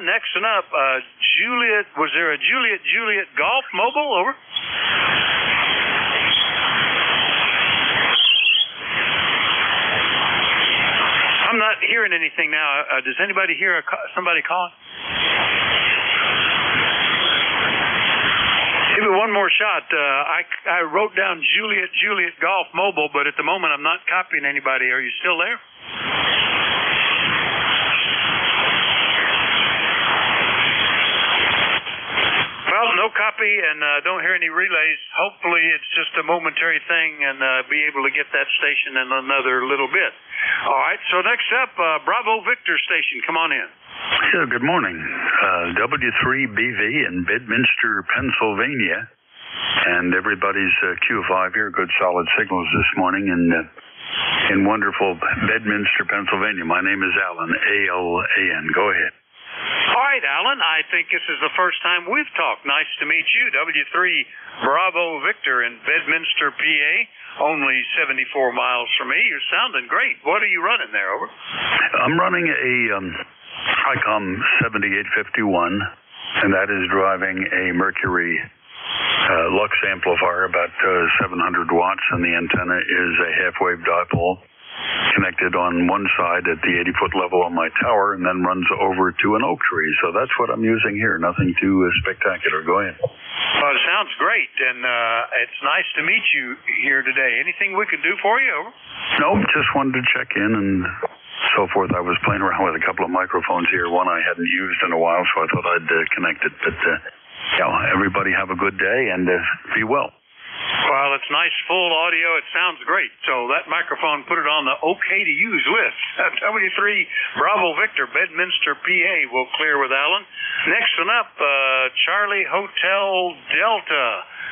Next one up, Juliet. Was there a Juliet Golf Mobile? Over. I'm not hearing anything now. Does anybody hear somebody calling? Give it one more shot. I wrote down Juliet Golf Mobile, but at the moment I'm not copying anybody. Are you still there? Well, no copy, and don't hear any relays. Hopefully it's just a momentary thing, and be able to get that station in another little bit. All right, so next up, Bravo Victor Station. Come on in. Yeah, good morning. W3BV in Bedminster, Pennsylvania. And everybody's Q5 here. Good solid signals this morning in wonderful Bedminster, Pennsylvania. My name is Alan, A-L-A-N. Go ahead. All right, Alan, I think this is the first time we've talked. Nice to meet you. W3 Bravo Victor in Bedminster, PA. Only 74 miles from me. You're sounding great. What are you running there, over? I'm running a ICOM 7851, and that is driving a Mercury Lux amplifier, about 700 watts, and the antenna is a half-wave dipole connected on one side at the 80-foot level on my tower, and then runs over to an oak tree. So that's what I'm using here. Nothing too spectacular. Go ahead. Well, it sounds great, and it's nice to meet you here today. Anything we can do for you? Over? No, just wanted to check in and so forth. I was playing around with a couple of microphones here. One I hadn't used in a while, so I thought I'd connect it. But yeah, everybody have a good day and be well. Well, it's nice, full audio. It sounds great. So that microphone, put it on the okay to use list. W3 Bravo Victor, Bedminster, PA. We'll clear with Alan. Next one up, Charlie Hotel Delta.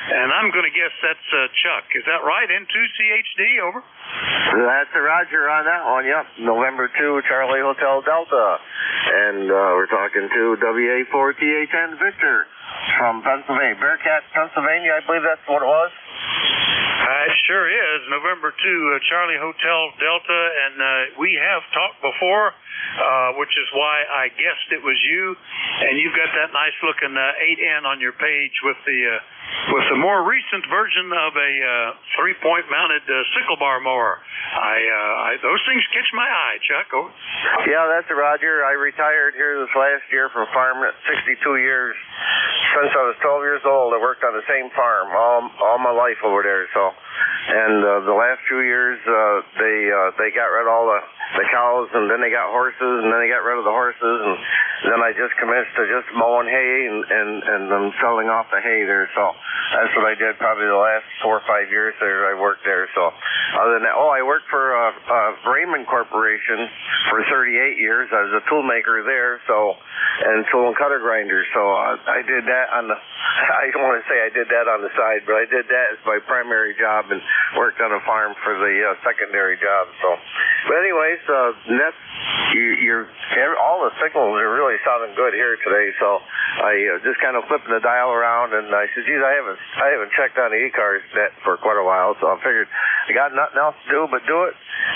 And I'm going to guess that's Chuck. Is that right? N2CHD, over? That's a Roger on that one, yep. November 2, Charlie Hotel Delta. And we're talking to WA4THN Victor from Pennsylvania. Bearcat, Pennsylvania, I believe that's what it was. It sure is. November 2, Charlie Hotel Delta. And we have talked before, which is why I guessed it was you. And you've got that nice-looking 8N on your page with the more recent version of a three-point mounted sickle bar mower. Those things catch my eye, Chuck. Oh. Yeah, that's a Roger. I retired here this last year from farming at 62 years. Since I was 12 years old, I worked on the same farm all my life over there. So, and the last few years, they got rid of all the cows, and then they got horses, and then they got rid of the horses, and then I just commenced to just mowing hay and selling off the hay there. So that's what I did probably the last 4 or 5 years there. I worked there. So other than that, I worked for Raymond Corporation for 38 years. I was a tool maker there, and tool and cutter grinder. So I did that I don't want to say I did that on the side, but I did that as my primary job and worked on a farm for the secondary job. So, but anyways, that's all the signals are really sounding good here today. So I just kind of flipping the dial around, and I said, geez, I haven't checked on the ECARS net for quite a while, so I figured I got nothing else to do but do it.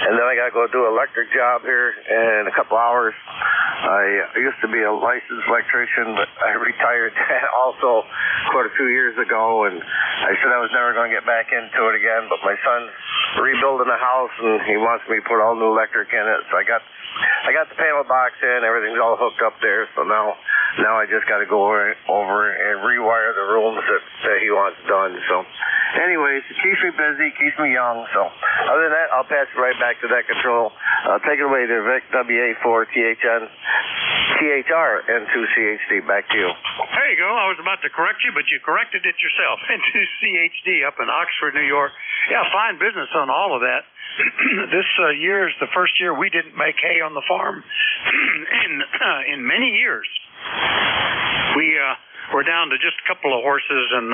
And then I got to go do an electric job here in a couple hours. I used to be a licensed electrician, but I retired also quite a few years ago, and I said I was never going to get back into it again, but my son's rebuilding a house, and he wants me to put all new electric in it, so I got the panel box in, everything's all hooked up there, so now I just got to go over and rewire the rooms that he wants done. So anyways, it keeps me busy, keeps me young. So other than that, I'll pass it right back to that control. Take it away there, Vic. WA4THN THR N2CHD. Back to you. There you go. I was about to correct you, but you corrected it yourself. N2CHD up in Oxford, New York. Yeah, fine business on all of that. This year is the first year we didn't make hay on the farm in many years. We're down to just a couple of horses, and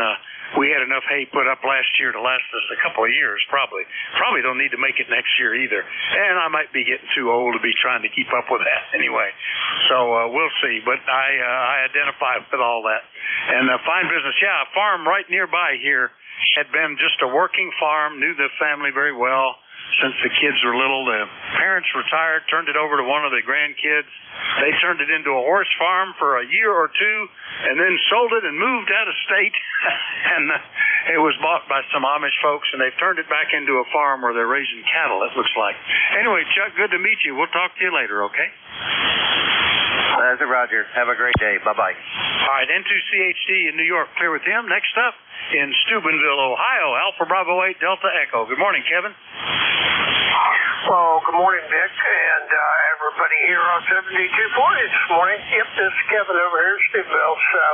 we had enough hay put up last year to last us a couple of years, probably. Probably don't need to make it next year either. And I might be getting too old to be trying to keep up with that anyway. So we'll see. But I identify with all that. And fine business. Yeah, a farm right nearby here had been just a working farm, knew the family very well. since the kids were little. The parents retired, turned it over to one of the grandkids. They turned it into a horse farm for a year or two, and then sold it and moved out of state. And it was bought by some Amish folks, and they've turned it back into a farm where they're raising cattle, it looks like. Anyway, Chuck, good to meet you. We'll talk to you later, okay? That's it, Roger. Have a great day. Bye-bye. All right, N2CHD in New York, clear with him. Next up, in Steubenville, Ohio, Alpha Bravo 8 Delta Echo. Good morning, Kevin. Well, good morning, Vic, and everybody here on 7240 this morning. Yep, this is Kevin over here in Steubenville. So,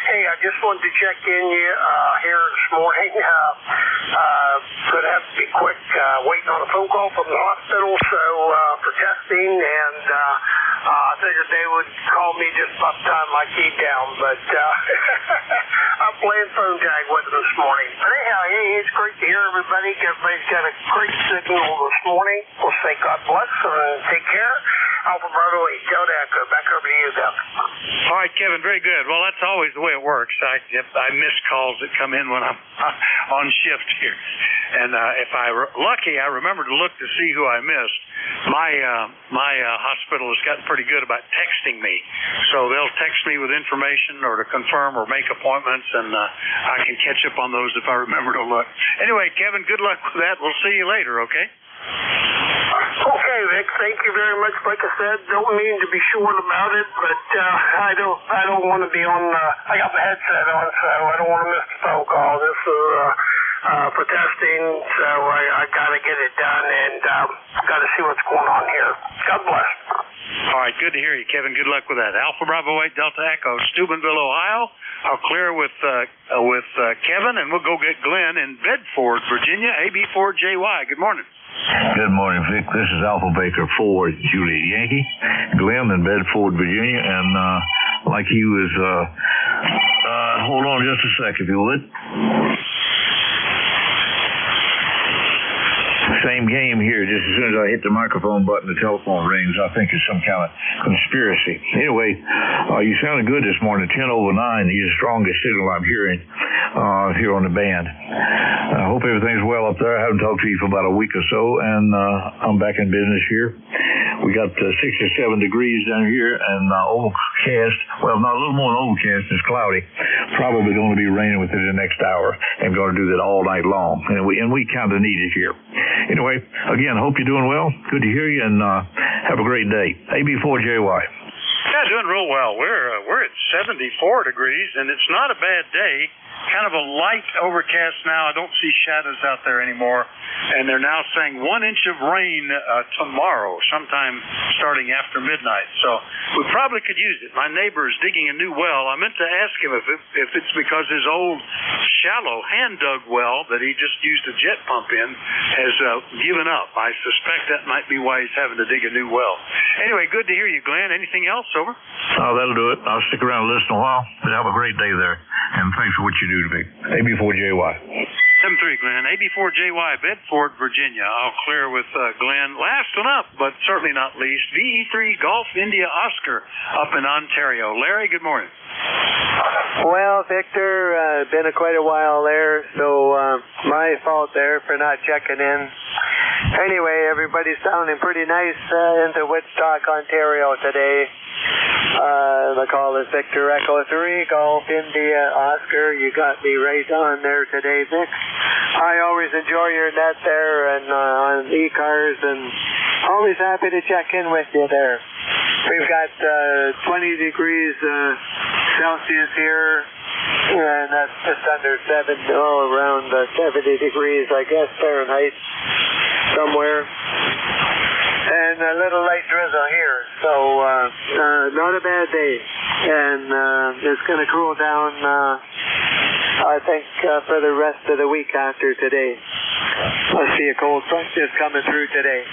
hey, I just wanted to check in here this morning. Could have to be quick, waiting on a phone call from the hospital, so for testing, and I figured they would call me just about the time I keyed down, but I'm playing phone tag with them this morning. But anyhow, hey, it's great to hear everybody. Everybody's got a great signal this morning. We'll say God bless and take care. Alpha Bravo 8 Delta Echo. Back over to you, Doug. All right, Kevin, very good. Well, that's always the way it works. I miss calls that come in when I'm on shift here. And if lucky, I remember to look to see who I missed. My hospital has gotten pretty good about texting me. So they'll text me with information or to confirm or make appointments, and I can catch up on those if I remember to look. Anyway, Kevin, good luck with that. We'll see you later, okay? Okay, Vic, thank you very much. Like I said, don't mean to be short about it, but I don't want to be on. I got my headset on, so I don't want to miss the phone call. This is for testing, so I got to get it done, and got to see what's going on here. God bless. All right, good to hear you, Kevin. Good luck with that. Alpha Bravo 8 Delta Echo, Steubenville, Ohio. I'll clear with Kevin, and we'll go get Glenn in Bedford, Virginia, AB4JY. Good morning. Good morning, Vic. This is Alpha Baker 4 Juliet Yankee. Glenn in Bedford, Virginia, and like he was, hold on just a sec, if you would. Same game here. Just as soon as I hit the microphone button, the telephone rings. I think it's some kind of conspiracy. Anyway, you sounded good this morning. 10 over 9. You're the strongest signal I'm hearing here on the band. I hope everything's well up there. I haven't talked to you for about a week or so, and I'm back in business here. We got 67 degrees down here and overcast. Well, not a little more than overcast. It's cloudy. Probably going to be raining within the next hour, and going to do that all night long. And we kind of need it here. Anyway, again, hope you're doing well. Good to hear you, and have a great day. AB4JY. Yeah, doing real well. We're at 74 degrees, and it's not a bad day. Kind of a light overcast now. I don't see shadows out there anymore. And they're now saying 1 inch of rain tomorrow, sometime starting after midnight. So we probably could use it. My neighbor is digging a new well. I meant to ask him if it's because his old shallow hand-dug well that he just used a jet pump in has given up. I suspect that might be why he's having to dig a new well. Anyway, good to hear you, Glenn. Anything else? Over? Oh, that'll do it. I'll stick around and listen a while. But have a great day there. And thanks for what you do to me. AB4JY. 7-3, Glenn. AB4JY, Bedford, Virginia. I'll clear with Glenn. Last one up, but certainly not least, VE3 Golf India Oscar up in Ontario. Larry, good morning. Well, Victor, been quite a while there, so my fault there for not checking in. Anyway, everybody's sounding pretty nice into Woodstock, Ontario today. The call is Victor Echo 3, Golf India Oscar. You got me right on there today, Vic. I always enjoy your net there and on ECARS, and always happy to check in with you there. We've got 20 degrees Celsius here, and that's just under around 70 degrees, I guess, Fahrenheit, somewhere. And a little light drizzle here, so not a bad day. And it's going to cool down, I think, for the rest of the week after today. I see a cold front just coming through today.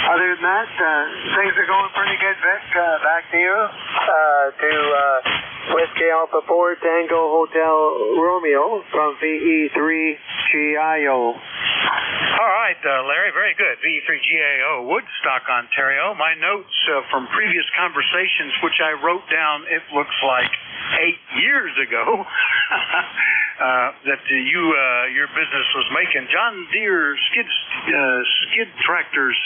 Other than that, things are going pretty good, Vic. Back to you. To Whiskey Alpha 4 Tango Hotel Romeo from VE3GIO. All right, Larry, very good. VE3GIO, Woodstock, Ontario. My notes from previous conversations, which I wrote down, it looks like 8 years ago, that your business was making. John Deere skid tractors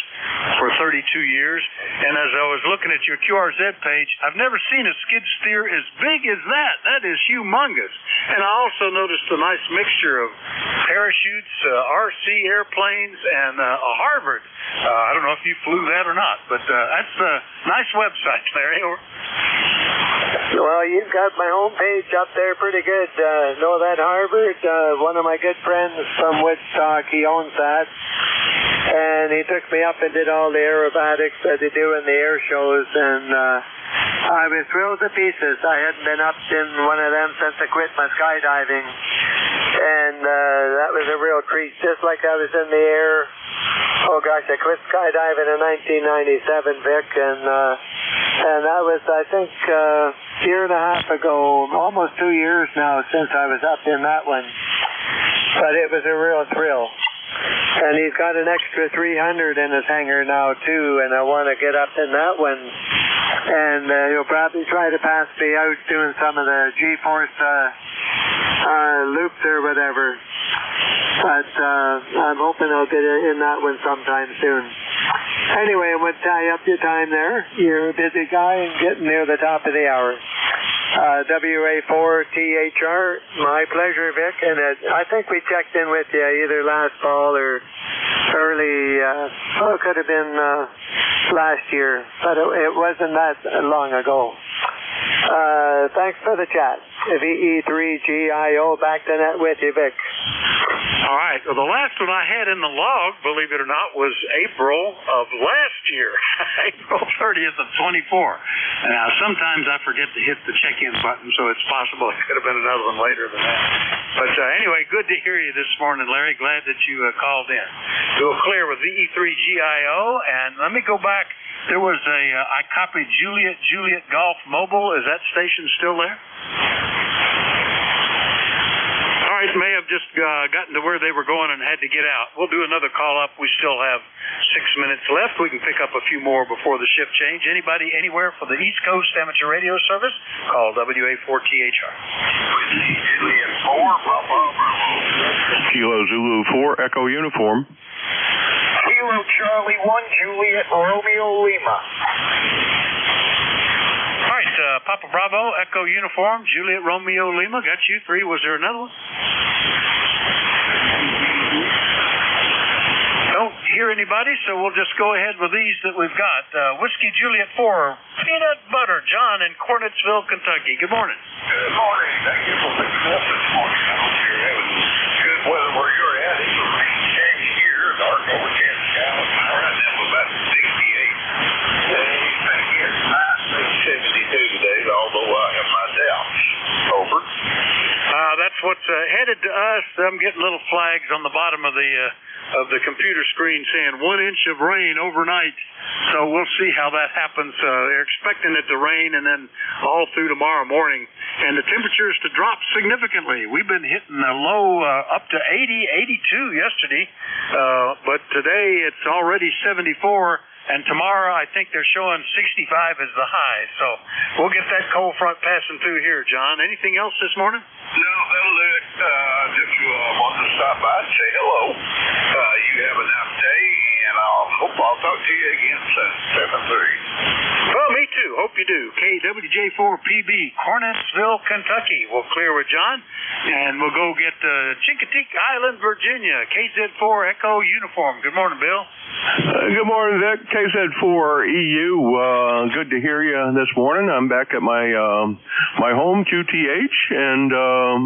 for 32 years. And as I was looking at your QRZ page, I've never seen a skid steer as big as that. That is humongous. And I also noticed a nice mixture of parachutes, RC airplanes, and a Harvard. I don't know if you flew that or not, but that's a nice website, Larry. Well, you've got my homepage up there pretty good. Know that Harvard? One of my good friends from Woodstock, he owns that. And he took me up and did all the aerobatics that they do in the air shows, and I was thrilled to pieces. I hadn't been up in one of them since I quit my skydiving, and that was a real treat. Just like I was in the air. Oh gosh, I quit skydiving in 1997, Vic, and that was, I think, a year and a half ago, almost 2 years now since I was up in that one. But it was a real thrill. And he's got an extra 300 in his hangar now, too, and I want to get up in that one. And he'll probably try to pass me out doing some of the G-force loops or whatever. But I'm hoping I'll get in that one sometime soon. Anyway, I would tie up your time there. You're a busy guy and getting near the top of the hour. WA4THR, my pleasure, Vic. And I think we checked in with you either last fall or early, it could have been last year, but it wasn't that long ago. Thanks for the chat. VE3GIO, back to net with you, Vic. All right. Well, the last one I had in the log, believe it or not, was April of last year, April 30th of 24. Now, sometimes I forget to hit the check-in button, so it's possible it could have been another one later than that. But anyway, good to hear you this morning, Larry. Glad that you called in. We'll clear with VE3GIO, and let me go back. There was I copied Juliet Golf Mobile. Is that station still there? All right, may have just gotten to where they were going and had to get out. We'll do another call up. We still have 6 minutes left. We can pick up a few more before the shift change. Anybody anywhere for the East Coast Amateur Radio Service? Call WA4THR. Juliet 4, Bravo. Kilo Zulu 4, Echo Uniform. Kilo Charlie 1, Juliet Romeo Lima. All right, Papa Bravo, Echo Uniform, Juliet Romeo Lima, got you 3. Was there another one? Don't hear anybody, so we'll just go ahead with these that we've got. Whiskey Juliet 4, Peanut Butter, John in Cornettsville, Kentucky. Good morning. Good morning. Thank you for picking up this morning. I hope you're having good weather where you're at. It's a rain change here, dark over Kansas County. Right now we're about 68. It's been getting high, 72 today, although I have my doubts. Over. That's what's headed to us. I'm getting little flags on the bottom of the computer screen saying 1 inch of rain overnight. So we'll see how that happens. They're expecting it to rain and then all through tomorrow morning. And the temperatures to drop significantly. We've been hitting a low up to 80, 82 yesterday. But today it's already 74. And tomorrow, I think they're showing 65 as the high. So we'll get that cold front passing through here, John. Anything else this morning? No, that'll do it. Just wanted to stop by and say hello. You have a nice day, and I hope I'll talk to you again soon. 7-3. Well, me too. Hope you do. KWJ4PB, Cornettsville, Kentucky. We'll clear with John, and we'll go get Chincoteague Island, Virginia, KZ4 Echo Uniform. Good morning, Bill. Good morning, Vic. KZ4EU. Good to hear you this morning. I'm back at my home, QTH, and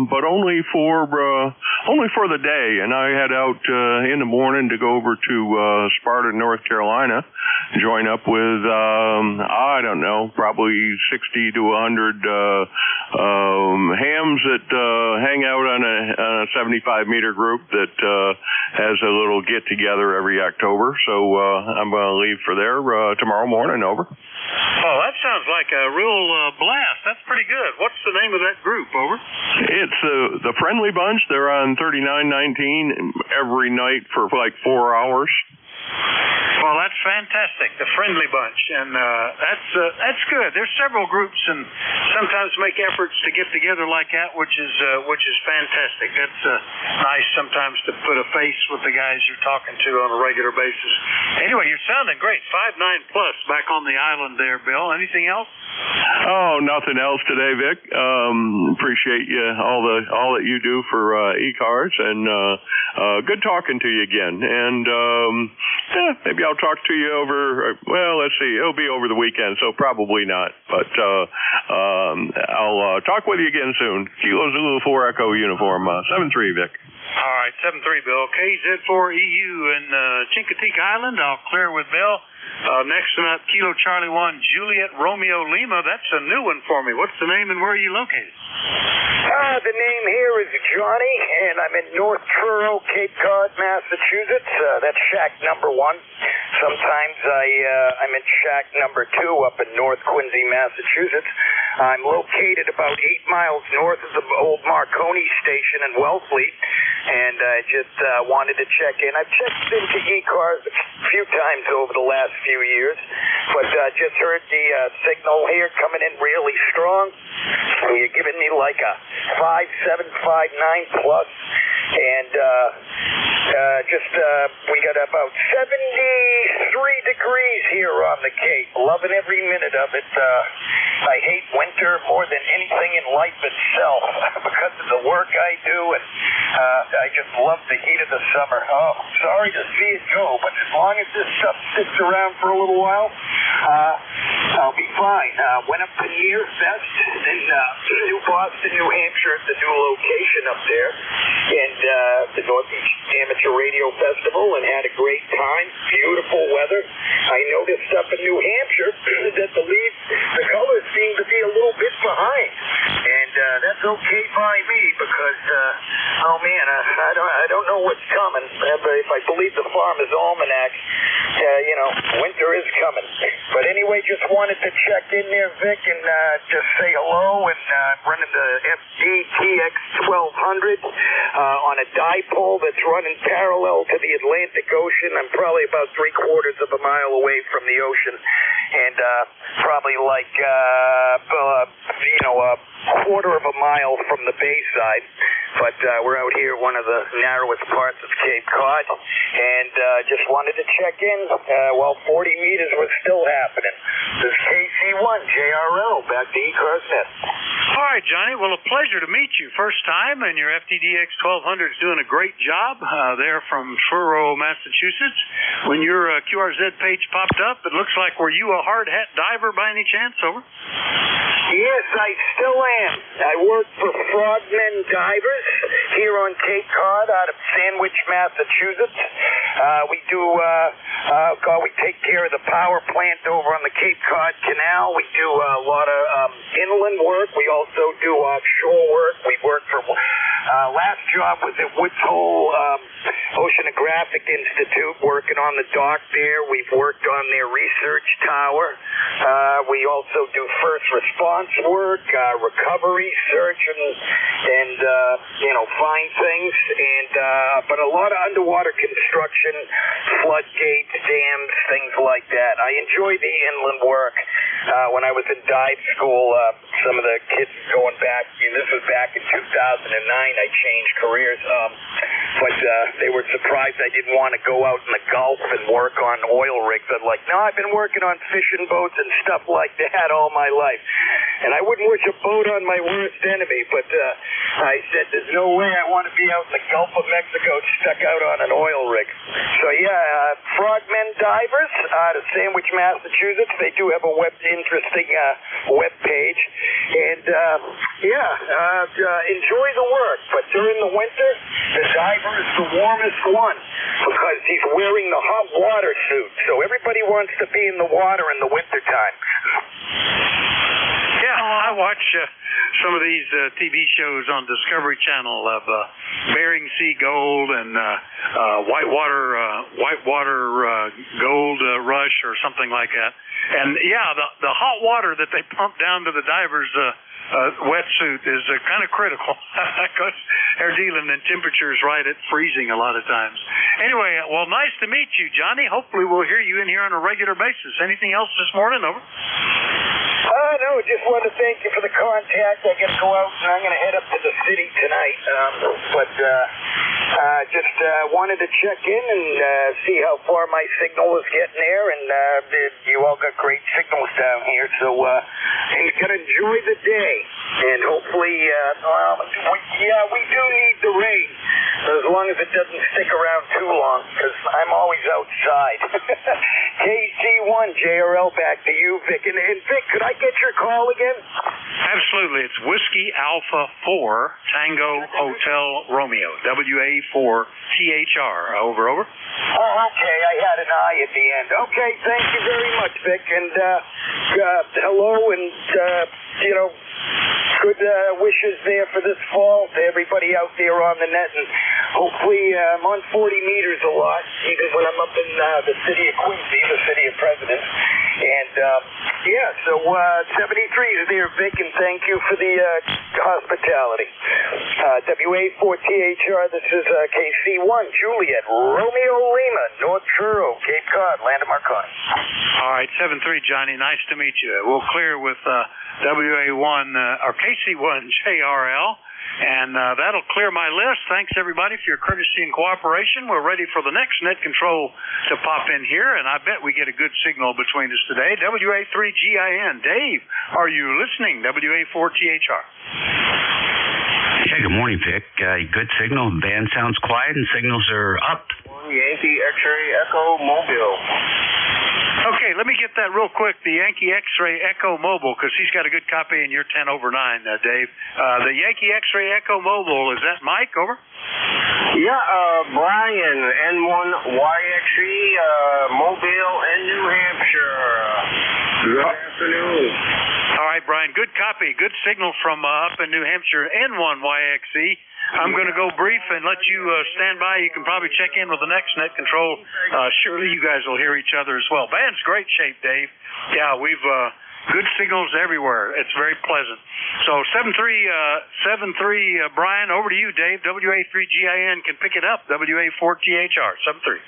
but only for the day. And I head out in the morning to go over to Sparta, North Carolina, join up with I don't know, probably 60 to 100 hams that hang out on a 75-meter group that has a little get together every October. So I'm going to leave for there tomorrow morning. Over. Oh, that sounds like a real blast. That's pretty good. What's the name of that group? Over. It's the Friendly Bunch. They're on 3919 every night for like 4 hours. Well, that's fantastic, the Friendly Bunch, and that's good. There's several groups in sometimes make efforts to get together like that, which is fantastic. That's nice sometimes to put a face with the guys you're talking to on a regular basis. Anyway, you're sounding great. 5.9 plus back on the island there, Bill. Anything else? Oh, nothing else today, Vic. Appreciate you all that you do for ECARS, and good talking to you again. And maybe I'll talk to you over. Well, let's see. It'll be over the weekend, so probably not. But I'll talk with you again soon. Kilo Zulu 4 Echo uniform 7-3, Vic. All right, 7-3, Bill. KZ4EU in Chincoteague Island. I'll clear with Bill. Next one up, Kilo Charlie 1 Juliet Romeo Lima. That's a new one for me. What's the name and where are you located? The name here is Johnny, and I'm in North Truro, Cape Cod, Massachusetts. That's shack number 1. Sometimes I'm in shack number 2 up in North Quincy, Massachusetts. I'm located about 8 miles north of the old Marconi station in Wellfleet, and I just wanted to check in. I've checked into ECARS a few times over the last few years, but just heard the signal here coming in really strong. You're giving me like a 5.759 plus, and we got about 73 degrees here on the Cape. Loving every minute of it. I hate winter more than anything in life itself because of the work I do, and I just love the heat of the summer. Oh, sorry to see it go, but as long as this stuff sits around for a little while, I'll be fine. Went up to Near Fest in New Boston, New Hampshire, at the new location up there, and the Northeast Amateur Radio Festival, and had a great time. Beautiful weather. I noticed up in New Hampshire that the colors seem to be a little bit behind, and that's okay by me because, oh man, I don't know what's coming. If I believe the Farmer's Almanac, winter is coming. But anyway, just wanted to check in there, Vic, and just say hello. And running the FDTX 1200 on a dipole that's running parallel to the Atlantic Ocean. I'm probably about 3/4 of a mile away from the ocean, and probably like a quarter of a mile from the bayside. But we're out here, one of the narrowest parts of Cape Cod, and just wanted to check in while 40 meters was still happening. This is KC1 JRL, back to ECARS Net. All right, Johnny. Well, a pleasure to meet you. First time, and your FTDX 1200 is doing a great job there from Truro, Massachusetts. When your QRZ page popped up, it looks like, were you a hard hat diver by any chance? Over. Yes, I still am. I work for Frogmen Divers here on Cape Cod out of Sandwich, Massachusetts. We do, we take care of the power plant over on the Cape Cod Canal. We do a lot of inland work. We also do offshore work. We work for, last job was at Woods Hole Oceanographic Institute, working on the dock there. We've worked on their research tower. We also do first response work, recovery, search, and find things, but a lot of underwater construction, floodgates, dams, things like that. I enjoy the inland work. When I was in dive school, some of the kids going back, this was back in 2009, I changed careers, but they were surprised I didn't want to go out in the Gulf and work on oil rigs. I'm like, no, I've been working on fishing boats and stuff like that all my life. And I wouldn't wish a boat on my worst enemy, but I said, there's no way I want to be out in the Gulf of Mexico stuck out on an oil rig. So yeah, Frogmen Divers out of Sandwich, Massachusetts. They do have a interesting web page. And enjoy the work. But during the winter, the diver is the warmest one because he's wearing the hot water suit. So everybody wants to be in the water in the wintertime. Yeah, I watch some of these TV shows on Discovery Channel of Bering Sea Gold and Whitewater Gold Rush or something like that. And yeah, the hot water that they pump down to the divers' wetsuit is kind of critical because they're dealing in temperatures right at freezing a lot of times. Anyway, well, nice to meet you, Johnny. Hopefully we'll hear you in here on a regular basis. Anything else this morning? Over. No, just want to thank you for the contact. I got to go out, and I'm going to head up to the city tonight. Just wanted to check in and see how far my signal was getting there, and you all got great signals down here, so and you're going to enjoy the day, and hopefully, we do need the rain, as long as it doesn't stick around too long, because I'm always outside. KC1, JRL, back to you, Vic. And Vic, could I get your call again? Absolutely. It's Whiskey Alpha 4 Tango Hotel Romeo. WA4 THR. Over. Oh, okay. I had an I at the end. Okay, thank you very much, Vic. And hello, and good wishes there for this fall to everybody out there on the net. And hopefully I'm on 40 meters a lot, even when I'm up in the city of Quincy, the city of President. And, so 73 is there, Vic, and thank you for the hospitality. WA4THR, this is KC1, Juliet, Romeo Lima, North Truro, Cape Cod, Land of Marconi. All right, 7-3, Johnny. Nice to meet you. We'll clear with WA1 or KC1 JRL. And that'll clear my list. Thanks, everybody, for your courtesy and cooperation. We're ready for the next net control to pop in here, and I bet we get a good signal between us today. WA3GIN. Dave, are you listening? WA4THR. Yeah, good morning, Vic. Good signal. Band sounds quiet, and signals are up. Yankee X-ray Echo Mobile. Okay, let me get that real quick. The Yankee X-ray Echo Mobile, because he's got a good copy, and you're 10 over 9, Dave. The Yankee X-ray Echo Mobile, is that Mike? Over? Yeah, Brian, N1YXE, Mobile in New Hampshire. Good afternoon. All right, Brian, good copy. Good signal from up in New Hampshire, N1YXE. I'm going to go brief and let you stand by. You can probably check in with the next net control. Surely you guys will hear each other as well. Band's great shape, Dave. Yeah, we've good signals everywhere. It's very pleasant. So 7-3, Brian, over to you, Dave. WA3GIN can pick it up. WA4THR, 7-3.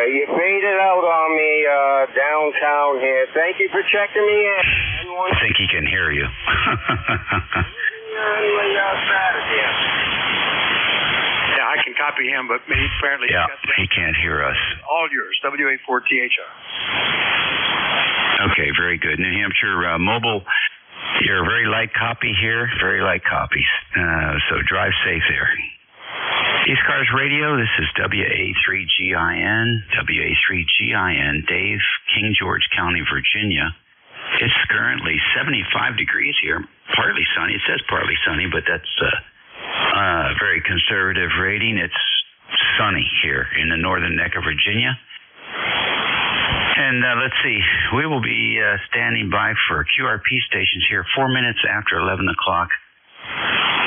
You faded out on me downtown here. Thank you for checking me in. I think he can hear you. Yeah, I can copy him, but me apparently he can't hear us. All yours, WA4THR. Okay, very good. New Hampshire Mobile, you're a very light copy here, very light copies. So drive safe there. ECARS Radio, this is WA3GIN, Dave, King George County, Virginia. It's currently 75 degrees here, partly sunny. It says partly sunny, but that's a very conservative rating. It's sunny here in the northern neck of Virginia. And let's see, we will be standing by for QRP stations here 4 minutes after 11 o'clock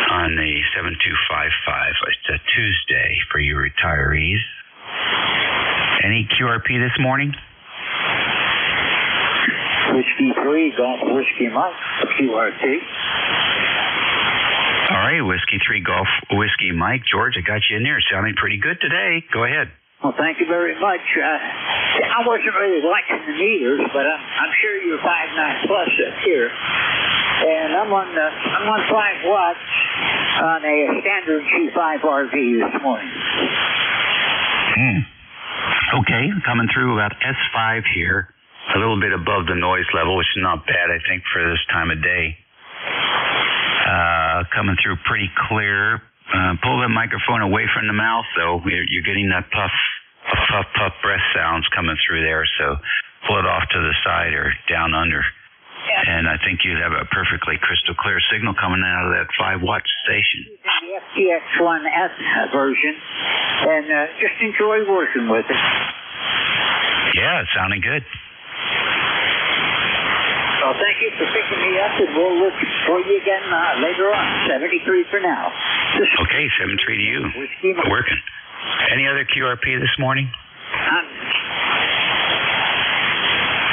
on the 7255. It's a Tuesday for you retirees. Any QRP this morning? Whiskey 3, Golf Whiskey Mike, QRT. All right, Whiskey 3, Golf Whiskey Mike. George, I got you in there. Sounding pretty good today. Go ahead. Well, thank you very much. I wasn't really watching the meters, but I'm sure you're 5.9 plus up here. And I'm on 5 watts on a standard G5 RV this morning. Okay, coming through about S5 here. A little bit above the noise level, which is not bad, I think, for this time of day. Coming through pretty clear. Pull the microphone away from the mouth, though. You're getting that puff breath sounds coming through there, so pull it off to the side or down under. And I think you have a perfectly crystal clear signal coming out of that 5-watt station. The FTX1S version, and just enjoy working with it. Yeah, it's sounding good. Well, thank you for picking me up, and we'll look for you again later on. 73 for now. Okay, 7-3 to you. Working. Any other QRP this morning?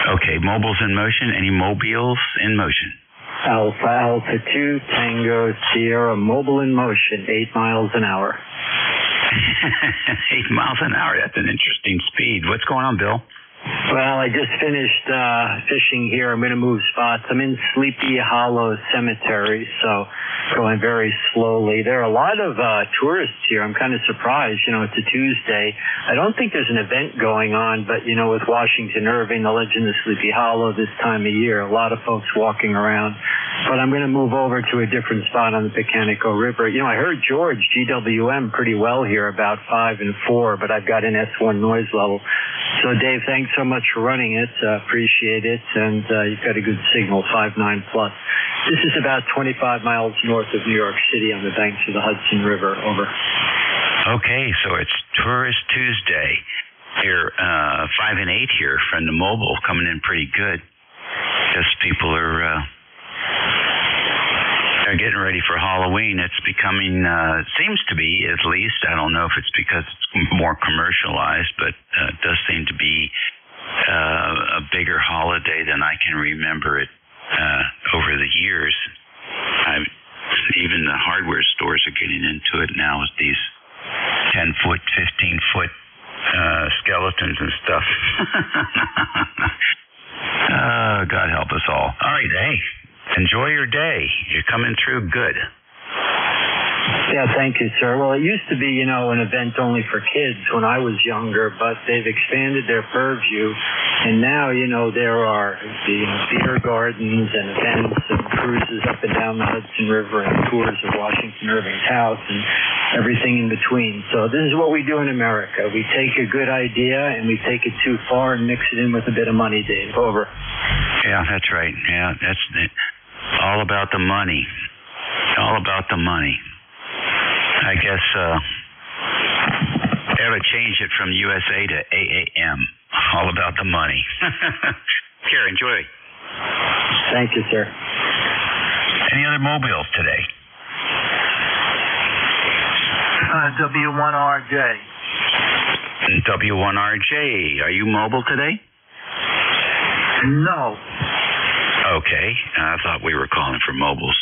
Okay, mobiles in motion. Any mobiles in motion? Alpha 2, Tango Sierra, mobile in motion, 8 miles an hour. 8 miles an hour, that's an interesting speed. What's going on, Bill? Well, I just finished fishing here. I'm going to move spots. I'm in Sleepy Hollow Cemetery, so going very slowly. There are a lot of tourists here. I'm kind of surprised. It's a Tuesday. I don't think there's an event going on, but, with Washington Irving, the legend of Sleepy Hollow this time of year, a lot of folks walking around. But I'm going to move over to a different spot on the Pecanico River. I heard George, GWM, pretty well here, about 5 and 4, but I've got an S1 noise level. So, Dave, thanks so much for running it. Appreciate it. And you've got a good signal, 5.9 plus. This is about 25 miles north of New York City on the banks of the Hudson River. Over. Okay, so it's Tourist Tuesday. Here, 5 and 8 here from the mobile, coming in pretty good. Just people are getting ready for Halloween. It's becoming, seems to be, at least, I don't know if it's because it's more commercialized, but it does seem to be a bigger holiday than I can remember it over the years. Even the hardware stores are getting into it now with these 10-foot, 15-foot skeletons and stuff. God help us all. All right, hey. Enjoy your day. You're coming through good. Yeah, thank you, sir. Well, it used to be, an event only for kids when I was younger, but they've expanded their purview, and now, there are beer gardens and events and cruises up and down the Hudson River and tours of Washington Irving's house and everything in between. So this is what we do in America. We take a good idea and we take it too far and mix it in with a bit of money, Dave. Over. Yeah, that's right. Yeah, that's all about the money. All about the money. I guess they ought to change it from USA to AAM. All about the money. Here, enjoy. Thank you, sir. Any other mobiles today? W1RJ. W1RJ. Are you mobile today? No. Okay. I thought we were calling for mobiles.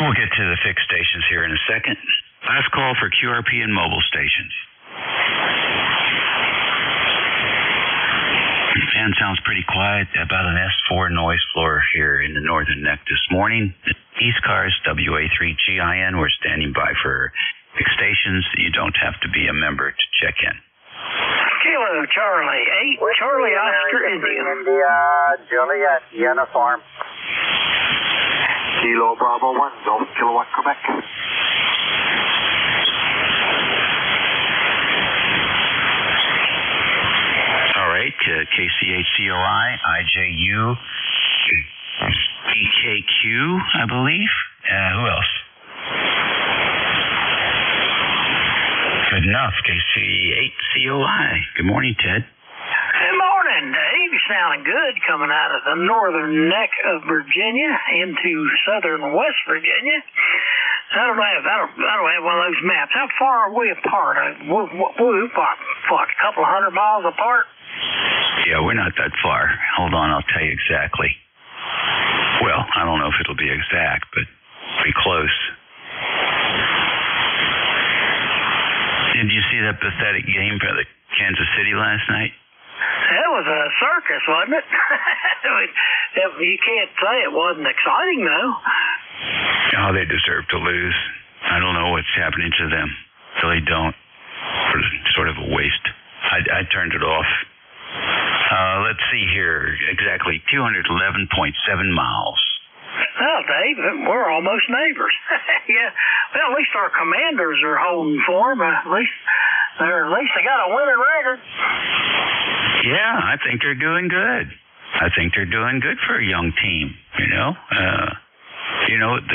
We'll get to the fixed stations here in a second. Last call for QRP and mobile stations. Fan sounds pretty quiet. About an S4 noise floor here in the northern neck this morning. ECARS WA3GIN. We're standing by for fixed stations. You don't have to be a member to check in. Kilo Charlie 8, Charlie Oscar India. Juliet, uniform. Kilo Bravo 1, Golf Kilowatt, Quebec. All right, KCHCOI, IJU, EKQ, I believe. Who else? Good enough, KC8COI. Good morning, Ted. Good morning, Dave. You're sounding good coming out of the northern neck of Virginia into southern West Virginia. I don't have one of those maps. How far are we apart? We're what, a couple of 100 miles apart? Yeah, we're not that far. Hold on, I'll tell you exactly. Well, I don't know if it'll be exact, but pretty close. Did you see that pathetic game for the Kansas City last night? It was a circus, wasn't it? You can't say it wasn't exciting, though. Oh, they deserve to lose. I don't know what's happening to them. Really don't. Sort of a waste. I turned it off. Let's see here. Exactly 211.7 miles. Well, Dave, we're almost neighbors. Yeah. Well, at least our commanders are holding form. At least they got a winning record. Yeah, I think they're doing good. I think they're doing good for a young team.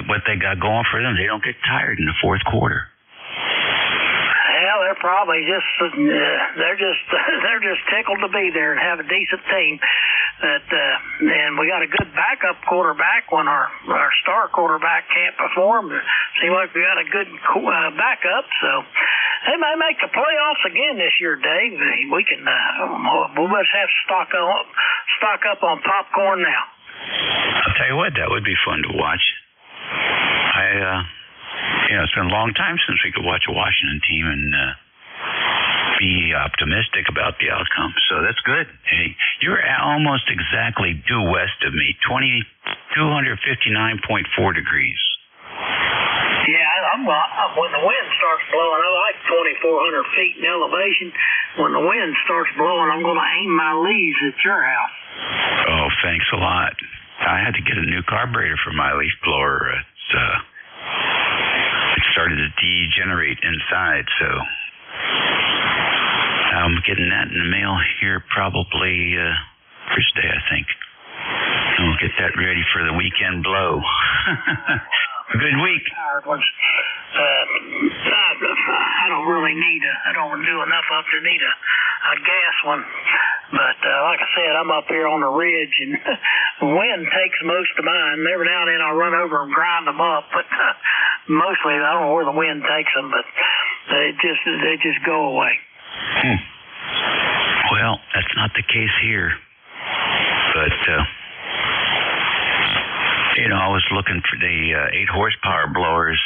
What they got going for them. They don't get tired in the fourth quarter. Well, they're probably they're just tickled to be there and have a decent team. And we got a good backup quarterback when our star quarterback can't perform. It seems like we got a good backup, so they may make the playoffs again this year, Dave. We can we must have stock up on popcorn now. I'll tell you what, that would be fun to watch. It's been a long time since we could watch a Washington team and be optimistic about the outcome. So that's good. Hey, you're almost exactly due west of me, 259.4 degrees. Yeah, when the wind starts blowing, I like 2,400 feet in elevation. When the wind starts blowing, I'm going to aim my leaves at your house. Oh, thanks a lot. I had to get a new carburetor for my leaf blower. It started to degenerate inside, so I'm getting that in the mail here probably Thursday, I think. And we'll get that ready for the weekend blow. Good week. I don't do enough up to need a gas one. But like I said, I'm up here on the ridge, and the wind takes most of mine. Every now and then I run over and grind them up, but mostly I don't know where the wind takes them, but they just go away. Well, that's not the case here. But I was looking for the 8 horsepower blowers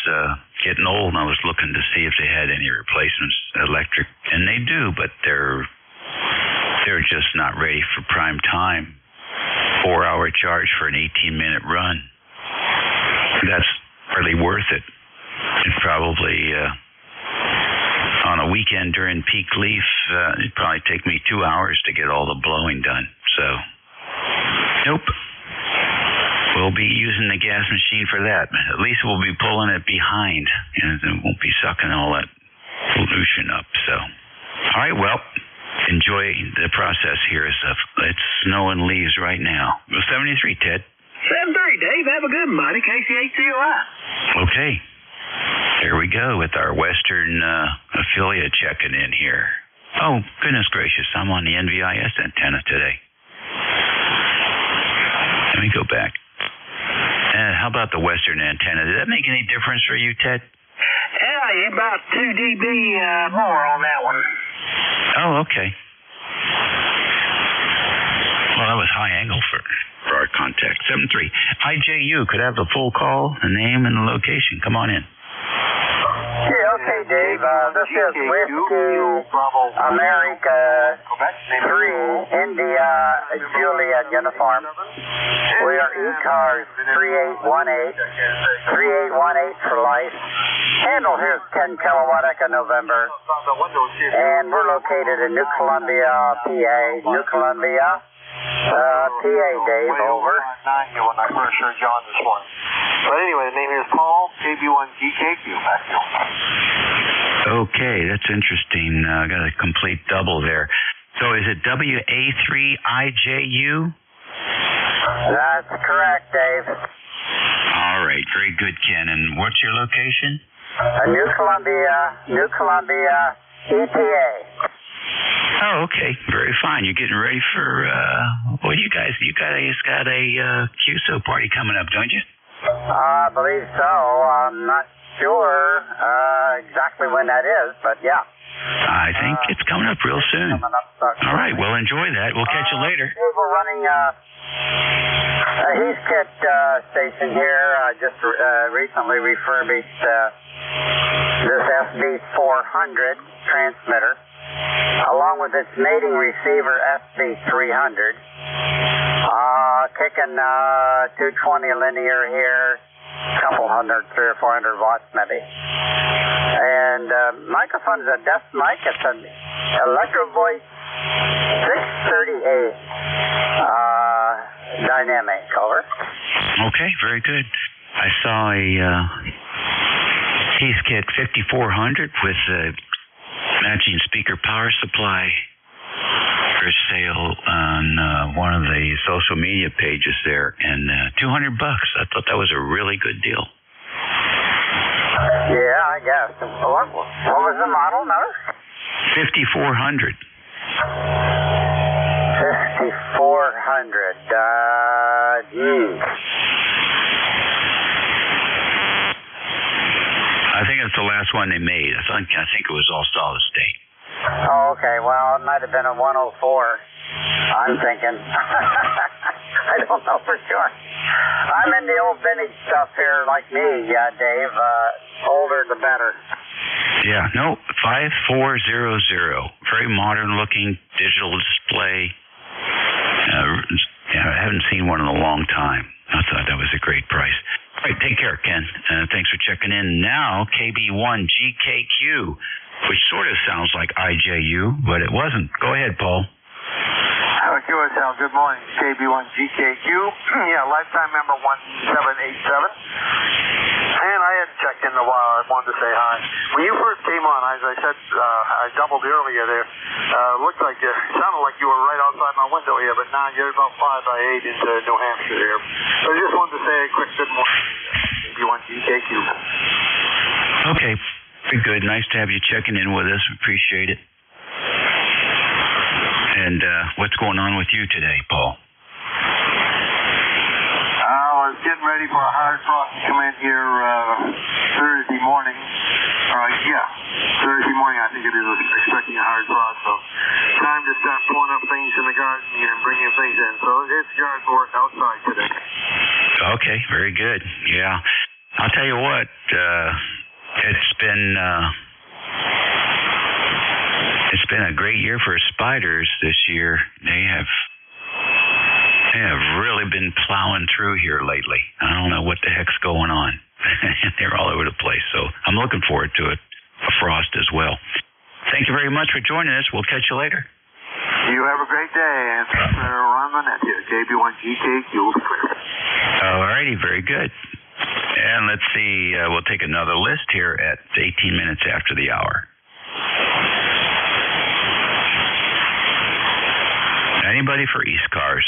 getting old, and I was looking to see if they had any replacements electric, and they do, but they're just not ready for prime time. 4-hour charge for an 18-minute run. That's hardly worth it. It'd probably on a weekend during peak leaf, it'd probably take me 2 hours to get all the blowing done. So, nope. We'll be using the gas machine for that. At least we'll be pulling it behind, and it won't be sucking all that pollution up. So, all right, well, enjoy the process here. It's snowing leaves right now. 73, Ted. 7:30, Dave. Have a good one, buddy. KCH2US. Okay. There we go with our Western affiliate checking in here. Oh, goodness gracious. I'm on the NVIS antenna today. Let me go back. How about the Western antenna? Does that make any difference for you, Ted? Yeah, about 2 dB more on that one. Oh, okay. Well, that was high angle for our contact. 73. IJU, could I have the full call, the name, and the location? Come on in. Yeah, okay, Dave. This is Whiskey America 3 India Juliet uniform. We are ECARS 3818 for life. Handle here is 10 kilowatt Echo November. And we're located in New Columbia, PA. New Columbia, PA, Dave, over. When I first heard John this morning. But anyway, the name here is Paul, KB1GKQ. Back to you. Okay, that's interesting. I got a complete double there. So is it WA3IJU? That's correct, Dave. All right, very good, Ken. And what's your location? New Columbia, EPA. Oh, okay. Very fine. You're getting ready for, you guys got a QSO party coming up, don't you? I believe so. I'm not sure exactly when that is, but yeah. I think it's coming up real soon. All right, well, enjoy that. We'll catch you later. We're running a Heathkit station here. Just recently refurbished this SB400 transmitter, along with its mating receiver SB300. Kicking 220 linear here, couple hundred, 300 or 400 watts maybe. And microphone is a desk mic. It's an Electro Voice 630A dynamic. Over. Okay, very good. I saw a Heathkit 5400 with a matching speaker power supply for sale on one of the social media pages there, and $200. I thought that was a really good deal. Yeah, I guess. What was the model number? 5400. 5400. I think it's the last one they made. I think it was all solid state. Oh, okay. Well, it might have been a 104. I'm thinking. I don't know for sure. I'm in the old vintage stuff here, like me, Dave. Older the better. Yeah, no, 5400. Very modern looking digital display. I haven't seen one in a long time. I thought that was a great price. All right, take care, Ken. Thanks for checking in. Now, KB1GKQ, which sort of sounds like IJU, but it wasn't. Go ahead, Paul. QSL, good morning. KB1GKQ. Yeah, lifetime member 1787. And I hadn't checked in in a while. I wanted to say hi. When you first came on, as I said, I doubled earlier there. Looked like you sounded like you were right outside my window here, but now you're about 5 by 8 into New Hampshire here. So I just wanted to say a quick good morning. KB1GKQ. Okay, very good. Nice to have you checking in with us. Appreciate it. And what's going on with you today, Paul? I was getting ready for a hard frost to come in here Thursday morning. Thursday morning I think it is. I was expecting a hard frost, so time to start pulling up things in the garden here and bringing things in. So it's garden work outside today. Okay, very good. Yeah. I'll tell you what, it's been a great year for spiders this year. They have really been plowing through here lately. I don't know what the heck's going on. They're all over the place, so I'm looking forward to it. A frost as well. Thank you very much for joining us. We'll catch you later. You have a great day, and on the net here, KB1GKQ. All righty, very good. And let's see, we'll take another list here at 18 minutes after the hour. Anybody for ECARS?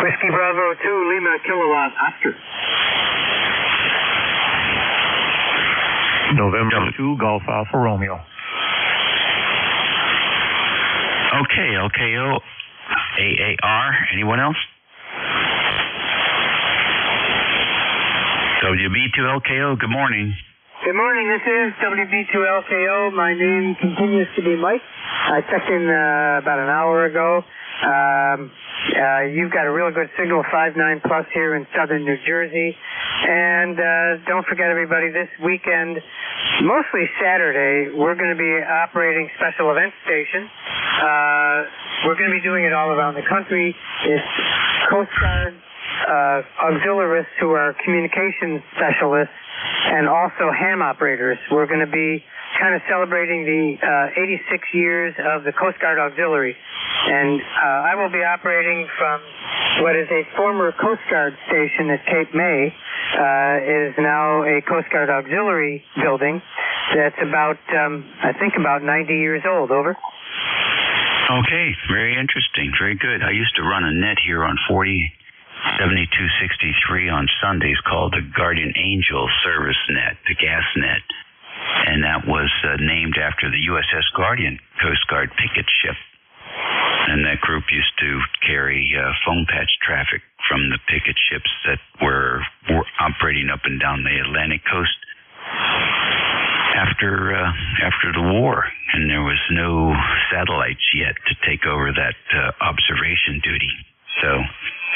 Whiskey Bravo 2, Lima Kilowatt, Oscar. November 2, Golf Alpha Romeo. Okay, LKO, AAR. Anyone else? WB2LKO, good morning. Good morning, this is WB2LKO. My name continues to be Mike. I checked in about an hour ago. You've got a real good signal, 5.9 plus here in southern New Jersey. And don't forget, everybody, this weekend, mostly Saturday, we're going to be operating special event station. We're going to be doing it all around the country. It's Coast Guard auxiliaries who are communications specialists and also ham operators. We're going to be kind of celebrating the 86 years of the Coast Guard Auxiliary. And I will be operating from what is a former Coast Guard station at Cape May. It is now a Coast Guard Auxiliary building that's about, I think about 90 years old. Over. Okay, very interesting. Very good. I used to run a net here on 407263 on Sundays called the Guardian Angel Service Net, the gas net. And that was named after the USS Guardian Coast Guard picket ship. And that group used to carry phone patch traffic from the picket ships that were operating up and down the Atlantic coast after the war. And there was no satellites yet to take over that observation duty. So,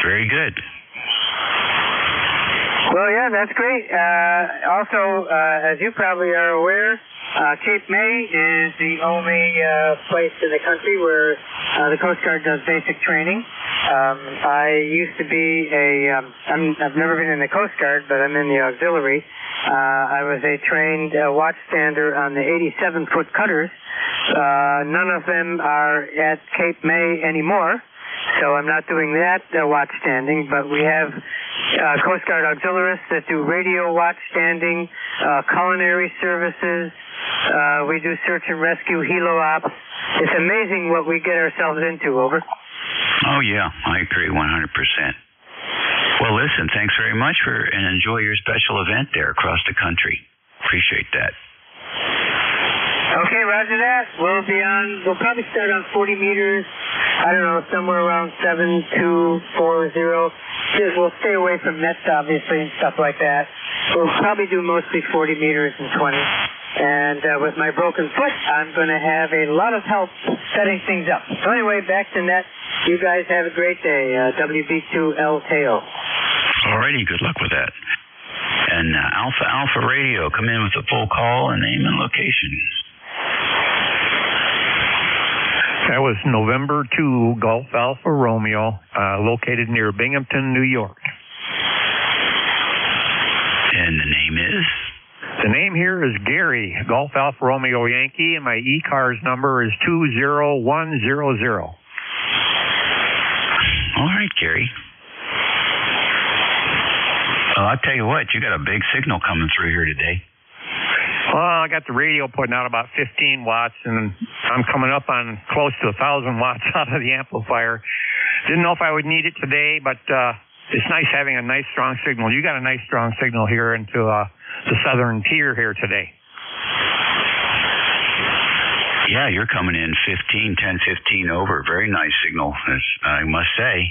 very good. Well, yeah, that's great. Also, as you probably are aware, Cape May is the only place in the country where the Coast Guard does basic training. I used to be I've never been in the Coast Guard, but I'm in the auxiliary. I was a trained watchstander on the 87-foot cutters. None of them are at Cape May anymore. So I'm not doing that watch standing, but we have Coast Guard auxiliaries that do radio watch standing, culinary services. We do search and rescue, helo ops. It's amazing what we get ourselves into. Over. Oh yeah, I agree 100%. Well, listen, thanks very much and enjoy your special event there across the country. Appreciate that. Okay, roger that. We'll probably start on 40 meters. I don't know, somewhere around 7240. We'll stay away from nets, obviously, and stuff like that. We'll probably do mostly 40 meters and 20. And with my broken foot, I'm going to have a lot of help setting things up. So anyway, back to net. You guys have a great day. WB2LKO. Alrighty, good luck with that. And Alpha Radio, come in with a full call and name and location. That was November 2, Golf Alpha Romeo, located near Binghamton, New York. And the name is? The name here is Gary, Golf Alpha Romeo Yankee, and my ECARS number is 20100. All right, Gary. Well, I'll tell you what, you got a big signal coming through here today. Well, I got the radio putting out about 15 watts, and I'm coming up on close to 1,000 watts out of the amplifier. Didn't know if I would need it today, but it's nice having a nice, strong signal. You got a nice, strong signal here into the southern tier here today. Yeah, you're coming in 10-15 over. Very nice signal, I must say.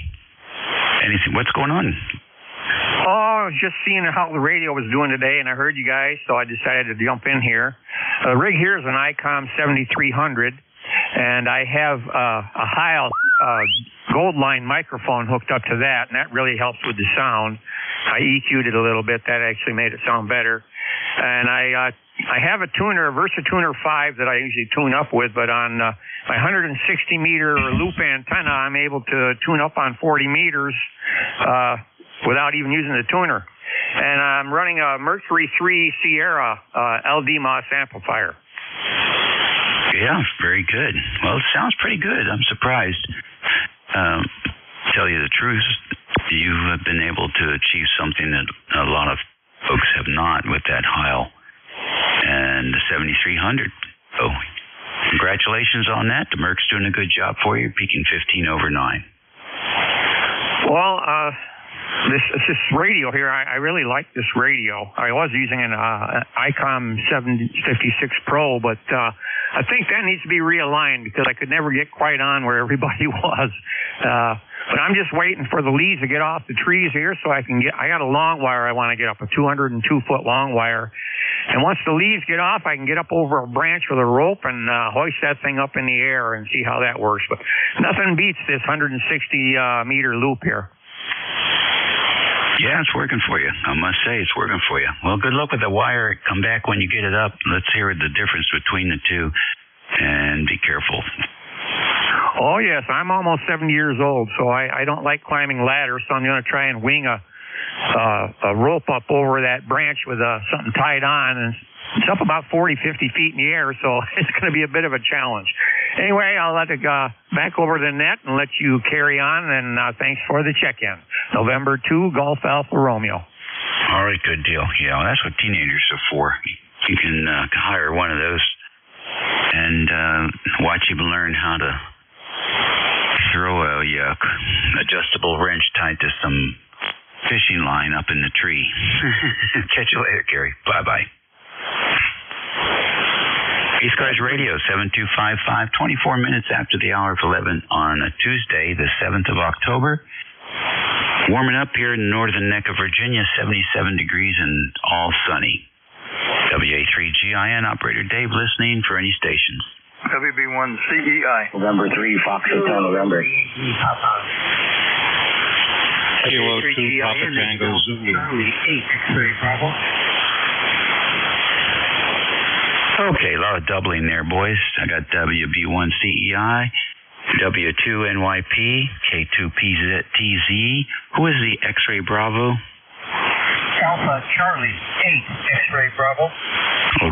Anything? What's going on? Oh, just seeing how the radio was doing today, and I heard you guys, so I decided to jump in here. The rig here is an ICOM 7300, and I have a Heil gold line microphone hooked up to that, and that really helps with the sound. I EQ'd it a little bit. That actually made it sound better. And I have a tuner, a Versatuner 5 that I usually tune up with, but on my 160-meter loop antenna, I'm able to tune up on 40 meters without even using the tuner. And I'm running a Mercury 3 Sierra LD MOS amplifier. Yeah, very good. Well, it sounds pretty good. I'm surprised. Tell you the truth, you have been able to achieve something that a lot of folks have not with that Heil and the 7300. So congratulations on that. The Merc's doing a good job for you, peaking 15 over 9. Well, this radio here, I really like this radio. I was using an ICOM 756 Pro, but I think that needs to be realigned because I could never get quite on where everybody was. But I'm just waiting for the leaves to get off the trees here so I got a long wire I want to get up, a 202-foot long wire. And once the leaves get off, I can get up over a branch with a rope and hoist that thing up in the air and see how that works. But nothing beats this 160-meter loop here. Yeah, it's working for you. I must say it's working for you. Well, good luck with the wire. Come back when you get it up. Let's hear the difference between the two, and be careful. Oh, yes. I'm almost 70 years old, so I don't like climbing ladders, so I'm going to try and wing a rope up over that branch with something tied on, and it's up about 40, 50 feet in the air, so it's going to be a bit of a challenge. Anyway, I'll let it back over the net and let you carry on, and thanks for the check-in. November 2, Golf Alpha Romeo. All right, good deal. Yeah, well, that's what teenagers are for. You can hire one of those and watch him learn how to throw a adjustable wrench tied to some fishing line up in the tree. Catch you later, Gary. Bye-bye. ECARS Radio, 7255, 24 minutes after the hour of 11 on a Tuesday, the 7th of October. Warming up here in the northern neck of Virginia, 77 degrees and all sunny. WA3GIN, Operator Dave listening for any stations. WB1CEI. November 3, Fox Hotel, November. Kilo 2, Papa Tango Zulu. Okay, a lot of doubling there, boys. I got WB1CEI, W2NYP, K2PZTZ. Who is the X-Ray Bravo? Alpha Charlie 8, X-Ray Bravo.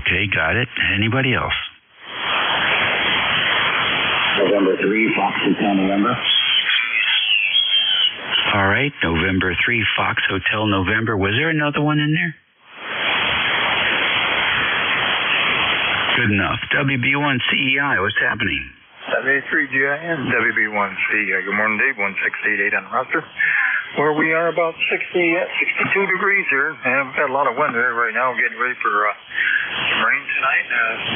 Okay, got it. Anybody else? November 3, Fox Hotel, November. All right, November 3, Fox Hotel, November. Was there another one in there? Good enough. WB1CEI, what's happening? WA3GIN, WB1CEI. Good morning, Dave. 1688 on the roster. Where we are about 62 degrees here, and we've got a lot of wind there right now. We're getting ready for some rain tonight,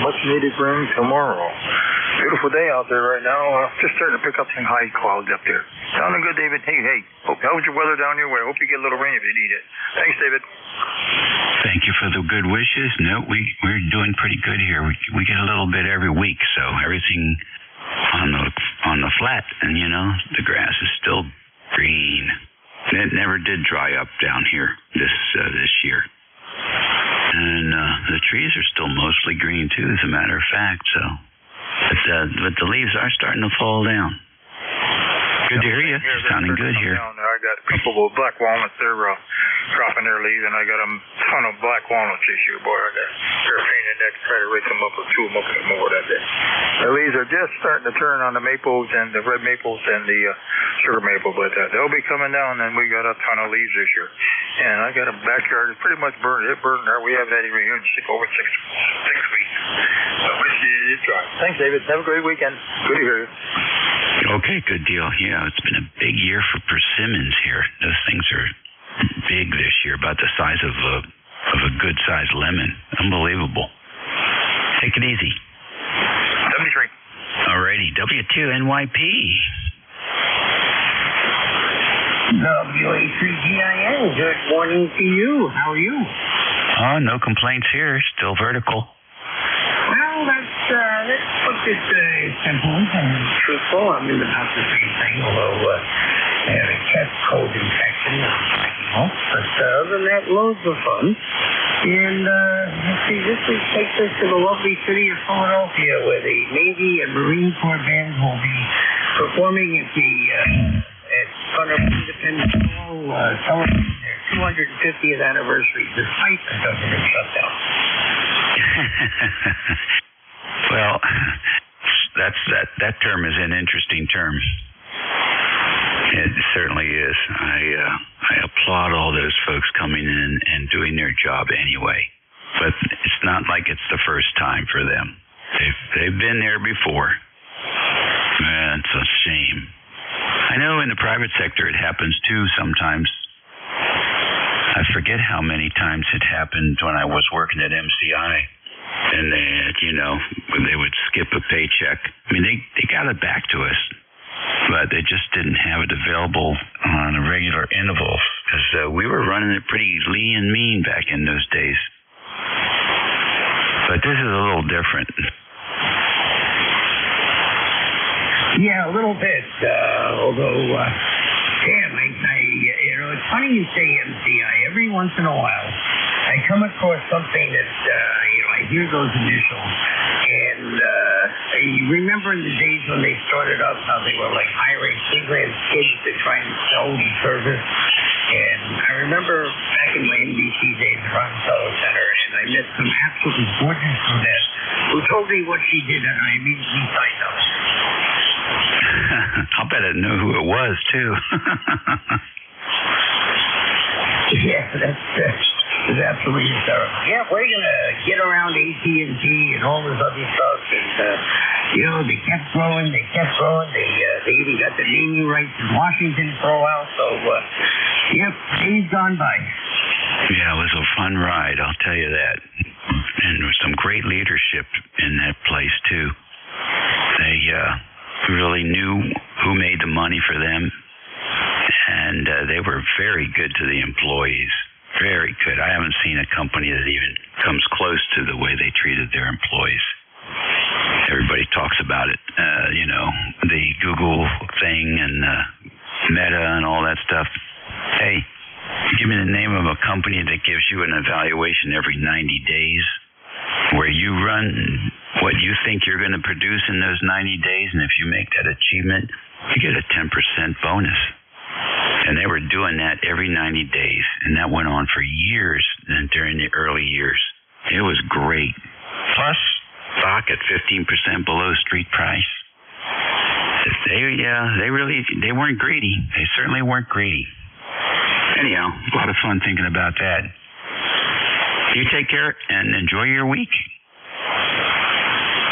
much needed rain tomorrow. Beautiful day out there right now. Just starting to pick up some high clouds up there. Sounding good, David. Hey, how's your weather down your way? Hope you get a little rain if you need it. Thanks, David. Thank you for the good wishes. No, we're doing pretty good here. We get a little bit every week, so everything on the flat, and the grass is still green. It never did dry up down here this year. And the trees are still mostly green, too, as a matter of fact. So, but the leaves are starting to fall down. Good to hear you. Sounding good here. I got a couple of black walnuts. They're dropping their leaves, and I got a ton of black walnuts this year. Boy, I got they're painted that to try to rake them up or chew them up and more that day. The leaves are just starting to turn on the maples and the red maples and the sugar maple, but they'll be coming down, and we got a ton of leaves this year. And I got a backyard that's pretty much burned. It burned there. We haven't had any rain in over six weeks. So it's dry. Thanks, David. Have a great weekend. Good to hear you. Okay, good deal. Yeah, it's been a big year for persimmons here. Those things are big this year, about the size of a good-sized lemon. Unbelievable. Take it easy. 73. Alrighty, W2NYP. WA3GIN, good morning to you. How are you? Oh, no complaints here. Still vertical. Well, let's put this simple and truthful. I'm in about the same thing, although I had a chest cold infection. But other than that, loads of fun. And let's see, this week takes us to the lovely city of Philadelphia, where the Navy and Marine Corps bands will be performing at the Independence Hall, celebrating their 250th anniversary, despite the government shutdown. Well, that term is an interesting term. It certainly is. I applaud all those folks coming in and doing their job anyway. But it's not like it's the first time for them. They've been there before. And it's a shame. I know in the private sector it happens too sometimes. I forget how many times it happened when I was working at MCI. And they would skip a paycheck. I mean, they got it back to us, but they just didn't have it available on a regular interval because we were running it pretty lean and mean back in those days. But this is a little different. Yeah, a little bit. Although, it's funny you say MCI. Every once in a while, I come across something that, I hear those initials, and you remember in the days when they started up, how they were like hiring Cleveland kids to try and sell the service. And I remember back in my NBC days at Rockefeller Center, and I met some absolutely gorgeous brunette who told me what she did, and I immediately signed up. I'll bet I knew who it was, too. Yeah, that's absolutely hysterical. Yeah, we're going to get around AT&T and all this other stuff. And, they kept growing. They even got the naming rights in Washington for a while. So, days gone by. Yeah, it was a fun ride, I'll tell you that. And there was some great leadership in that place, too. They really knew who made the money for them. And they were very good to the employees. Very good. I haven't seen a company that even comes close to the way they treated their employees. Everybody talks about it, the Google thing and Meta and all that stuff. Hey, give me the name of a company that gives you an evaluation every 90 days where you run what you think you're going to produce in those 90 days, and if you make that achievement, you get a 10% bonus. And they were doing that every 90 days, and that went on for years during the early years. It was great. Plus, stock at 15% below street price. They weren't greedy. They certainly weren't greedy. Anyhow, a lot of fun thinking about that. You take care and enjoy your week.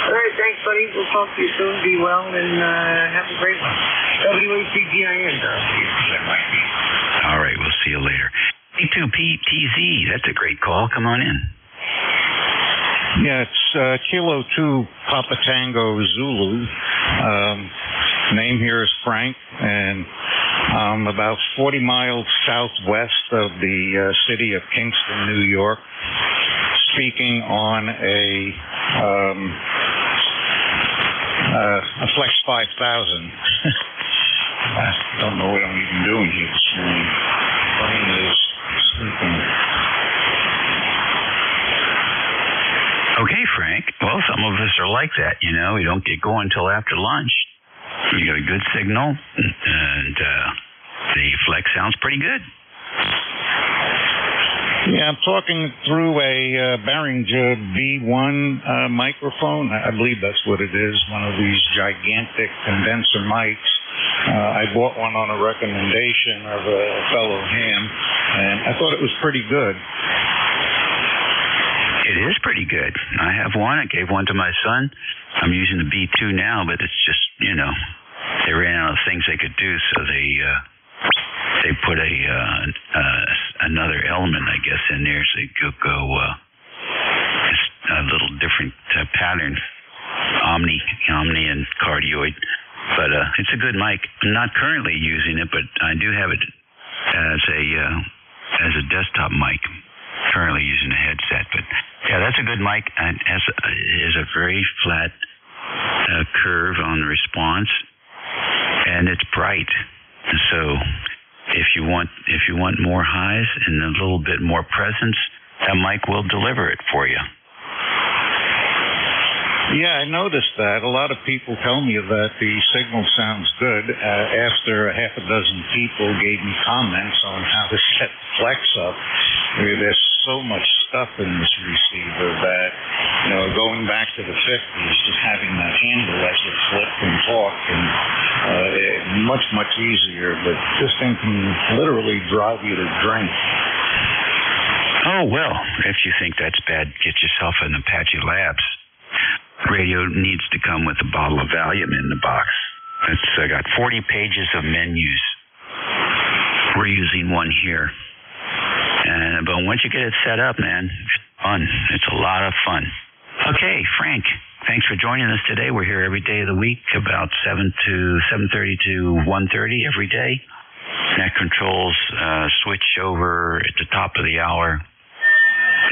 All right, thanks, buddy. We'll talk to you soon. Be well and have a great one. WACGIN. All right, we'll see you later. A2PTZ, that's a great call. Come on in. Yeah, it's Kilo 2 Papa Tango Zulu. Name here is Frank, and I'm about 40 miles southwest of the city of Kingston, New York, speaking on a Flex 5000. I don't know what I'm even doing here this morning. Brain is sleeping. of us are like that, you know. We don't get going until after lunch. You got a good signal, and the flex sounds pretty good. Yeah, I'm talking through a Behringer B1 microphone. I believe that's what it is, one of these gigantic condenser mics. I bought one on a recommendation of a fellow ham, and I thought it was pretty good. It is pretty good. I have one. I gave one to my son. I'm using the B2 now, but it's just, you know, they ran out of things they could do, so they put another element, I guess, in there, so they could go a little different pattern, omni and cardioid. But it's a good mic. I'm not currently using it, but I do have it as a desktop mic. Currently using a headset, but yeah, that's a good mic. And is a very flat curve on the response, and it's bright. So if you want more highs and a little bit more presence, that mic will deliver it for you. Yeah, I noticed that. A lot of people tell me that the signal sounds good. After a half a dozen people gave me comments on how to set flex up, there's so much stuff in this receiver that, you know, going back to the 50s, just having that handle that you flip and talk, and much easier. But this thing can literally drive you to drink. Oh, well, if you think that's bad, get yourself an Apache Labs. Radio needs to come with a bottle of Valium in the box. It's got 40 pages of menus. We're using one here. But once you get it set up, man, it's fun. It's a lot of fun. Okay, Frank, thanks for joining us today. We're here every day of the week, about 7:30 to 1:30 every day. That controls switch over at the top of the hour.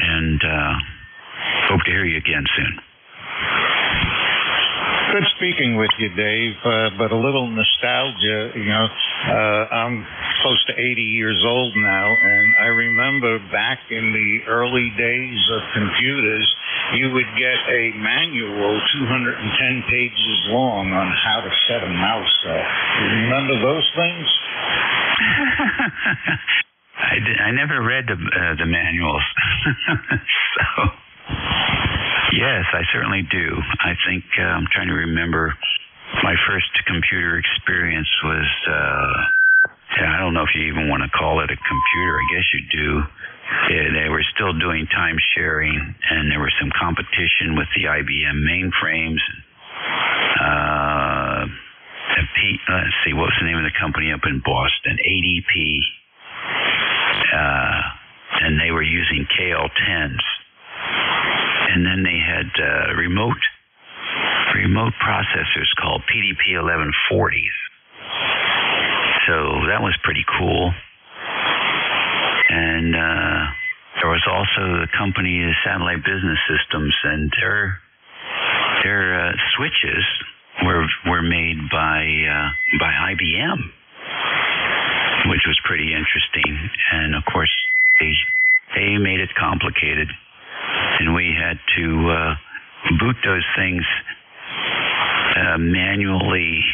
And hope to hear you again soon. Good speaking with you, Dave, but a little nostalgia. You know, I'm close to 80 years old now, and I remember back in the early days of computers, you would get a manual 210 pages long on how to set a mouse up. You remember those things? I never read the manuals, so... Yes, I certainly do. I think I'm trying to remember my first computer experience was, I don't know if you even want to call it a computer. I guess you do. They were still doing time sharing, and there was some competition with the IBM mainframes. Let's see, what was the name of the company up in Boston? ADP. And they were using KL10s. And then they had remote processors called PDP 1140s. So that was pretty cool. And there was also the company Satellite Business Systems, and their switches were made by IBM, which was pretty interesting. And of course, they made it complicated. And we had to boot those things manually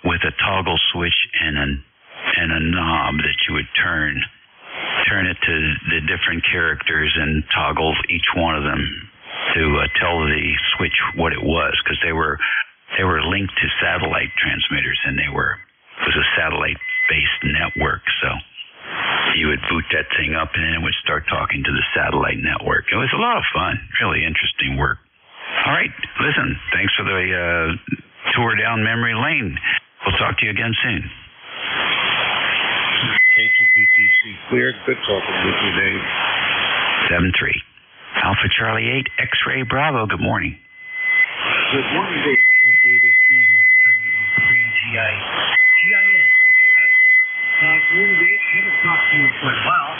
with a toggle switch and a knob that you would turn it to the different characters and toggle each one of them to tell the switch what it was, because they were linked to satellite transmitters, and it was a satellite-based network. So you would boot that thing up, and then it would start talking to the satellite network. It was a lot of fun, really interesting work. All right, listen, thanks for the tour down memory lane. We'll talk to you again soon. KTPTC clear. Good talking with you, Dave. 7-3. Alpha Charlie 8, X-Ray Bravo. Good morning. Good morning, Dave. GIS. Really, Dave, haven't talked to you for a while.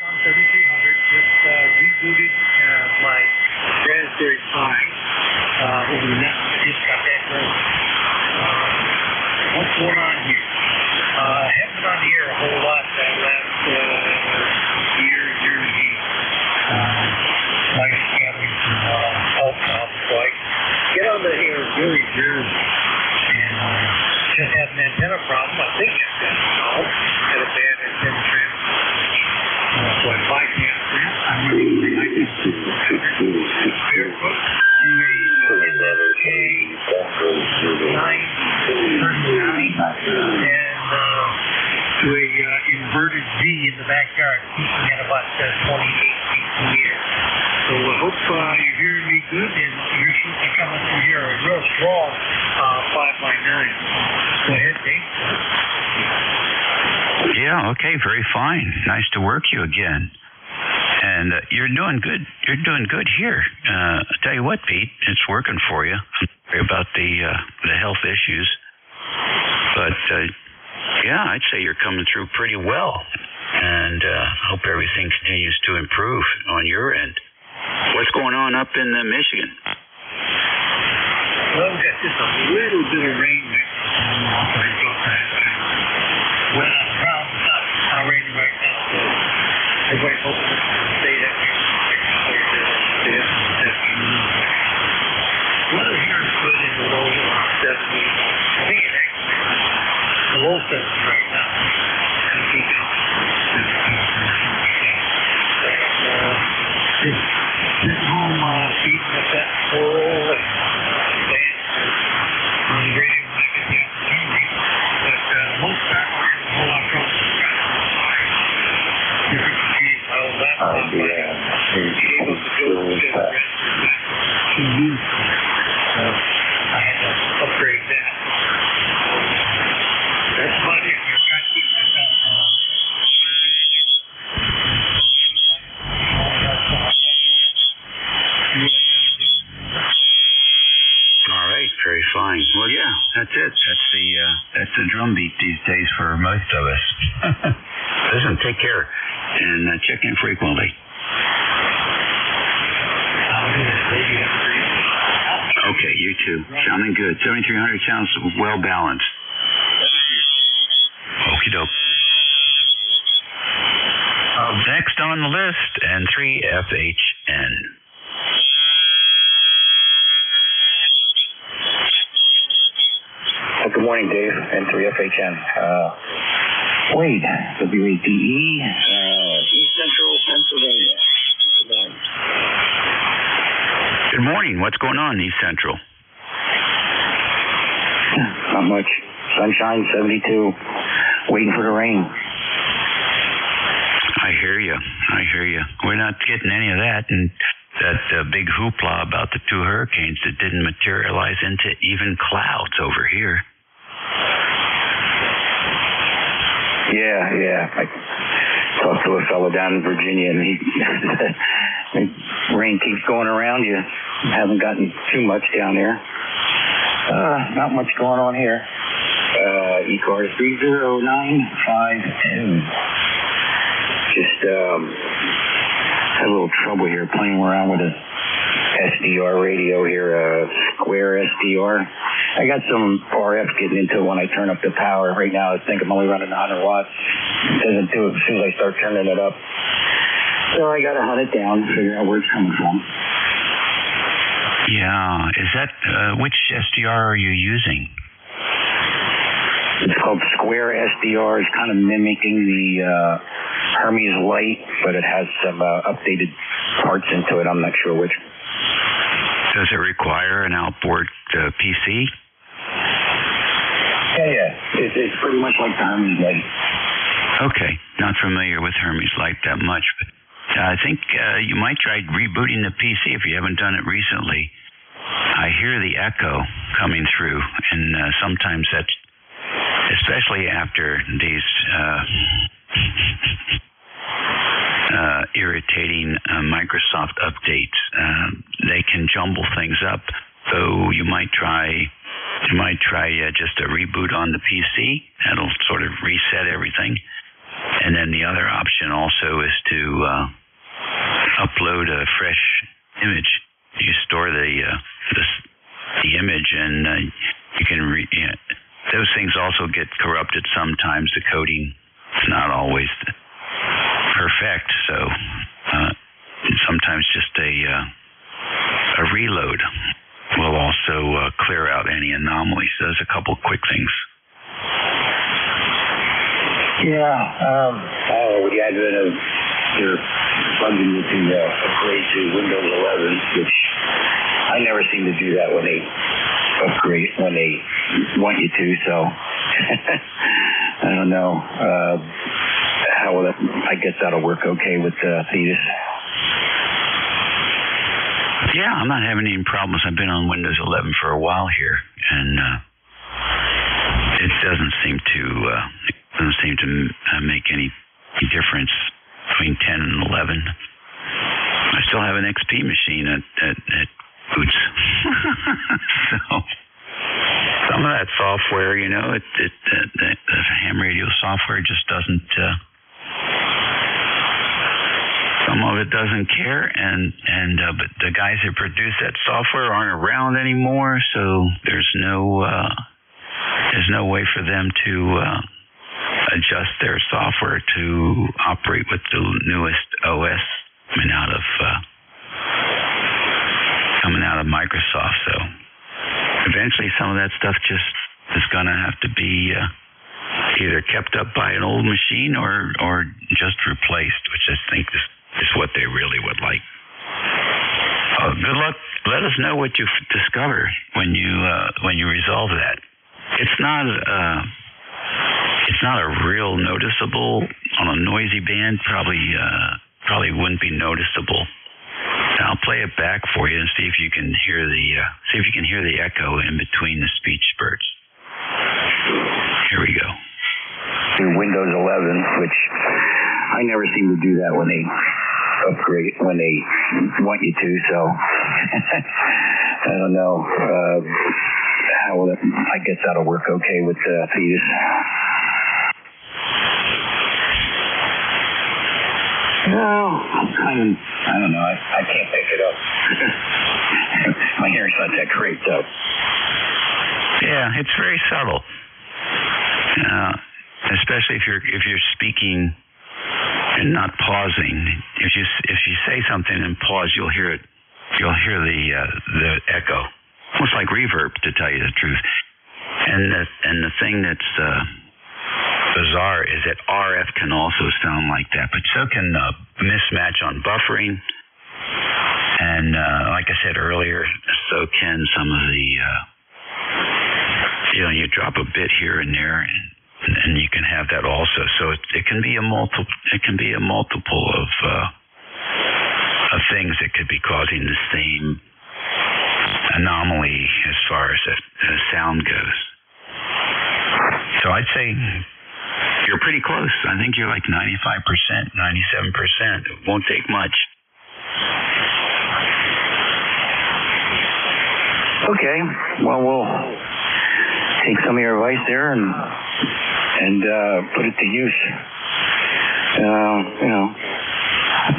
I'm 3300. Just rebooted my Raspberry Pi over the net. Just got that going. What's going on here? village there, and just had an antenna problem. I think it's been solved. Had a bad antenna transfer. So I bypassed that. I'm running the to a inverted V in the backyard, peaking at about 28 feet in the air. So I hope you're hearing me good, and you're shooting coming through here a real strong 5x9. Go ahead, Dave. Yeah, okay, very fine. Nice to work you again. And you're doing good. You're doing good here. I tell you what, Pete, it's working for you. I'm sorry about the health issues, but yeah, I'd say you're coming through pretty well, and hope everything continues to improve on your end. What's going on up in Michigan? Well, we've got just a little bit of rain right now. Well, the ground's not raining right now, so everybody's hoping it's going to stay that way this afternoon. Weather here is good in the low 70s. I think it actually the low 70s right now. And keep it. Sitting home feeding up that squirrel and playing on the radio when I get the opportunity. But most of the time, we're a whole lot of trouble. Different machines, my old laptop, be able to go to the rest to use. I had to upgrade that. That's about it. You're trying to keep myself All right, very fine. Well, yeah, that's it. That's the drumbeat these days for most of us. Listen, take care and check in frequently. Okay, you too. Sounding good. 7300 sounds well balanced. Okie doke. Next on the list, N3FHN. Good morning, Dave. N3FHN. Wade, WADE, East Central Pennsylvania. Good morning. Good morning. What's going on in East Central? Not much. Sunshine, 72. Waiting for the rain. I hear you. We're not getting any of that, and that big hoopla about the two hurricanes that didn't materialize into even clouds over here. Yeah. I talked to a fellow down in Virginia, and the rain keeps going around. You haven't gotten too much down there. Not much going on here. ECARS 30952. Just had a little trouble here playing around with a SDR radio here, Square SDR. I got some RF getting into it when I turn up the power. Right now I think I'm only running 100 watts. It doesn't do it as soon as I start turning it up. So I got to hunt it down, figure out where it's coming from. Yeah, is that, which SDR are you using? It's called Square SDR. It's kind of mimicking the Hermes Light, but it has some updated parts into it. I'm not sure which. Does it require an outboard PC? Yeah. It's pretty much like the Hermes Light. Okay, not familiar with Hermes Light that much, but I think you might try rebooting the PC if you haven't done it recently. I hear the echo coming through, and sometimes that's, especially after these irritating Microsoft updates, they can jumble things up. So you might try just a reboot on the PC. That'll sort of reset everything. And then the other option also is to upload a fresh image. You store the image, and you can those things also get corrupted sometimes. The coding is not always perfect, so sometimes just a reload will it'll also clear out any anomalies. Those are a couple quick things. Yeah. With the advent of your plugging into upgrade to Windows 11, which I never seem to do that when they upgrade, when they want you to, so I don't know how will that, I guess that'll work okay with Thetis. Yeah, I'm not having any problems. I've been on Windows 11 for a while here, and it doesn't seem to make any difference between 10 and 11. I still have an XP machine at Boots. So some of that software, the ham radio software just doesn't. Some of it doesn't care, but the guys who produce that software aren't around anymore, so there's no way for them to adjust their software to operate with the newest OS coming out of Microsoft. So eventually some of that stuff just is going to have to be either kept up by an old machine or just replaced, which I think is what they really would like. Good luck. Let us know what you discover when you resolve that. It's not a real noticeable on a noisy band. Probably wouldn't be noticeable. I'll play it back for you and see if you can hear the echo in between the speech spurts. Here we go. Windows 11, which I never seem to do that when they upgrade, when they want you to, so I don't know how will that, I guess that'll work okay with Thetis. No, I don't know. I can't pick it up. My hearing's not that great, though. Yeah, it's very subtle. Especially if you're speaking and not pausing. If you say something and pause, you'll hear it. You'll hear the echo, almost like reverb, to tell you the truth. And the thing that's bizarre is that RF can also sound like that, but so can mismatch on buffering, and like I said earlier, so can some of the you drop a bit here and there, and you can have that also. So it can be a multiple of things that could be causing the same anomaly as far as the sound goes. So I'd say you're pretty close. I think you're like 95%, 97%. It won't take much. Okay. Well, we'll take some of your advice there and put it to use.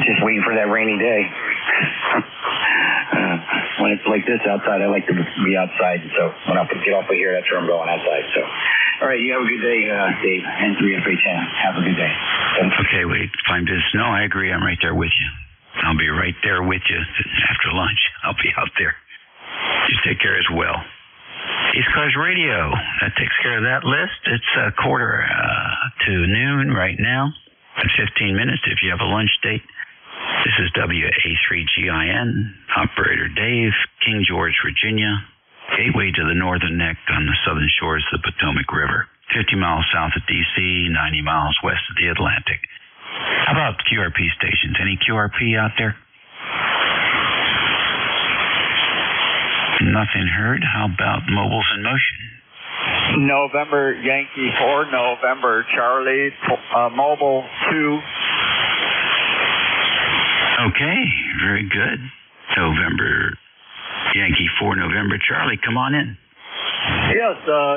Just waiting for that rainy day. When it's like this outside, I like to be outside. So when I get off of here, that's where I'm going, outside. So, all right, you have a good day, Dave. N3FHN. Have a good day. Okay, wait. Time to snow. I agree. I'm right there with you. I'll be right there with you after lunch. I'll be out there. You take care as well. ECARS Radio. That takes care of that list. It's 1:45 right now. In 15 minutes if you have a lunch date. This is WA3GIN, operator Dave, King George, Virginia, gateway to the northern neck on the southern shores of the Potomac River, 50 miles south of D.C., 90 miles west of the Atlantic. How about QRP stations? Any QRP out there? Nothing heard. How about mobiles in motion? November Yankee 4, November Charlie, Mobile 2. Okay, very good. November Yankee 4, November Charlie, come on in. Yes,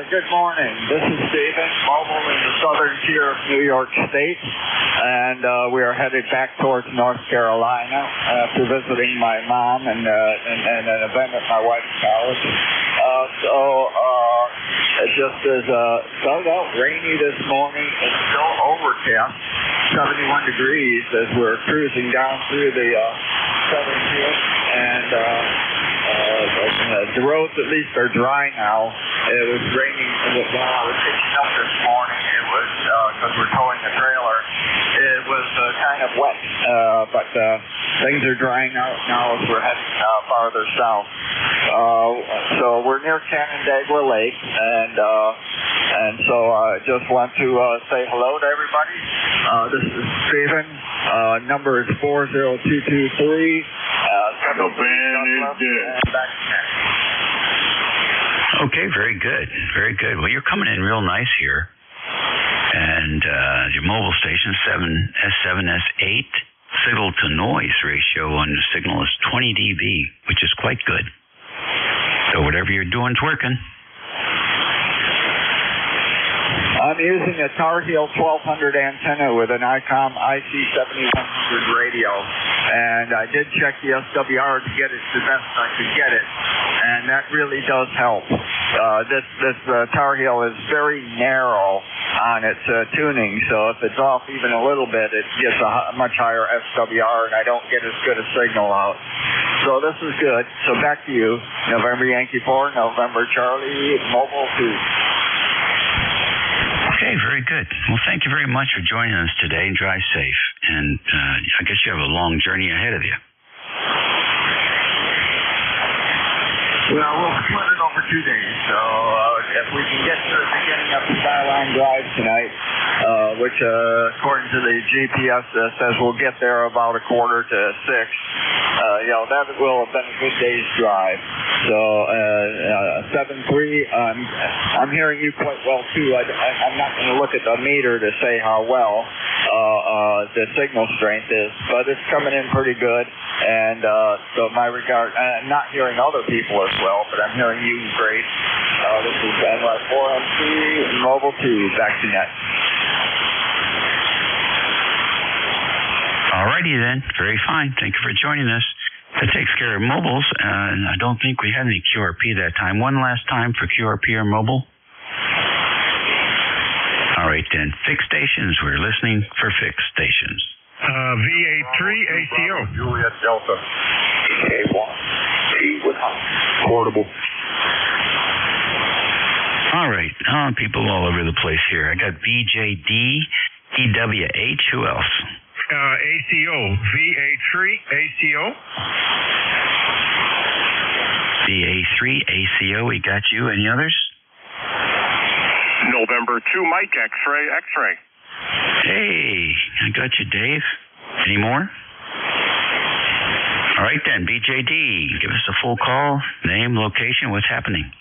good morning. This is Stephen, mobile in the southern tier of New York State, and we are headed back towards North Carolina after visiting my mom and an event at my wife's college. It just is started out rainy this morning. It's still overcast, 71 degrees as we're cruising down through the southern tier, and The roads at least are dry now. It was raining when I was picking up this morning. It was, because we're towing a trailer, it was kind of wet, but things are drying out now as we're heading farther south. So we're near Canandaigua Lake, and so I just want to say hello to everybody. This is Stephen. Number is 40223. The band is dead. Okay, very good. Very good. Well, you're coming in real nice here. And your mobile station, 7S7S8, signal to noise ratio on the signal is 20 dB, which is quite good. So whatever you're doing is working. I'm using a Tar Heel 1200 antenna with an ICOM IC7100 radio, and I did check the SWR to get it the best I could get it, and that really does help. This Tar Heel is very narrow on its tuning, so if it's off even a little bit, it gets a much higher SWR, and I don't get as good a signal out. So this is good. So back to you. November Yankee 4, November Charlie, Mobile 2. Okay, very good. Well, thank you very much for joining us today. Drive safe. And I guess you have a long journey ahead of you. Well, we'll split it over 2 days. So if we can get to the beginning of the Skyline Drive tonight, which according to the GPS says we'll get there about 5:45 to 6, that will have been a good day's drive. So 7-3, I'm hearing you quite well too. I'm not going to look at the meter to say how well the signal strength is, but it's coming in pretty good. And so my regard, I'm not hearing other people as well, but I'm hearing you great. This is NY4MC Mobile 2, back to net. Alrighty then, very fine. Thank you for joining us. That takes care of mobiles, and I don't think we had any QRP that time. One last time for QRP or mobile. All right then, fixed stations. We're listening for fixed stations. VA3 ACO. Juliet Delta. K1. T with portable. All right, people all over the place here. I got BJD, EWH. Who else? ACO. VA3 ACO. VA3 ACO. We got you. Any others? November 2 Mike X-ray. Hey, I got you, Dave. Any more? All right then, BJD, give us a full call, name, location, what's happening.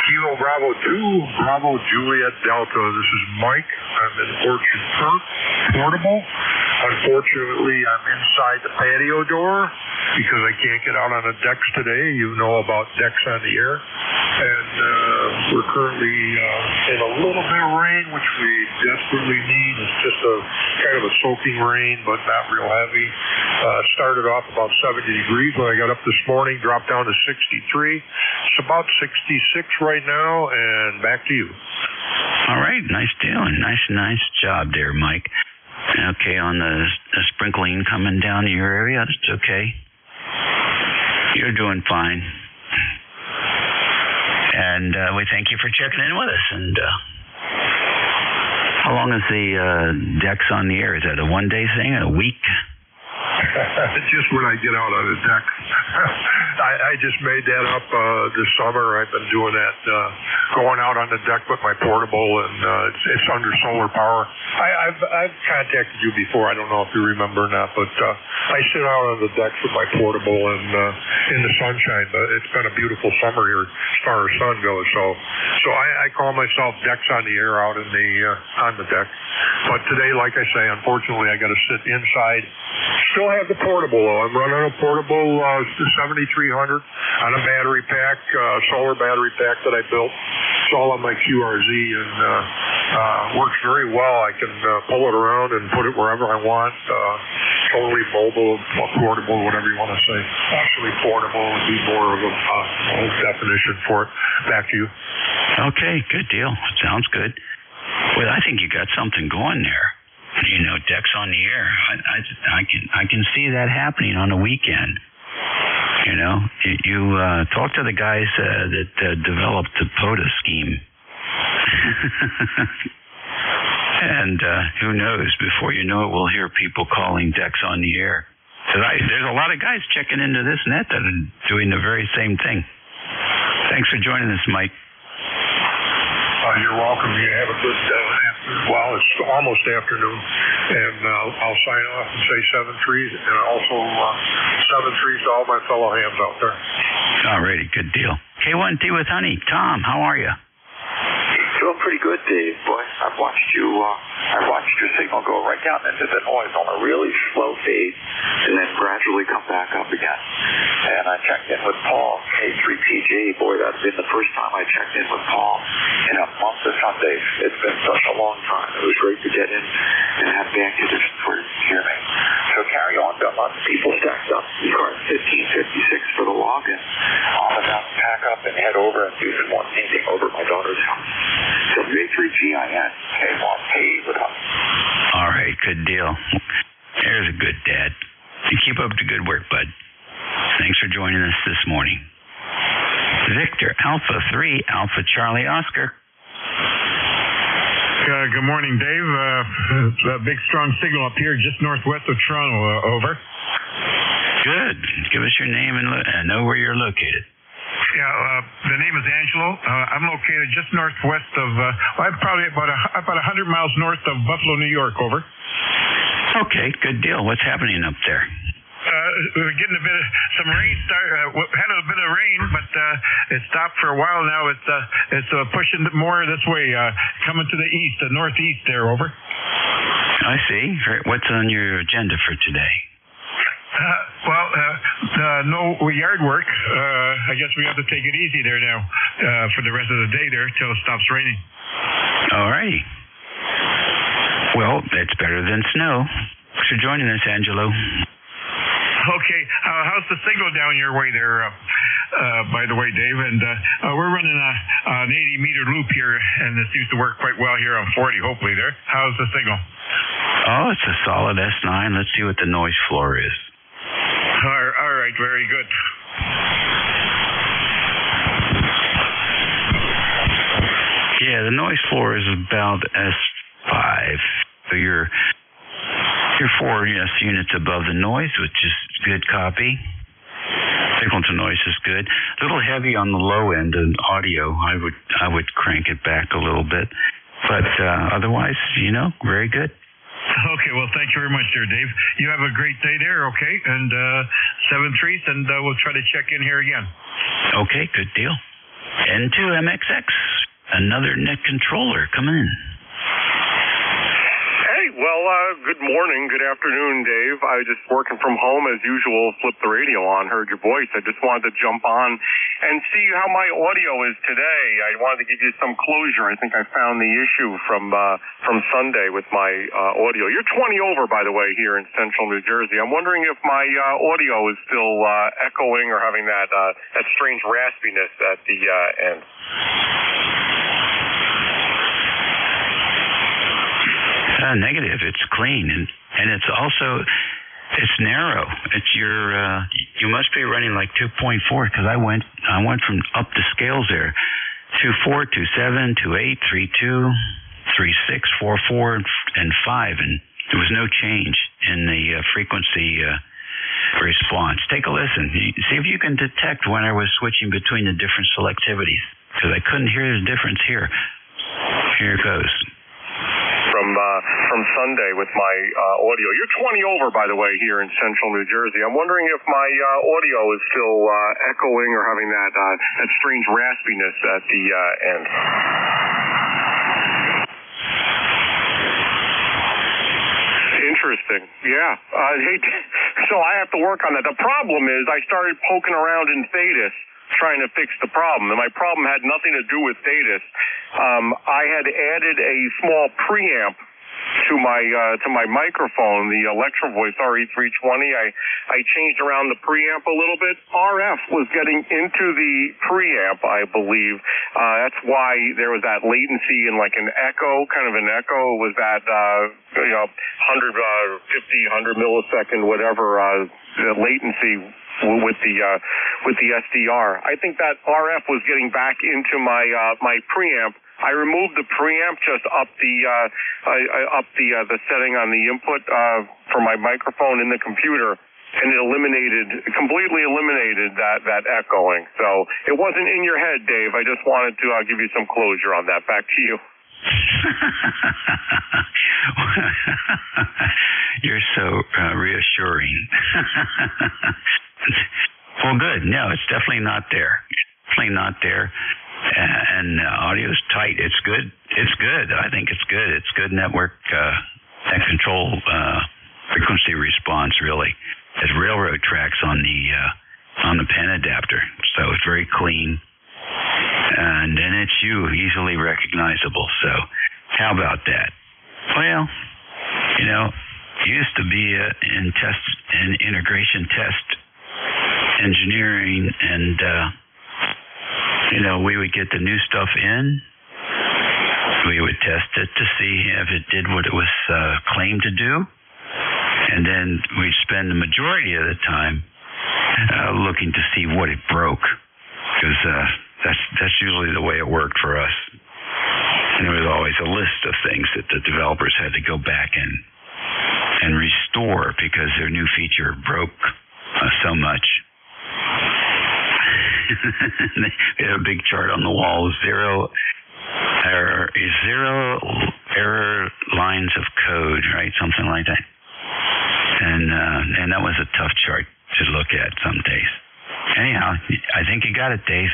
Kilo Bravo 2, Bravo Juliet Delta. This is Mike. I'm in Orchard Park, portable. Unfortunately, I'm inside the patio door because I can't get out on the decks today. You know about decks on the air. And we're currently in a little bit of rain, which we desperately need. It's just a kind of a soaking rain, but not real heavy. Started off about 70 degrees when I got up this morning, dropped down to 63. It's about 66 right now, and back to you. All right, nice deal, and nice job there, Mike. Okay, on the sprinkling coming down in your area, it's okay. You're doing fine. And we thank you for checking in with us. And how long is the decks on the air? Is that a one-day thing, a week? Just when I get out on the deck. I just made that up this summer. I've been doing that, going out on the deck with my portable, and it's under solar power. I've contacted you before. I don't know if you remember or not, but I sit out on the decks with my portable and in the sunshine. It's been a beautiful summer here as far as sun goes. So I call myself decks on the air out in on the deck. But today, like I say, unfortunately, I got to sit inside. Still have the portable though. I'm running a portable 7300 on a battery pack, solar battery pack that I built. It's all on my QRZ and works very well. I can pull it around and put it wherever I want. Totally mobile, portable, whatever you want to say. Actually, portable would be more of a definition for it. Back to you. Okay, good deal. Sounds good. Well, I think you got something going there. You know, decks on the air. I can see that happening on the weekend. You know, you talk to the guys that developed the POTA scheme. And who knows, before you know it, we'll hear people calling decks on the air. There's a lot of guys checking into this net that are doing the very same thing. Thanks for joining us, Mike. You're welcome. You have a good afternoon. Well, it's almost afternoon. And I'll sign off and say 7-3, and also 7-3 to all my fellow hams out there. All righty, good deal. K1T with Honey. Tom, how are you? Doing pretty good, Dave. Boy, I've watched your signal go right down into the noise on a really slow fade, and then gradually come back up again. And I checked in with Paul, K3PG. Boy, that's been the first time I checked in with Paul in a month of Sundays. It's been such a long time. It was great to get in and have band conditions for you to hear me. So carry on, Belmont. People stacked up. ECARS 1556 for the login. I'm about to pack up and head over and do some more painting over at my daughter's house. So J3GIN, K1T with us. All right, good deal. There's a good dad. You keep up the good work, bud. Thanks for joining us this morning. Victor, Alpha 3, Alpha Charlie Oscar. Good morning, Dave. A big, strong signal up here just northwest of Toronto. Over. Good. Give us your name and know where you're located. Yeah, the name is Angelo. I'm located just northwest of, I'm probably about 100 miles north of Buffalo, New York. Over. Okay, good deal. What's happening up there? We're getting some rain. Had a bit of rain, but it stopped for a while now. It's pushing more this way, coming to the east, the northeast there. Over. I see. What's on your agenda for today? No yard work. I guess we have to take it easy there now for the rest of the day there till it stops raining. All righty. Well, that's better than snow. Thanks for joining us, Angelo. Okay. How's the signal down your way there, by the way, Dave? And we're running an 80-meter loop here, and this used to work quite well here on 40, hopefully there. How's the signal? Oh, it's a solid S9. Let's see what the noise floor is. All right, very good. Yeah, the noise floor is about S5. So you're 4 units above the noise, which is good copy. Signal to noise is good. A little heavy on the low end in audio. I would crank it back a little bit. But otherwise, very good. Okay, well, thank you very much there, Dave. You have a great day there, okay? And 7-3, and we'll try to check in here again. Okay, good deal. N2MXX, another net controller coming in. Well, good morning, good afternoon, Dave. I was just working from home as usual, flipped the radio on, heard your voice. I just wanted to jump on and see how my audio is today. I wanted to give you some closure. I think I found the issue from Sunday with my audio. You're 20 over, by the way, here in central New Jersey. I'm wondering if my audio is still echoing or having that strange raspiness at the end. Negative. It's clean, and it's also narrow. It's you must be running like 2.4 because I went from up the scales there, 2.4, 2.7, 2.8, 3.2, 3.6, 4.4, and 5, and there was no change in the frequency response. Take a listen. See if you can detect when I was switching between the different selectivities because I couldn't hear the difference here. Here it goes. From Sunday with my audio. You're 20 over, by the way, here in central New Jersey. I'm wondering if my audio is still echoing or having that strange raspiness at the end. Interesting. Yeah. So I have to work on that. The problem is I started poking around in Thetis trying to fix the problem, and my problem had nothing to do with Thetis. I had added a small preamp to my microphone, the Electro Voice RE320. I changed around the preamp a little bit. RF was getting into the preamp, I believe. That's why there was that latency and like an echo, kind of an echo. Was that 100 millisecond whatever latency with the SDR. I think that RF was getting back into my preamp. I removed the preamp, just up the setting on the input for my microphone in the computer, and it completely eliminated that echoing. So it wasn't in your head, Dave. I just wanted to give you some closure on that. Back to you. You're so reassuring. Well, good. No, it's definitely not there. Definitely not there. And audio's tight. It's good. It's good. I think it's good. It's good network and control frequency response. Really, there's railroad tracks on the pen adapter, so it's very clean. And it's easily recognizable. So, how about that? Well, used to be in integration test engineering, and we would get the new stuff in. We would test it to see if it did what it was claimed to do, and then we'd spend the majority of the time looking to see what it broke, because that's usually the way it worked for us. And there was always a list of things that the developers had to go back and restore because their new feature broke so much. They had a big chart on the wall: zero error lines of code, right? Something like that. And that was a tough chart to look at some days. Anyhow, I think you got it, Dave.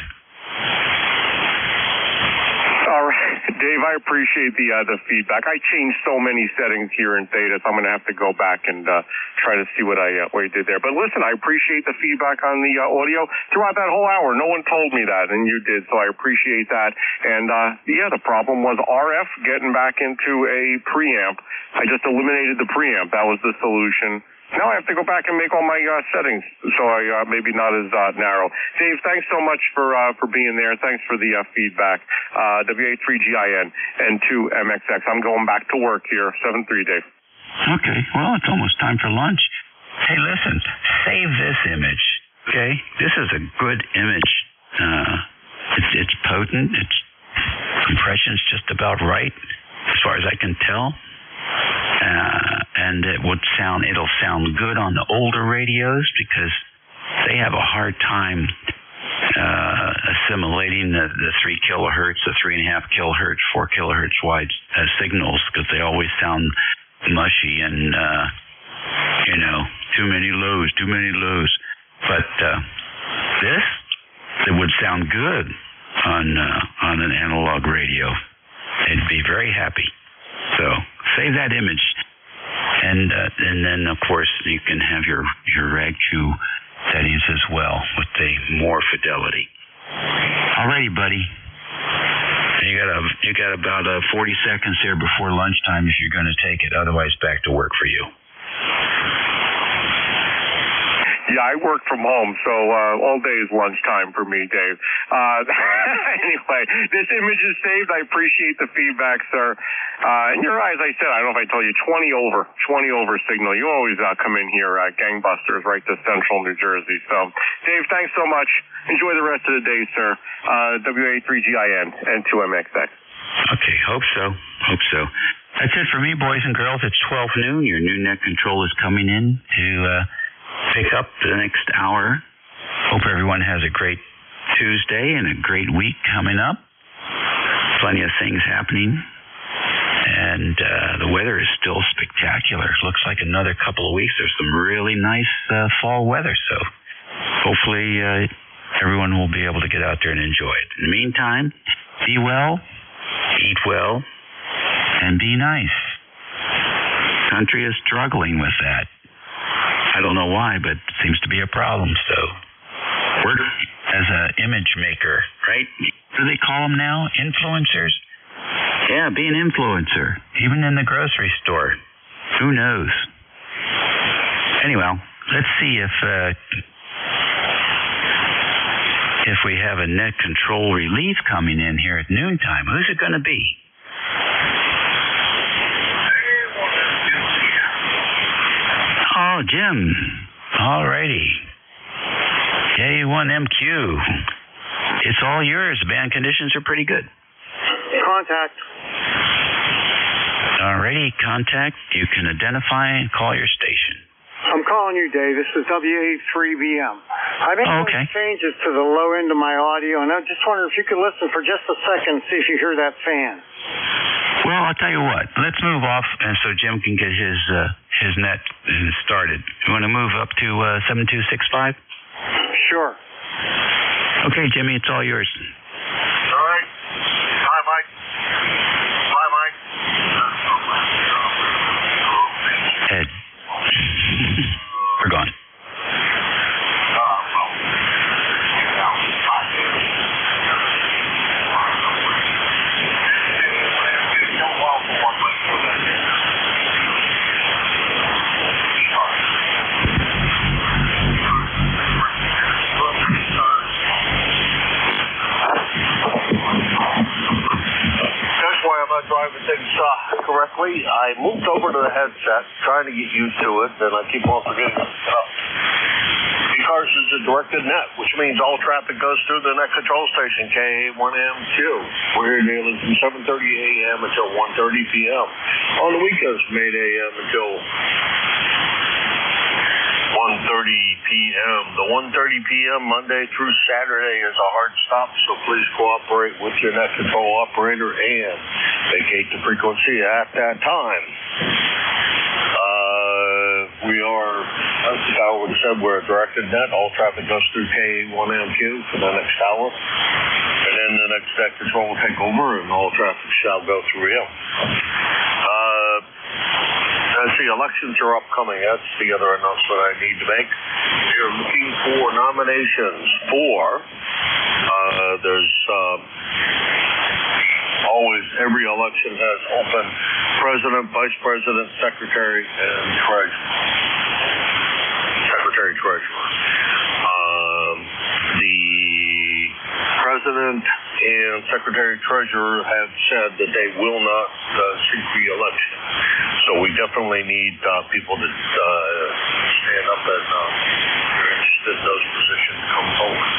All right, Dave, I appreciate the feedback. I changed so many settings here in Theta, so I'm going to have to go back and try to see what I did there. But listen, I appreciate the feedback on the audio throughout that whole hour. No one told me that, and you did, so I appreciate that. And the problem was RF getting back into a preamp. I just eliminated the preamp. That was the solution. Now I have to go back and make all my settings, so I maybe not as narrow. Dave, thanks so much for being there. Thanks for the feedback. WA3GIN and 2MXX. I'm going back to work here. 7-3, Dave. Okay. Well, it's almost time for lunch. Hey, listen. Save this image. Okay. This is a good image. It's potent. Its compression's just about right, as far as I can tell. And it'll sound good on the older radios because they have a hard time assimilating the 3 kilohertz, the 3.5 kilohertz, 4 kilohertz wide signals, because they always sound mushy and too many lows. But it would sound good on an analog radio. They'd be very happy. So save that image, and then of course you can have your RAG2 settings as well with more fidelity. Alrighty, buddy. You got about 40 seconds here before lunchtime if you're going to take it. Otherwise, back to work for you. Yeah, I work from home, so all day is lunchtime for me, Dave. Anyway, this image is saved. I appreciate the feedback, sir. In your eyes, I said, I don't know if I told you, 20 over signal. You always come in here, gangbusters, right to central New Jersey. So, Dave, thanks so much. Enjoy the rest of the day, sir. WA3GIN and 2MXX. Okay, hope so. That's it for me, boys and girls. It's 12 noon. Your new net control is coming in to pick up the next hour. Hope everyone has a great Tuesday and a great week coming up. Plenty of things happening. And the weather is still spectacular. It looks like another couple of weeks there's some really nice fall weather. So hopefully everyone will be able to get out there and enjoy it. In the meantime, be well, eat well, and be nice. Country is struggling with that. I don't know why, but it seems to be a problem. So work as an image maker, right? What do they call them now? Influencers? Yeah, be an influencer, even in the grocery store. Who knows? Anyway, let's see if we have a net control relief coming in here at noontime. Who's it going to be? Oh, Jim. Alrighty. J1MQ. It's all yours. Band conditions are pretty good. Contact. Alrighty, contact. You can identify and call your station. I'm calling you, Dave. This is WA3BM. I made some changes to the low end of my audio, and I just wonder if you could listen for just a second and see if you hear that fan. Well, I'll tell you what. Let's move off, and so Jim can get his net started. You want to move up to 7265? Sure. Okay, Jimmy, it's all yours. All right. Hi, Mike. Hi, Mike. Ed. We're gone. Driving things correctly. I moved over to the headset, trying to get used to it, and I keep on forgetting to pick it up. ECARS is a directed net, which means all traffic goes through the net control station, KA1MQ. We're here daily from 7:30 a.m. until 1:30 p.m. On the weekends from 8 a.m. until 1:30 p.m. The 1:30 p.m. Monday through Saturday is a hard stop, so please cooperate with your net control operator and vacate the frequency at that time. We are, I think I would have said we're a directed net. All traffic goes through KA1MQ for the next hour. And then the next net control will take over and all traffic shall go through here. As the elections are upcoming, that's the other announcement I need to make. We're looking for nominations for, there's always, every election has open president, vice president, secretary, and treasurer. Secretary-treasurer. The president and secretary-treasurer have said that they will not seek re-election. So we definitely need people to stand up and are interested in those positions come forward.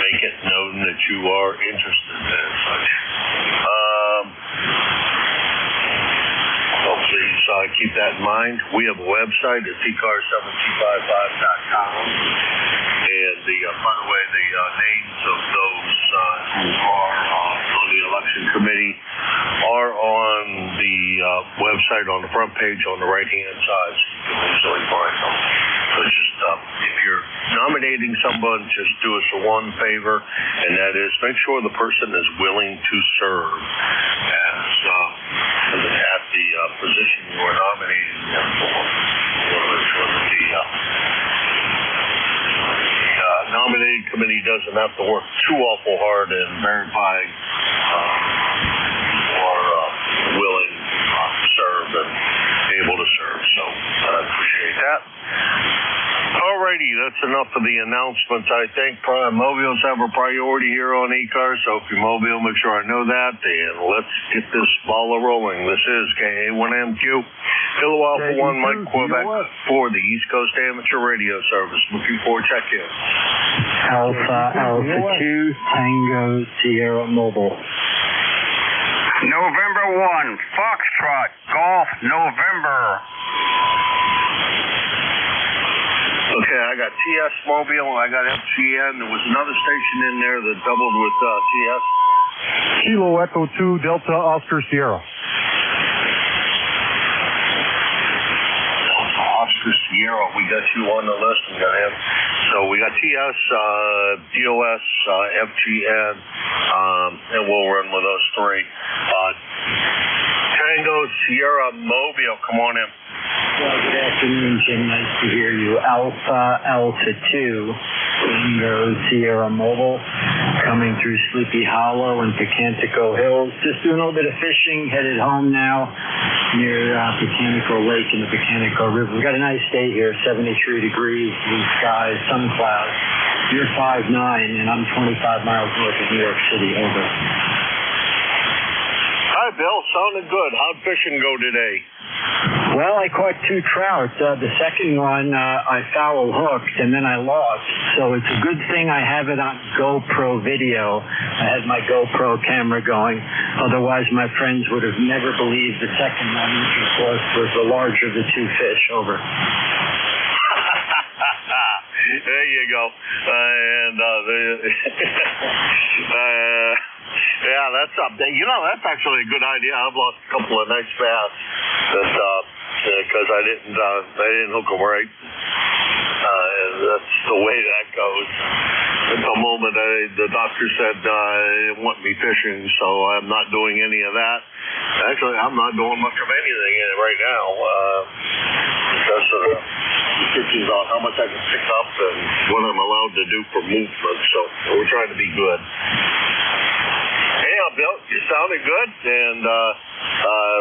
Make it known that you are interested in such. So please keep that in mind. We have a website at ECARS7255.com. And by the way, the names of those who are on the election committee are on the website on the front page on the right-hand side, so you can easily find them. So just, if you're nominating someone, just do us one favor, and that is make sure the person is willing to serve at the position you are nominating them for. Make sure that the nominating committee doesn't have to work too awful hard in verifying willing to serve and able to serve. So I appreciate that. Alrighty, that's enough of the announcements. I think mobiles have a priority here on ECARS, so if you're mobile, make sure I know that, and let's get this ball rolling. This is KA1MQ, Kilo Alpha 1, Mike Quebec for the East Coast Amateur Radio Service. Looking for a check-in. Alpha 2, Tango Sierra Mobile. November 1, Foxtrot, Golf, November. Okay, I got TS Mobile, I got FGN. There was another station in there that doubled with TS. Kilo Echo 2, Delta Oscar Sierra. Oscar Sierra, we got you on the list. We got him. So we got TS, DOS, FGN, and we'll run with those three. Tango Sierra Mobile, come on in. Well, good afternoon, Jim. Nice to hear you. Alpha 2, Bingo Sierra Mobile, coming through Sleepy Hollow and Picantico Hills. Just doing a little bit of fishing, headed home now near Picantico Lake and the Picantico River. We've got a nice day here, 73 degrees, blue skies, some clouds. You're 5'9", and I'm 25 miles north of New York City. Over. Hi, Bill. Sounding good. How'd fishing go today? Well, I caught 2 trout. The second one, I foul hooked, and then I lost. So it's a good thing I have it on GoPro video. I had my GoPro camera going. Otherwise, my friends would have never believed the second one, which, of course, was the larger of the 2 fish. Over. There you go. Yeah, that's up. That's actually a good idea. I've lost a couple of nice bass because I didn't hook them right. That's the way that goes. At the moment, the doctor said he didn't want me fishing, so I'm not doing any of that. Actually, I'm not doing much of anything right now because of the restrictions on how much I can pick up and what I'm allowed to do for movement. So we're trying to be good. Yeah, Bill, you sounded good, and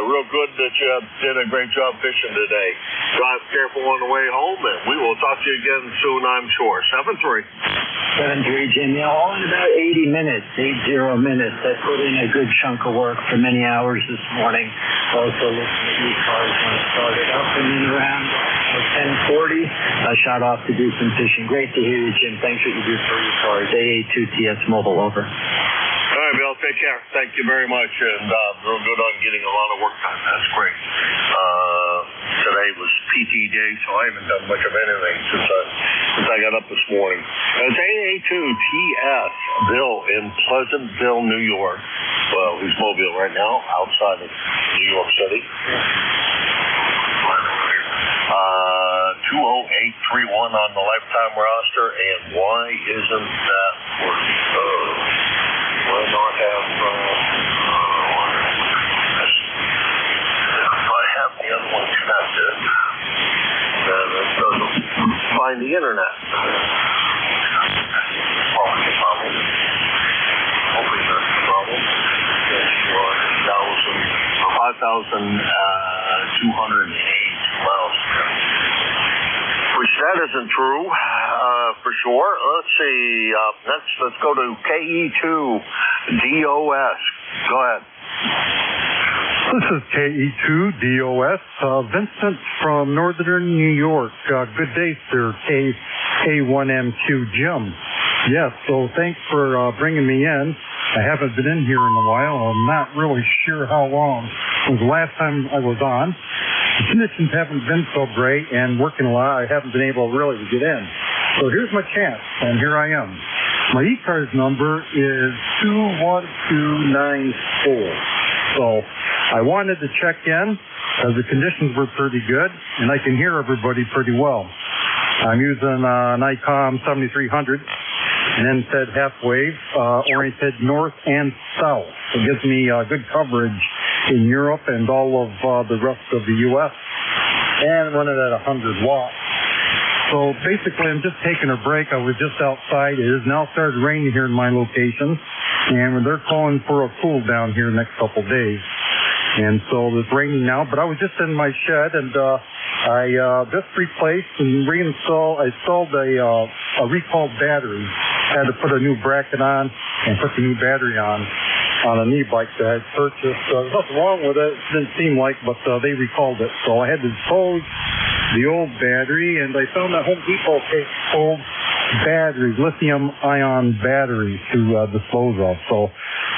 real good that you did a great job fishing today. Drive careful on the way home, and we will talk to you again soon, I'm sure. 7-3. 7-3, Jim. All in about 80 minutes, 80 minutes. I put in a good chunk of work for many hours this morning. Also looking at ECARS when it started up, and then around 10:40, I shot off to do some fishing. Great to hear you, Jim. Thanks for what you do for ECARS. AA2TS Mobile, over. All right, Bill, take care. Thank you very much, and real good on getting a lot of work done. That's great. Today was PT day, so I haven't done much of anything since I got up this morning. It's AA2TS, Bill in Pleasantville, New York. Well, he's Mobile right now, outside of New York City. 20831 on the lifetime roster, and why isn't that working? Will not have, if I have the other one connected, then it doesn't find the internet. Problem. Hoping that's the problem. Yes, you are 5,208 miles. Which that isn't true, for sure. Let's see. Let's go to KE2DOS. Go ahead. This is KE2DOS. Vincent from Northern New York. Good day, sir. K1M2 Jim. Yes, so thanks for bringing me in. I haven't been in here in a while. I'm not really sure how long was the last time I was on. The conditions haven't been so great, and working a lot, I haven't been able really to get in. So here's my chance, and here I am. My ECARS number is 21294. So I wanted to check in, as the conditions were pretty good, and I can hear everybody pretty well. I'm using an ICOM 7300, an NZ half wave, oriented north and south. It gives me good coverage in Europe and all of the rest of the U.S. and run it at 100 watts. So basically, I'm just taking a break. I was just outside. It has now started raining here in my location, and they're calling for a cool down here the next couple days. And so it's raining now, but I was just in my shed, and I just replaced and reinstalled. I installed a recalled battery. Had to put a new bracket on and put the new battery on an e-bike that I had purchased. There's nothing wrong with it. It didn't seem like, but they recalled it. So I had to dispose the old battery, and I found that Home Depot takes old batteries, lithium-ion batteries to dispose of. So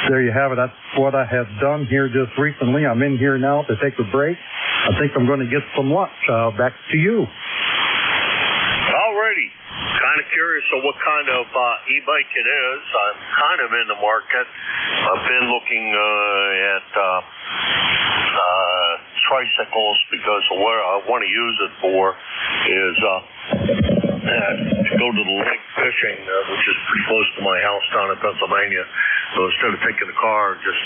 there you have it. That's what I have done here just recently. I'm in here now to take a break. I think I'm going to get some lunch. Back to you. Alrighty. Kind of curious of what kind of e-bike it is. I'm kind of in the market. I've been looking at tricycles because what I want to use it for is to go to the lake fishing, which is pretty close to my house down in Pennsylvania. So instead of taking the car, just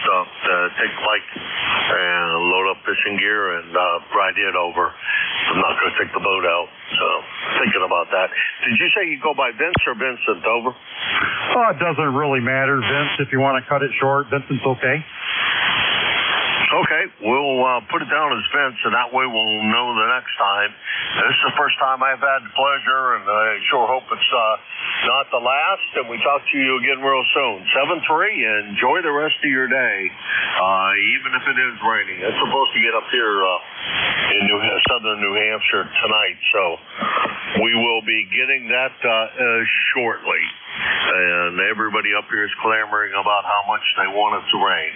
take the bike and load up fishing gear and ride it over. I'm not going to take the boat out. So thinking about that. Did you say you go by Vince or Vincent? Over. Oh, it doesn't really matter, Vince. If you want to cut it short, Vincent's okay. Okay, we'll put it down as Vince, and that way we'll know the next time. This is the first time I've had the pleasure, and I sure hope it's not the last, and we talk to you again real soon. 7-3, enjoy the rest of your day, even if it is raining. It's supposed to get up here in southern New Hampshire tonight, so we will be getting that shortly. And everybody up here is clamoring about how much they want it to rain.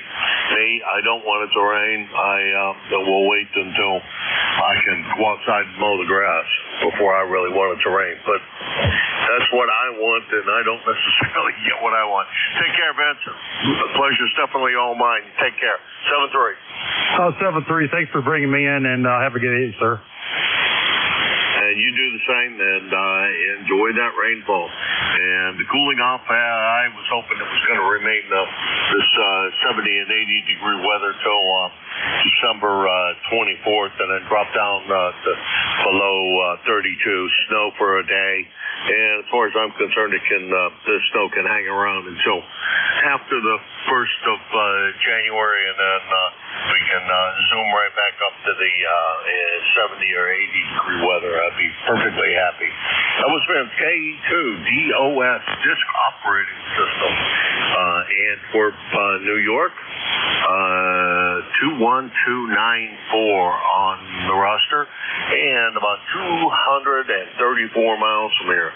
Me, I don't want it to rain. I will wait until I can go outside and mow the grass before I really want it to rain. But that's what I want, and I don't necessarily get what I want. Take care, Vince. The pleasure's definitely all mine. Take care. 7-3. 7-3. Thanks for bringing me in, and have a good day, sir. And you do the same, and enjoy that rainfall. And the cooling off, I was hoping it was going to remain this 70 and 80 degree weather till December 24th, and then drop down to below 32, snow for a day. And as far as I'm concerned, the snow can hang around until after the 1st of January, and then we can zoom right back up to the 70 or 80 degree weather. I'd be perfectly happy. That was Vince, NJ2US disc operating system. And for New York, 21294 on the roster, and about 234 miles from here.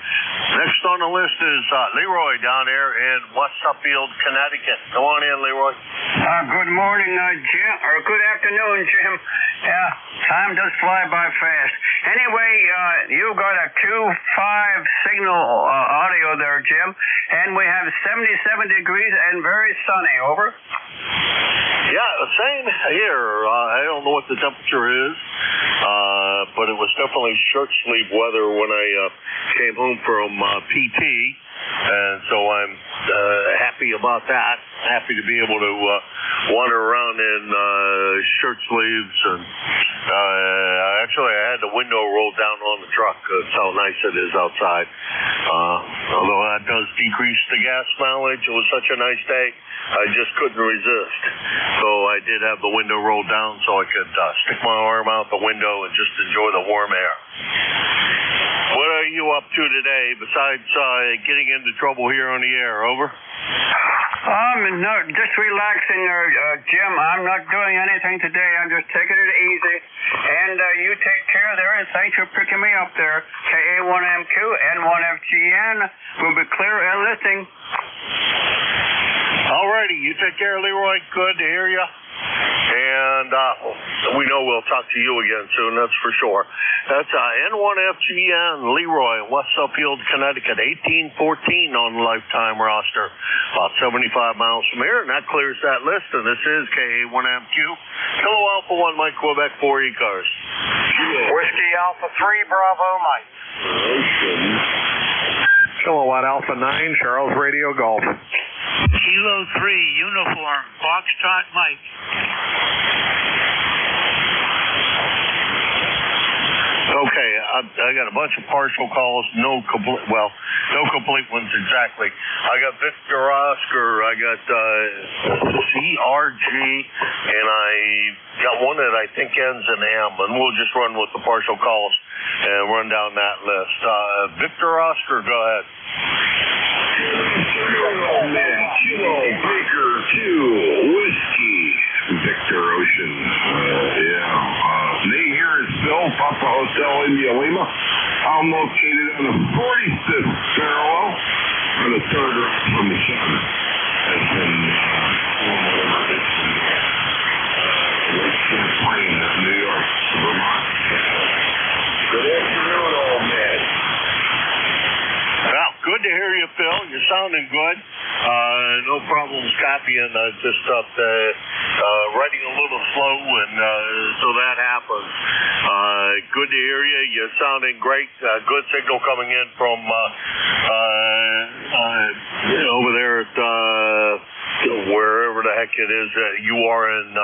Next on the list is Leroy down there in West Suffield, Connecticut. Go on in, Leroy. Good morning, Jim, or good afternoon, Jim. Yeah, time does fly by fast. Anyway, you got a Q5 signal audio there, Jim, and we have 77 degrees and very sunny. Over. Yeah, same here. I don't know what the temperature is, but it was definitely shirt sleeve weather when I came home from PT, and so I'm happy about that. Happy to be able to wander around in shirt sleeves, and actually I had the window rolled down on the truck. That's how nice it is outside. Although that does decrease the gas mileage. It was such a nice day, I just couldn't resist. So I did have the window rolled down so I could stick my arm out the window and just enjoy the warm air. What are you up to today besides getting into trouble here on the air? Over. No, just relaxing there, Jim. I'm not doing anything today. I'm just taking it easy. And you take care there, and thanks for picking me up there. KA1MQ, N1FGN. We'll be clear and listening. Alrighty, you take care, Leroy. Good to hear you. And we know we'll talk to you again soon, that's for sure. That's N1FGN, Leroy, West Suffield, Connecticut, 1814 on the lifetime roster, about 75 miles from here, and that clears that list, and this is KA1MQ. Kilo Alpha 1, Mike, Quebec 4 ECARS. Whiskey Alpha 3, Bravo, Mike. Kilowatt Alpha 9, Charles Radio Golf. Kilo 3, uniform, Foxtrot Mike. Okay, I got a bunch of partial calls, no complete ones exactly. I got Victor Oscar, I got CRG, and I got one that I think ends in M, and we'll just run with the partial calls and run down that list. Victor Oscar, go ahead. Kilo Baker 2, Whiskey, Victor Ocean. Me here is Bill, Papa Hotel India Lima. I'm located on the 45th parallel on the third right from the sun. That's in West Plain, New York, Vermont. Good afternoon, old man. Well, good to hear you, Phil. You're sounding good. No problems copying. Just writing a little slow, and so that happens. Good to hear you. You're sounding great. Good signal coming in from over there at heck it is that you are in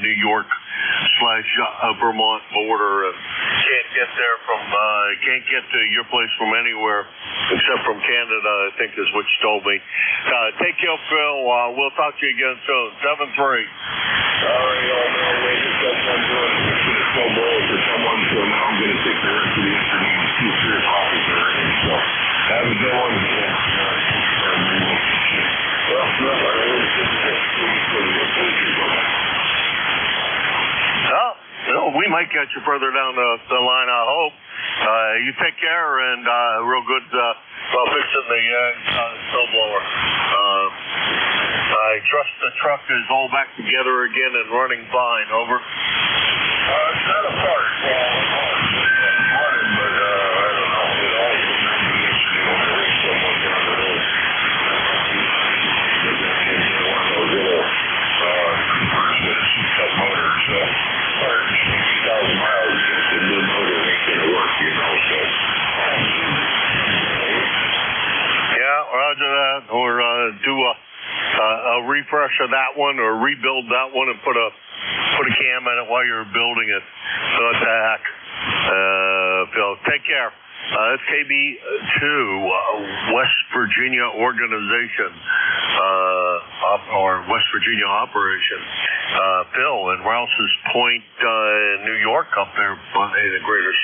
New York / Vermont border, and can't get there from can't get to your place from anywhere except from Canada, I think is what you told me. Take care, Phil. We'll talk to you again soon. 7-3. All right, someone, so now I'm going to take the rest of the afternoon to 2-3 o'clock is already. So have a good one. Well, we might get you further down the line, I hope. You take care, and real good fixing the snowblower. I trust the truck is all back together again and running fine. Over. It's not a part. Running, but I don't know. It all reminded me yesterday when I raced someone down the road. One of those little Coopers with a C-cup motor, so 160,000 miles against a new motor ain't going to work, you know, so. Yeah, roger that. Or do a refresh of that one, or rebuild that one and put a cam in it while you're building it. So what the heck? Phil, take care. It's KB2, West Virginia organization, or West Virginia operation. Phil in Rouse's Point, New York, up there in the greater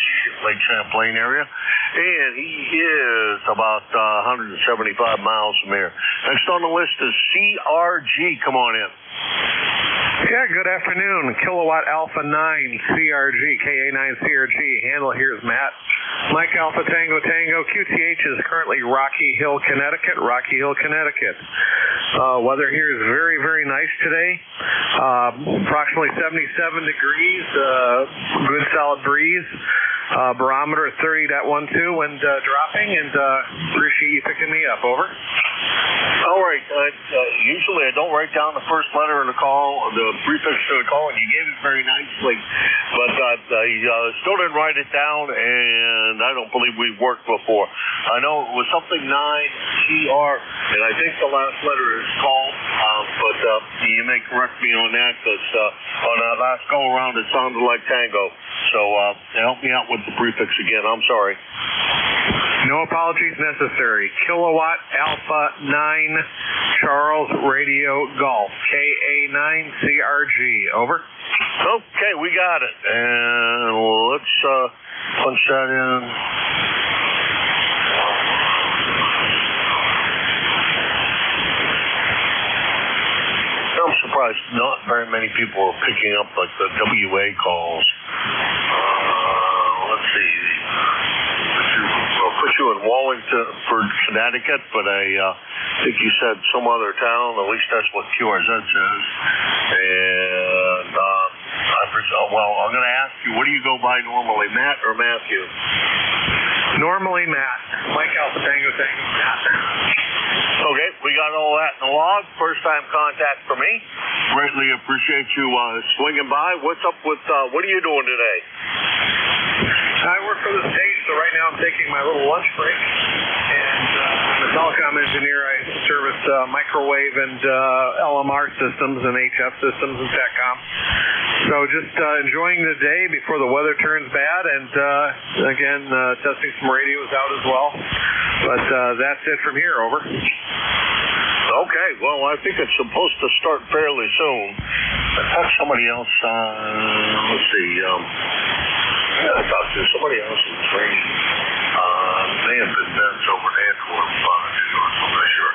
Lake Champlain area. And he is about 175 miles from here. Next on the list is CRG. Come on in. Yeah, good afternoon. Kilowatt Alpha 9 CRG, KA9 CRG. Handle here is Matt. Mike Alpha Tango Tango. QTH is currently Rocky Hill, Connecticut. Rocky Hill, Connecticut. Weather here is very, very nice today. Approximately 77 degrees. Good solid breeze. Barometer 30.12 wind dropping, and appreciate you picking me up. Over. All right. Usually I don't write down the first letter of the call, the prefix to the call, and you gave it very nicely. But I still didn't write it down, and I don't believe we've worked before. I know it was something 9TR, and I think the last letter is called, but you may correct me on that, because on that last go around it sounded like Tango. So help me out with the prefix again. I'm sorry. No apologies necessary. Kilowatt Alpha 9 Charles Radio Golf, KA9 CRG. Over. Okay, we got it. And let's punch that in. I'm surprised not very many people are picking up like the WA calls. Let's see. I'll put you in Wallington for Connecticut, but I think you said some other town. At least that's what QRZ says. And I'm going to ask you, what do you go by normally, Matt or Matthew? Normally Matt. Mike Alpha Tango Tango Matt. Okay, we got all that in the log. First time contact for me. Greatly appreciate you swinging by. What's up with, what are you doing today? I work for the state, so right now I'm taking my little lunch break. And I'm a telecom engineer. I service microwave and LMR systems and HF systems and TechCom. So just enjoying the day before the weather turns bad, and again, testing some radios out as well. But that's it from here. Over. Okay, well, I think it's supposed to start fairly soon. I thought somebody else, let's see, I talked to somebody else in the training. May have been Ben's over in Antwerp, I'm not sure.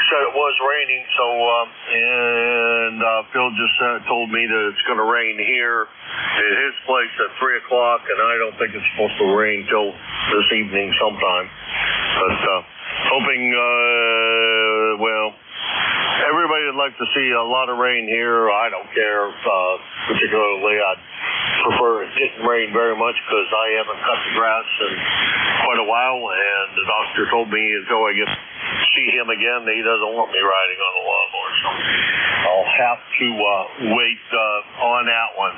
Said it was raining, so, and Phil just told me that it's going to rain here at his place at 3 o'clock, and I don't think it's supposed to rain till this evening sometime. But hoping, well, everybody would like to see a lot of rain here. I don't care, particularly. I'd prefer it didn't rain very much because I haven't cut the grass in quite a while, and the doctor told me until I get to see him again, he doesn't want me riding on the lawnmower, so I'll have to wait on that one.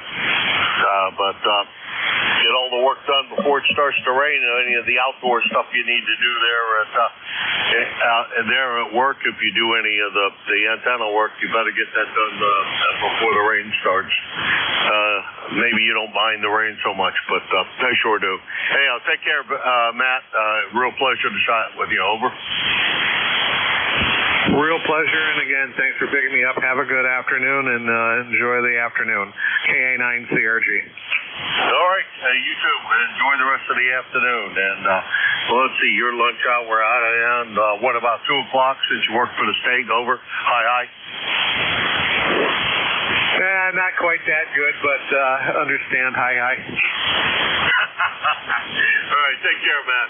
But get all the work done before it starts to rain, and any of the outdoor stuff you need to do there at out there at work, if you do any of the antenna work, you better get that done before the rain starts. Maybe you don't mind the rain so much, but I sure do. Hey, I'll take care, Matt. Real pleasure to chat with you. Over. Real pleasure, and again, thanks for picking me up. Have a good afternoon, and enjoy the afternoon. KA9CRG. All right, you too. Enjoy the rest of the afternoon. And let's see, your lunch hour out, and what about 2 o'clock since you work for the state? Over. Hi. Not quite that good, but understand. Hi. All right, take care, Matt.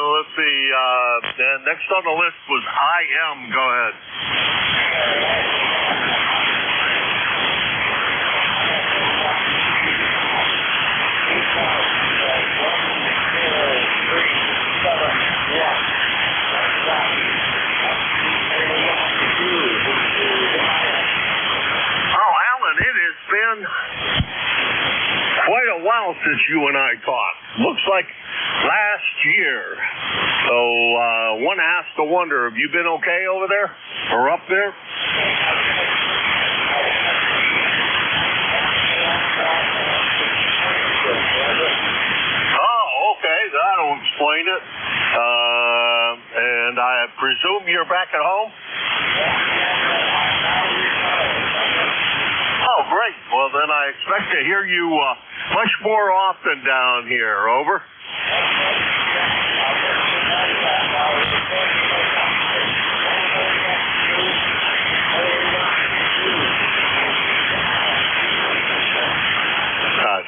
Let's see. Next on the list was IM. Go ahead. Been quite a while since you and I talked. Looks like last year. So one has to wonder, have you been okay over there or up there? Oh, okay. That'll explain it. And I presume you're back at home? Oh, great. Well, then I expect to hear you much more often down here. Over.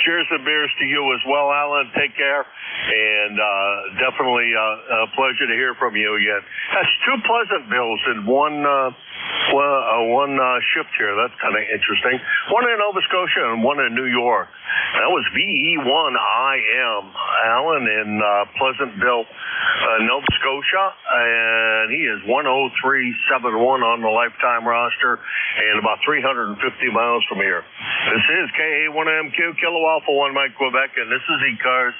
Cheers and beers to you as well, Alan. Take care. And definitely a pleasure to hear from you again. That's 2 Pleasantville's in one shift here. That's kind of interesting. One in Nova Scotia and one in New York. That was VE1IM, Alan in Pleasantville, Nova Scotia, and he is 10371 on the lifetime roster and about 350 miles from here. This is KA1MQ, Kilo Alpha 1 Mike Quebec, and this is ECARS.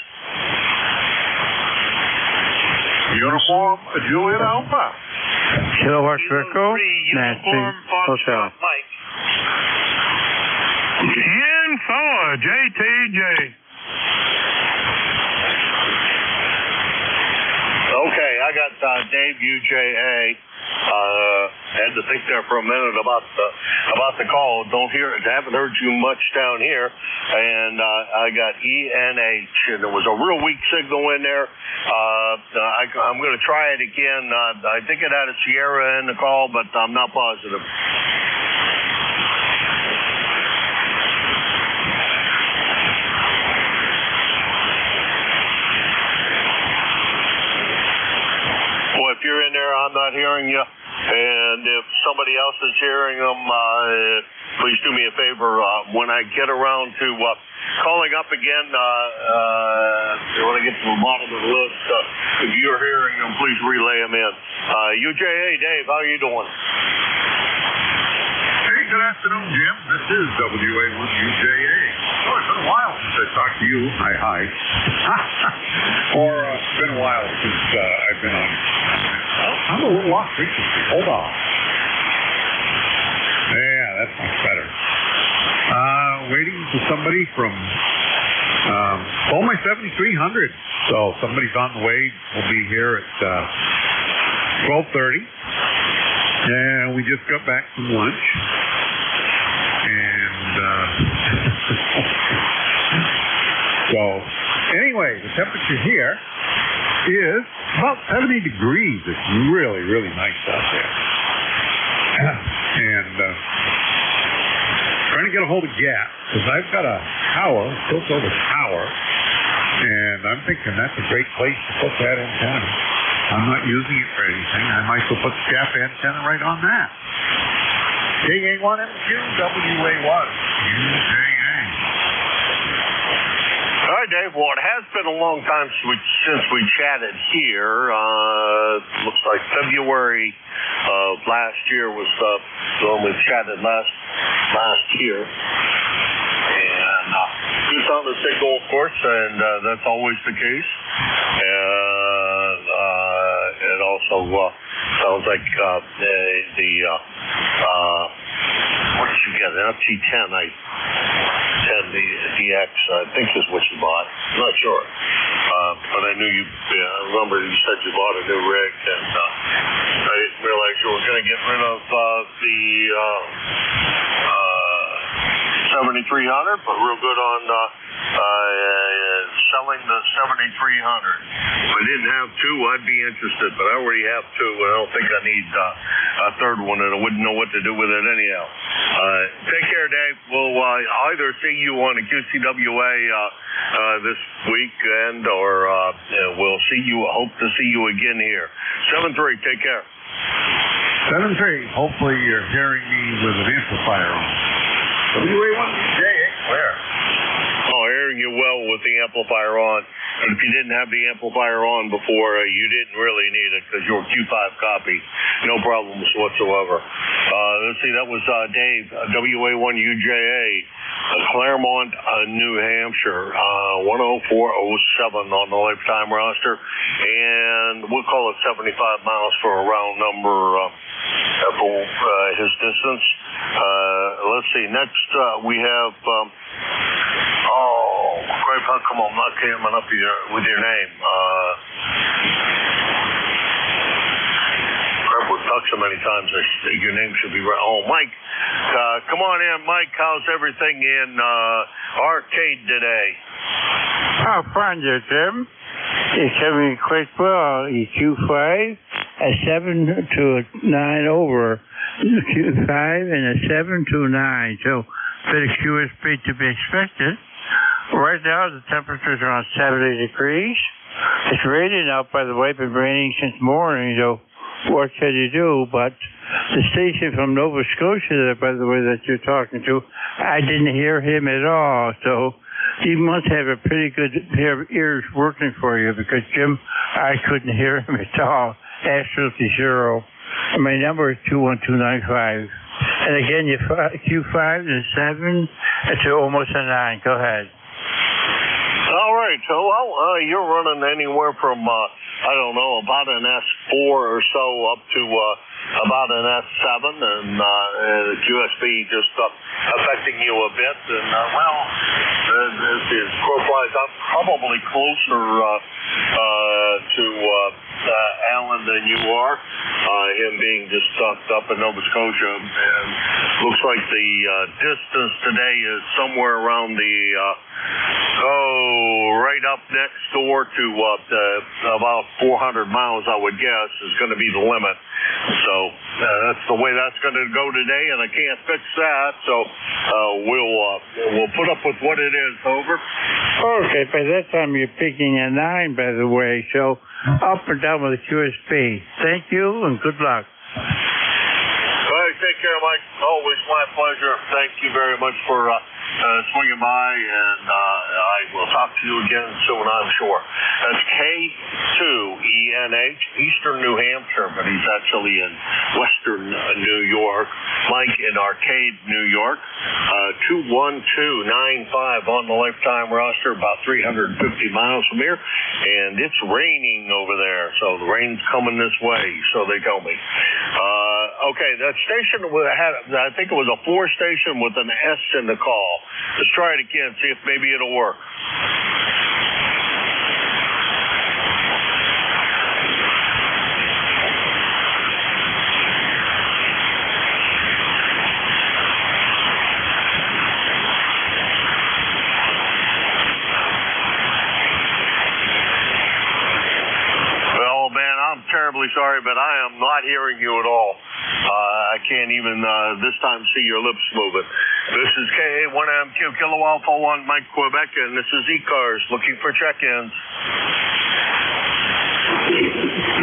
Uniform Juliet Alpha. Kilowatt Echo, Nancy Hotel. Info, JTJ. Okay, I got Dave UJA. Had to think there for a minute about the call. Haven't heard you much down here. And I got ENH, and there was a real weak signal in there. I'm going to try it again. I think it had a Sierra in the call, but I'm not positive. If you're in there, I'm not hearing you. And if somebody else is hearing them, please do me a favor. When I get around to calling up again, when I get to the bottom of the list, if you're hearing them, please relay them in. UJA, Dave, how are you doing? Hey, good afternoon, Jim. This is WA1UJA. Oh, it's been a while since I talked to you. Hi. Or it's been a while since I've been on. I'm a little off frequency. Hold on. Yeah, that's much better. Waiting for somebody from my 7300. So somebody's on the way. We'll be here at 12:30. And we just got back from lunch. And so anyway, the temperature here is about 70 degrees. It's really, really nice out there. And trying to get a hold of gas, because I've got a tower, built over tower, and I'm thinking that's a great place to put that antenna. I'm not using it for anything. I might as well put the gap antenna right on that. KA1MQ, WA1. UJA. All right, Dave. Well, it has been a long time since we chatted here. Looks like February of last year was when we chatted last year. And good on the signal, of course, and that's always the case. And also So sounds like what did you get? An FT10, 10 DX, I think is what you bought. I'm not sure. But I knew you, I remember you said you bought a new rig, and I didn't realize you were going to get rid of the 7300, but real good on selling the 7300. If I didn't have two, I'd be interested, but I already have two, and I don't think I need a third one, and I wouldn't know what to do with it anyhow. Take care, Dave. We'll either see you on the QCWA this weekend, or we'll hope to see you again here. 7-3, take care. 7-3. Hopefully you're hearing me with an amplifier on. WA1JA, where? Oh, hearing you well with the amplifier on. And if you didn't have the amplifier on before, you didn't really need it because you're a Q5 copy. No problems whatsoever. Let's see, that was Dave, WA1UJA, Claremont, New Hampshire, 10407 on the lifetime roster. And we'll call it 75 miles for a round number for his distance. Let's see, next we have... Greg, how come I'm not coming up with your name? Greg, we've talked so many times, your name should be right. Oh, Mike, come on in. Mike, how's everything in Arcade today? Oh, fine there, Jim. It's coming quite well. EQ5, a 7 to a 9 over Q5, and a 7 to 9. So, bit of QSP to be expected. Right now, the temperature's around 70 degrees. It's raining out, by the way. Been raining since morning, so what can you do? But the station from Nova Scotia there, by the way, that you're talking to, I didn't hear him at all. So he must have a pretty good pair of ears working for you, because, Jim, I couldn't hear him at all. Absolutely zero. And my number is 21295. And again, your Q5 is 7 to almost a 9. Go ahead. All right, so you're running anywhere from, I don't know, about an S4 or so up to about an S7, and the QSB just affecting you a bit. And, as the crow flies up, probably closer to Alan than you are, him being just stuck up in Nova Scotia. And looks like the distance today is somewhere around the, right up next door to about 400 miles, I would guess, is going to be the limit. So that's the way that's going to go today, and I can't fix that. So we'll put up with what it is. Over. Okay, by that time you're picking a 9, by the way. So up and down with the QSP. Thank you and good luck. All right, take care, Mike. Always my pleasure. Thank you very much for swinging by, and I will talk to you again soon, I'm sure. That's K2ENH, Eastern New Hampshire, but he's actually in Western New York. Mike in Arcade, New York. 21295 on the lifetime roster, about 350 miles from here, and it's raining over there, so the rain's coming this way, so they tell me. Okay, that station had, I think it was a 4 station with an S in the call. Let's try it again, see if maybe it'll work. Well, man, I'm terribly sorry, but I am not hearing you at all. I can't even this time see your lips moving. This is KA1MQ Kilo Alpha 1 Mike Quebec, and this is ECARS looking for check-ins.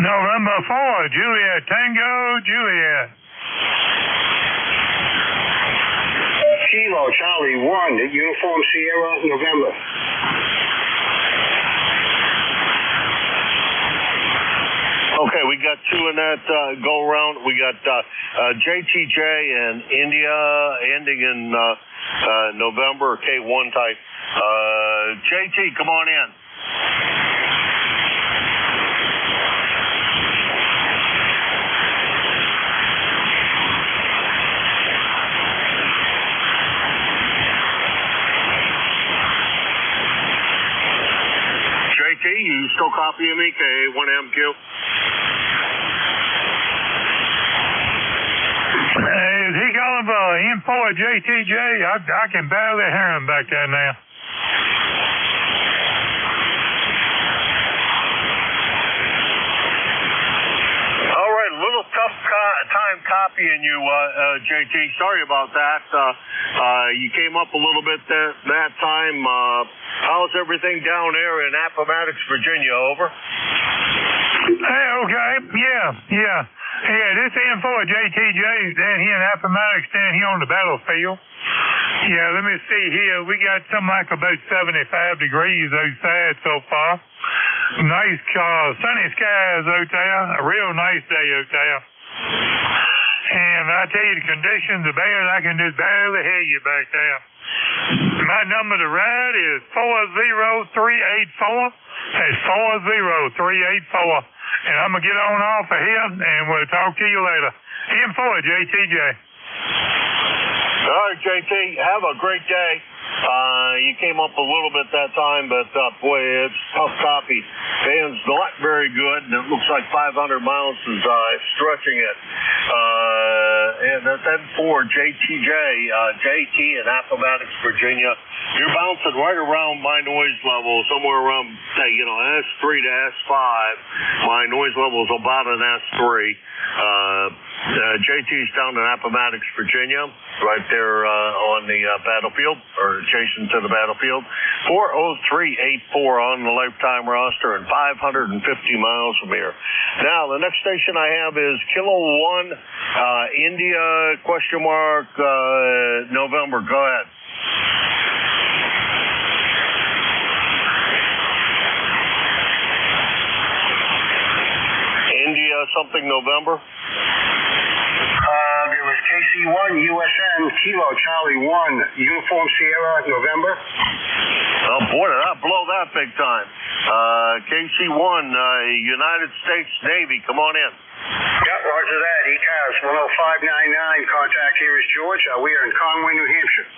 November 4, Juliet, Tango, Juliet. Kilo Charlie 1, Uniform Sierra, November. Okay, we got 2 in that go round. We got JTJ and India ending in November, K1 type. JT, come on in. Copy me, KA1MQ. Is he calling for info at JTJ? I can barely hear him back there now. All right, a little tough time copying you, JT. Sorry about that. You came up a little bit that time. How's everything down there in Appomattox, Virginia? Over. Hey, okay. Yeah. Yeah, this info at JTJ is down here in Appomattox, down here on the battlefield. Yeah, let me see here. We got something like about 75 degrees outside so far. Nice, sunny skies out there. A real nice day out there. And I tell you, the conditions are bad. I can just barely hear you back there. My number to ride is 40384. That's 40384. And I'm going to get on off of here, and we'll talk to you later. Info at JTJ. All right, JT, have a great day. You came up a little bit that time, but boy, it's tough copy. Band's not very good, and it looks like 500 miles is stretching it. And then for JTJ, JT in Appomattox, Virginia, you're bouncing right around my noise level, somewhere around, S3 to S5. My noise level is about an S3. JT's down in Appomattox, Virginia, right there on the battlefield, or adjacent to the battlefield. 40384 on the lifetime roster and 550 miles from here. Now, the next station I have is Kilo 1, India, November. Go ahead. India, something November. There was KC1, USN, Kilo, Charlie 1, Uniform Sierra, November. Oh, boy, did I blow that big time. KC1, United States Navy, come on in. Yeah, roger that. ECARS 10599, contact here is George. We are in Conway, New Hampshire.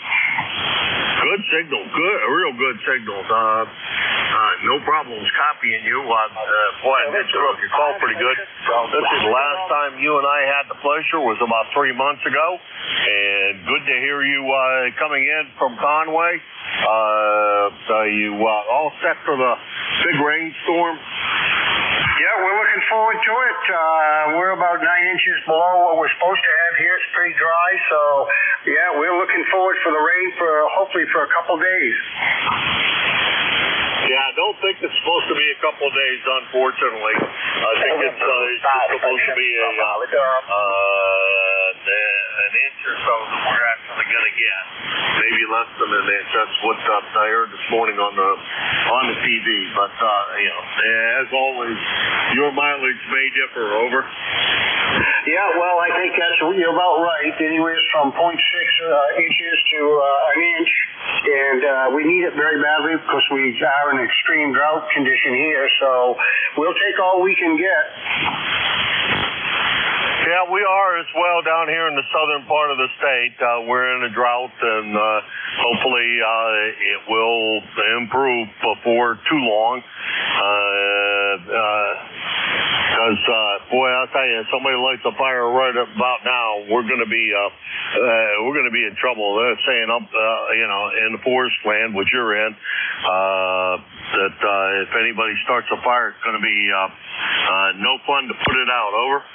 Good signal, a real good signal. No problems copying you. Boy, you called pretty good. This is the last time you and I had the pleasure was about 3 months ago, and good to hear you coming in from Conway. You all set for the big rainstorm? Yeah, we're looking forward to it. We're about 9 inches below what we're supposed to have here. It's pretty dry, so yeah, we're looking forward for the rain hopefully for a couple days. Yeah, I don't think it's supposed to be a couple of days, unfortunately. I think it's supposed to be an inch or so that we're actually going to get. Maybe less than an inch. That's what I heard this morning on the TV. But, as always, your mileage may differ. Over. Yeah, well, I think you're about right. Anywhere from 0.6 inches to an inch. And we need it very badly because we are in extreme drought condition here. So we'll take all we can get. Yeah, we are as well down here in the southern part of the state. We're in a drought, and hopefully it will improve before too long. Because, boy, I'll tell you, somebody lights a fire right about now, we're going to be in trouble. They're saying up, in the forest land, which you're in, that if anybody starts a fire, it's going to be no fun to put it out. Over.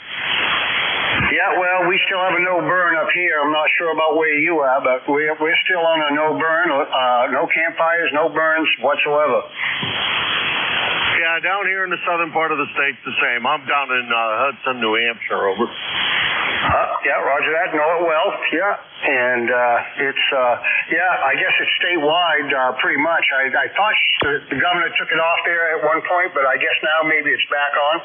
Yeah, well, we still have a no burn up here. I'm not sure about where you are, but we're still on a no burn, no campfires, no burns whatsoever. Yeah, down here in the southern part of the state's the same. I'm down in Hudson, New Hampshire. Over. Yeah, roger that. Know it well. Yeah, and it's I guess it's statewide pretty much. I thought the governor took it off there at one point, but I guess now maybe it's back on.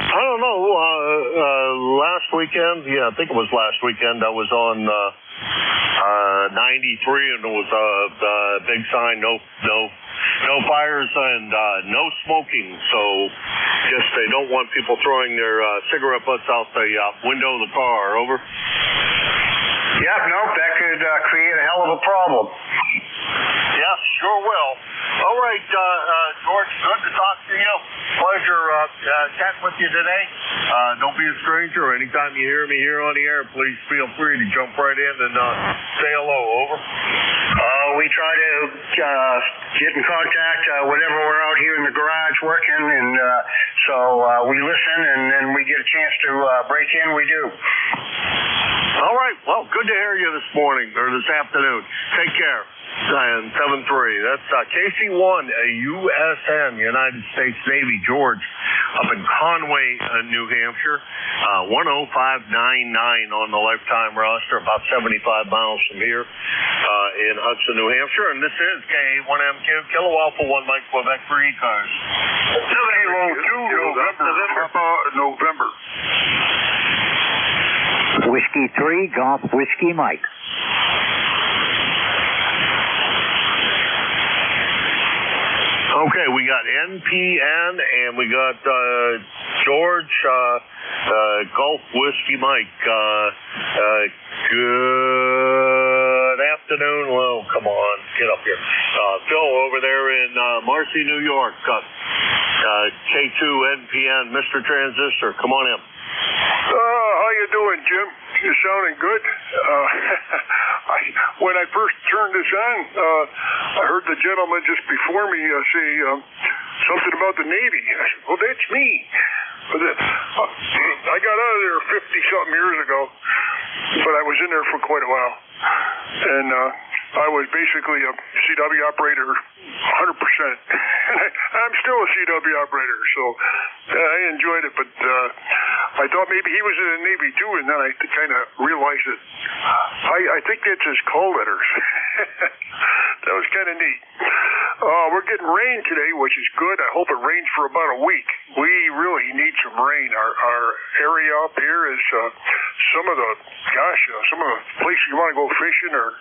I don't know. Last weekend, I think it was last weekend, I was on 93, and there was a big sign, no fires and no smoking. So just they don't want people throwing their cigarette butts out the window of the car. Over. Yep, nope, that could create a hell of a problem. Yeah, Yes, sure will. All right, George, good to talk to you. Pleasure chatting with you today. Don't be a stranger. Anytime you hear me here on the air, please feel free to jump right in and say hello. Over. We try to get in contact whenever we're out here in the garage working, and so we listen, and then we get a chance to break in, we do. All right. Well, good to hear you this morning or this afternoon. Take care. And 7-3. That's KC1, a USN, United States Navy, George, up in Conway, New Hampshire. 10599 on the lifetime roster, about 75 miles from here in Hudson, New Hampshire. And this is K1MQ, Kilo Alpha 1 Mike Quebec for ECARS. Kilo 2, November. Whiskey 3, Golf Whiskey Mike. Okay, we got NPN and we got George Golf Whiskey Mike. Good afternoon. Well, come on, get up here. Phil over there in Marcy, New York. K2 NPN, Mr. Transistor. Come on in. How you doing, Jim? You sounding good? When I first turned this on, I heard the gentleman just before me say something about the Navy. I said, well, that's me. But I got out of there 50-something years ago, but I was in there for quite a while. And I was basically a CW operator 100%. And I'm still a CW operator, so I enjoyed it. But I thought maybe he was in the Navy too, and then I kind of realized that I think that's his call letters. That was kind of neat. We're getting rain today, which is good. I hope it rains for about a week. We really need some rain. Our area up here is some of the places you want to go fishing the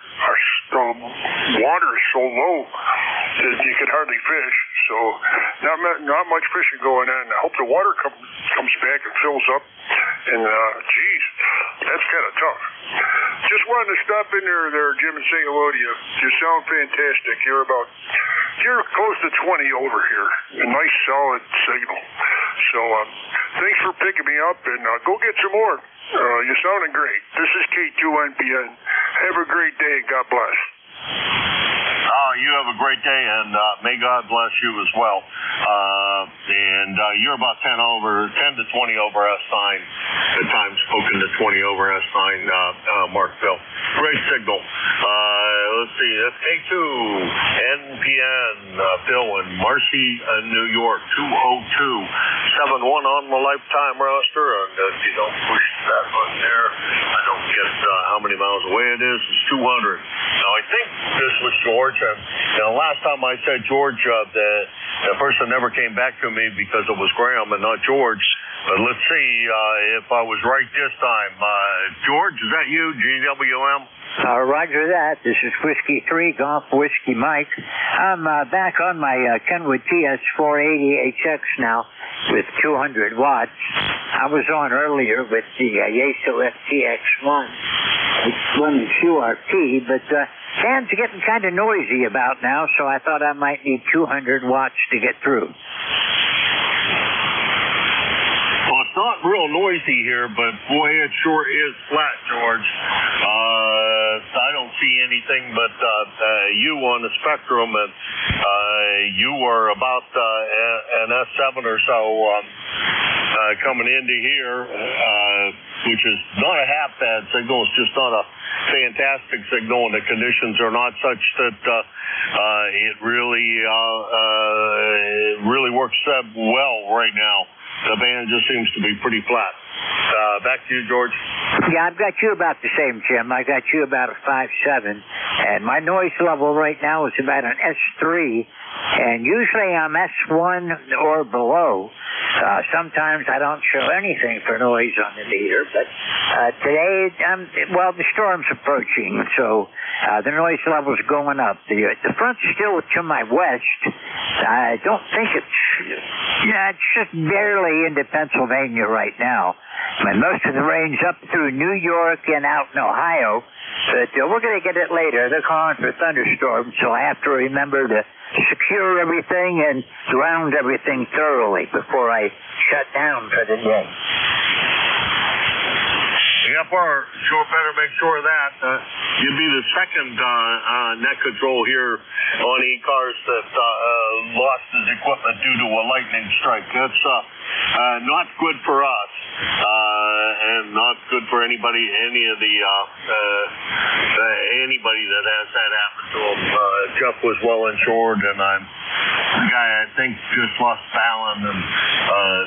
water is so low that you can hardly fish. So not much fishing going on. I hope the water comes back and fills up. And geez, that's kind of tough. Just wanted to stop in there, Jim, and say hello to you. You sound fantastic. You're close to 20 over here. A nice solid signal. So thanks for picking me up, and go get some more. You're sounding great. This is K2NPN. Have a great day. God bless. You have a great day, and may God bless you as well. And you're about 10 to 20 over S9. At times spoken to 20 over S9, Mark Phil. Great signal. Let's see, that's K2, NPN, Phil in Marcy, New York, 20271 on the lifetime roster. And if you don't push that button there, I don't get how many miles away it is. It's 200. Now, I think this was George. And last time I said George, the person never came back to me because it was Graham and not George. But let's see if I was right this time. George, is that you, GWM? Roger that. This is Whiskey 3, Golf Whiskey Mike. I'm back on my Kenwood TS480HX now with 200 watts. I was on earlier with the Yaesu FTX1. It's running QRT, but fans are getting kind of noisy about now, so I thought I might need 200 watts to get through. Well, it's not real noisy here, but boy, it sure is flat, George. I don't see anything but you on the spectrum, and you were about an S7 or so coming into here, which is not a half bad signal. It's just not a fantastic signal, and the conditions are not such that it really works well right now. The band just seems to be pretty flat. Back to you, George. Yeah, I've got you about the same, Jim. I got you about a 5.7, and my noise level right now is about an S3, and usually I'm S1 or below. Sometimes I don't show anything for noise on the meter, but today, the storm's approaching, so the noise level's going up. The front's still to my west. I don't think it's just barely into Pennsylvania right now. And most of the rain's up through New York and out in Ohio. But we're going to get it later. They're calling for thunderstorms, so I have to remember to secure everything and ground everything thoroughly before I shut down for the day. Yep, sure better make sure of that. You'd be the second net control here on ECARS that lost his equipment due to a lightning strike. That's not good for us, and not good for anybody that has that happen to him. Jeff was well insured, and the guy I think just lost Fallon and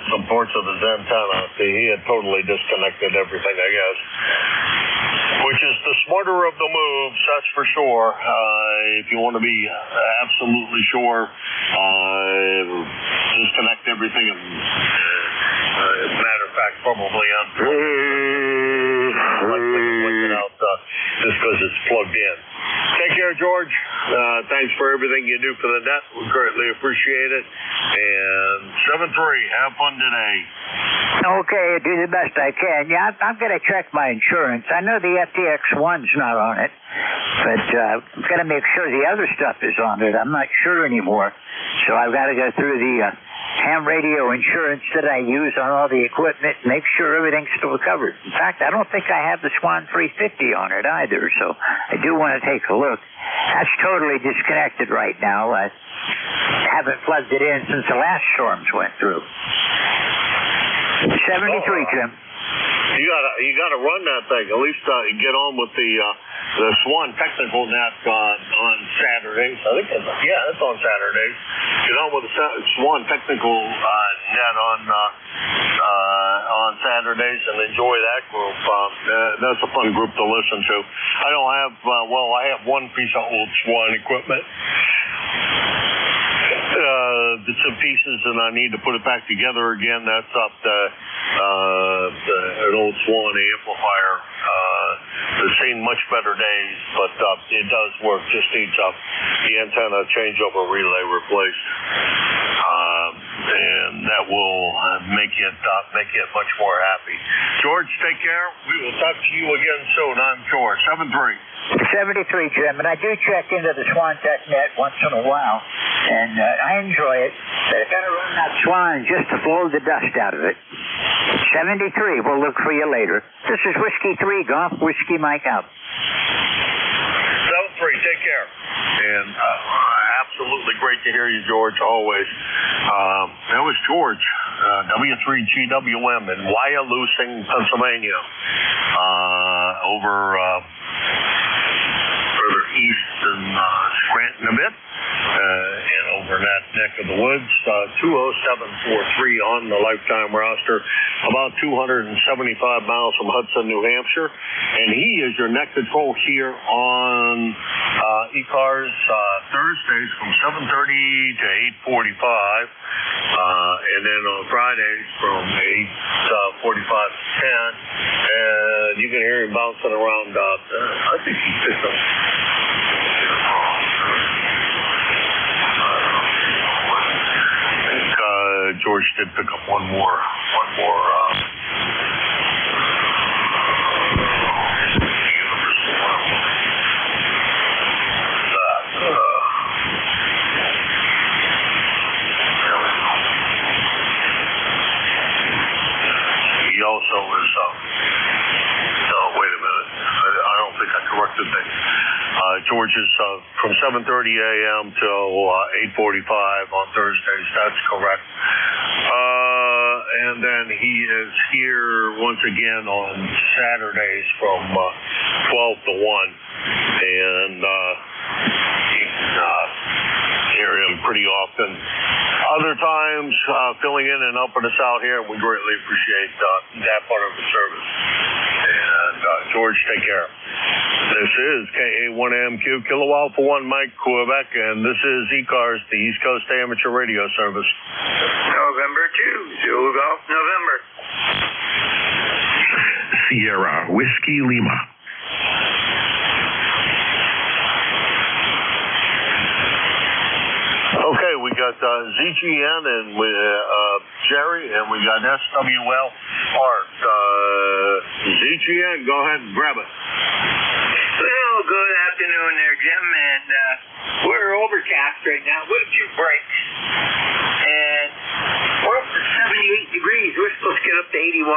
some parts of his antenna. He had totally disconnected everything, I guess. Which is the smarter of the moves, that's for sure. If you want to be absolutely sure, disconnect everything and, as a matter of fact, probably unplug it out just because it's plugged in. Take care, George. Thanks for everything you do for the net. We greatly appreciate it. And 7-3, have fun today. Okay, I'll do the best I can. Yeah, I'm going to check my insurance. I know the FTX1's not on it, but I've got to make sure the other stuff is on it. I'm not sure anymore. So I've got to go through the ham radio insurance that I use on all the equipment, make sure everything's still covered. In fact, I don't think I have the Swan 350 on it either, so I do want to take a look. That's totally disconnected right now. I haven't plugged it in since the last storms went through. 73, Jim. You gotta run that thing. At least get on with the Swan technical net on Saturdays. I think it's on Saturdays. Get on with the Swan technical net on Saturdays and enjoy that group. That's a fun group to listen to. I don't have I have one piece of old Swan equipment. Bits and pieces, and I need to put it back together again. That's up an old Swan amplifier. It's seen much better days, but it does work. Just needs the antenna changeover relay replaced, and that will make it much more happy. George, take care. We will talk to you again soon. I'm George. 7-3. 73, Jim, and I do check into the Swan Tech net once in a while, and I enjoy it, but I've got to run that Swan just to blow the dust out of it. 73, we'll look for you later. This is Whiskey 3, Golf, Whiskey Mike out. 7-3, take care. And absolutely great to hear you, George, always. That was George, W3GWM in Wyalusing, Pennsylvania, over further east in Scranton a bit, and over in that neck of the woods. 20743 on the lifetime roster, about 275 miles from Hudson, New Hampshire. And he is your net control here on ECARS Thursdays from 7:30 to 8:45, and then on Fridays from 8:45 to 10. And you can hear him bouncing around. I think he picked up. George did pick up one more. He also is. Wait a minute. I don't think I corrected things. George is from 7:30 a.m. till 8:45 on Thursdays. That's correct. And then he is here once again on Saturdays from 12 to 1. And you can hear him pretty often. Other times, filling in and helping us out here, we greatly appreciate that part of the service. And George, take care. This is KA1MQ, Kilo Alpha 1 Mike, Quebec, and this is ECARS, the East Coast Amateur Radio Service. November 2, Zulu Golf, November. Sierra Whiskey Lima. Okay, we got ZGN and Jerry, and we got SWL Art. ZGN, go ahead and grab it. Well, good afternoon there, Jim, and we're overcast right now with a few breaks, and we're up to 78 degrees. We're supposed to get up to 81,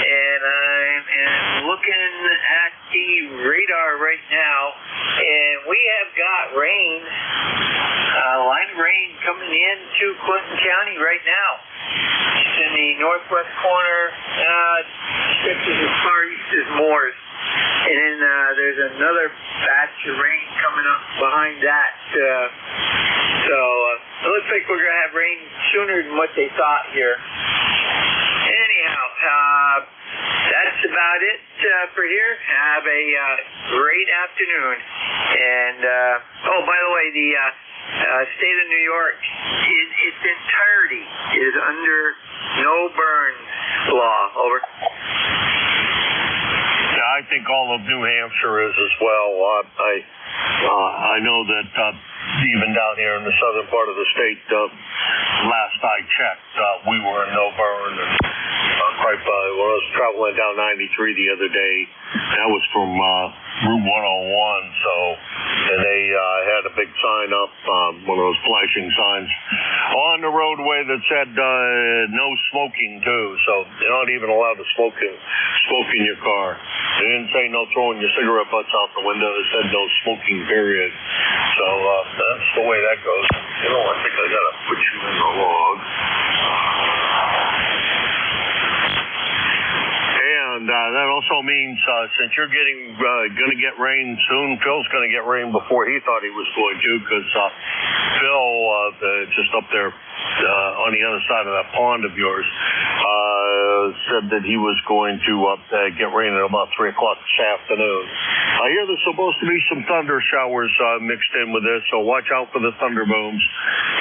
and I'm looking at the radar right now, and we have got rain, a line of rain coming into Clinton County right now. It's in the northwest corner, stretches as far east as Moores. And then there's another batch of rain coming up behind that. So it looks like we're going to have rain sooner than what they thought here. Anyhow, that's about it for here. Have a great afternoon. And, oh, by the way, the state of New York, in its entirety, is under no burn law. Over. I think all of New Hampshire is as well. I know that even down here in the southern part of the state, last I checked, we were in no burn. And when I was traveling down 93 the other day, that was from Route 101. And they had a big sign up, one of those flashing signs on the roadway that said no smoking too. So you're not even allowed to smoke in your car. They didn't say no throwing your cigarette butts out the window. They said no smoking, period. So that's the way that goes. You know, I think I got to put you in the log. And that also means since you're going to get rain soon, Phil's going to get rain before he thought he was going to, because Phil, just up there on the other side of that pond of yours, said that he was going to get rain at about 3 o'clock this afternoon. I hear there's supposed to be some thunder showers mixed in with this, so watch out for the thunder booms.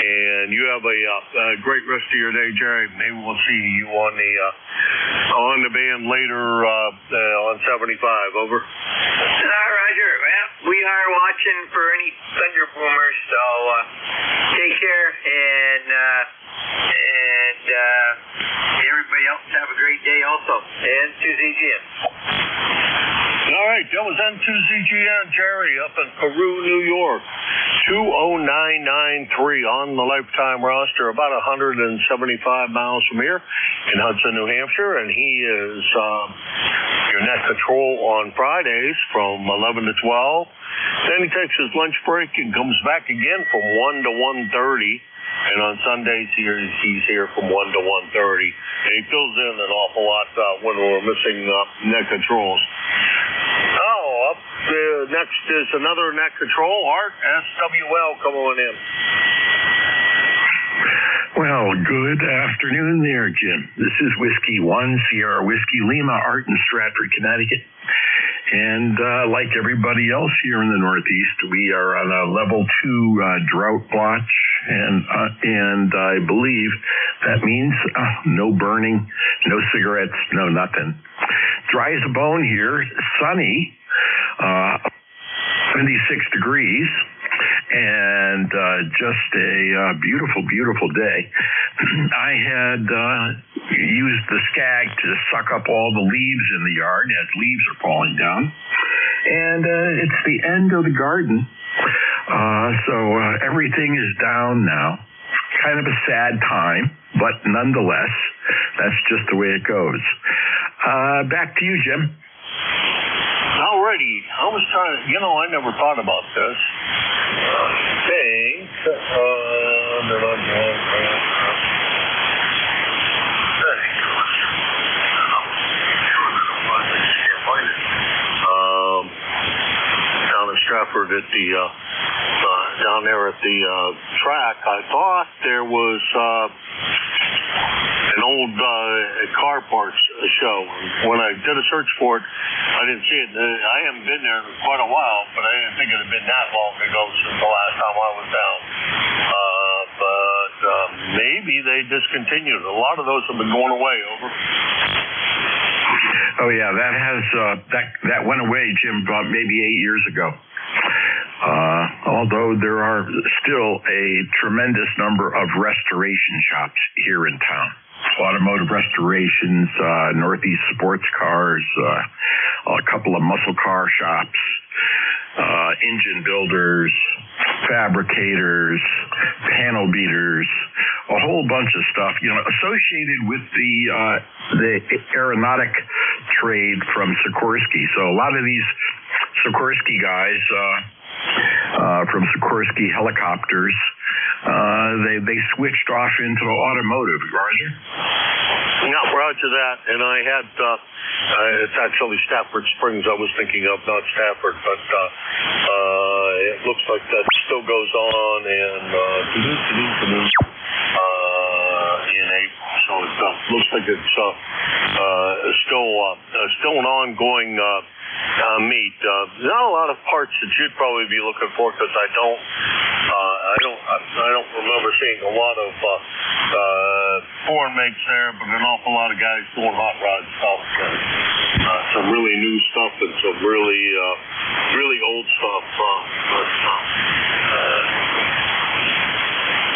And you have a great rest of your day, Jerry. Maybe we'll see you on the band later on 75. Over. Roger. Well, we are watching for any thunder boomers, so take care, and everybody else have a great day also. And to ZGN. All right, that was N2ZGN, Jerry, up in Peru, New York. 20993 on the lifetime roster, about 175 miles from here in Hudson, New Hampshire, and he is your net control on Fridays from 11 to 12. Then he takes his lunch break and comes back again from 1 to 1:30. And on Sundays, he's here from 1 to 1:30. And he fills in an awful lot when we're missing net controls. Oh, up next is another net control. Art, SWL, come on in. Well, good afternoon there, Jim. This is Whiskey 1, Sierra Whiskey Lima, Art in Stratford, Connecticut. And like everybody else here in the Northeast, we are on a level 2 drought watch, and I believe that means no burning, no cigarettes, no nothing. Dry as a bone here, sunny, 76 degrees. And just a beautiful, beautiful day. I had used the Skag to suck up all the leaves in the yard as leaves are falling down. And it's the end of the garden. So everything is down now. Kind of a sad time, but nonetheless, that's just the way it goes. Back to you, Jim. Alrighty, I was trying to, I never thought about this. Down in Stratford at the, down there at the track, I thought there was an old car parts show. When I did a search for it, I didn't see it. I haven't been there in quite a while, but I didn't think it had been that long ago since the last time I was down. But maybe they discontinued. A lot of those have been going away. Over. Oh yeah, that went away, Jim, about maybe 8 years ago. although there are still a tremendous number of restoration shops here in town. Automotive restorations, Northeast Sports Cars, a couple of muscle car shops, engine builders, fabricators, panel beaters, a whole bunch of stuff, associated with the aeronautic trade from Sikorsky. So a lot of these Sikorsky guys from Sikorsky helicopters, they switched off into automotive. Roger? Yeah, roger that. And I had, it's actually Stafford Springs I was thinking of, not Stafford, but it looks like that still goes on in April. So it looks like it's still an ongoing meet. Not a lot of parts that you'd probably be looking for, because I don't remember seeing a lot of foreign makes there, but an awful lot of guys doing hot rod stuff. Some really new stuff and some really old stuff.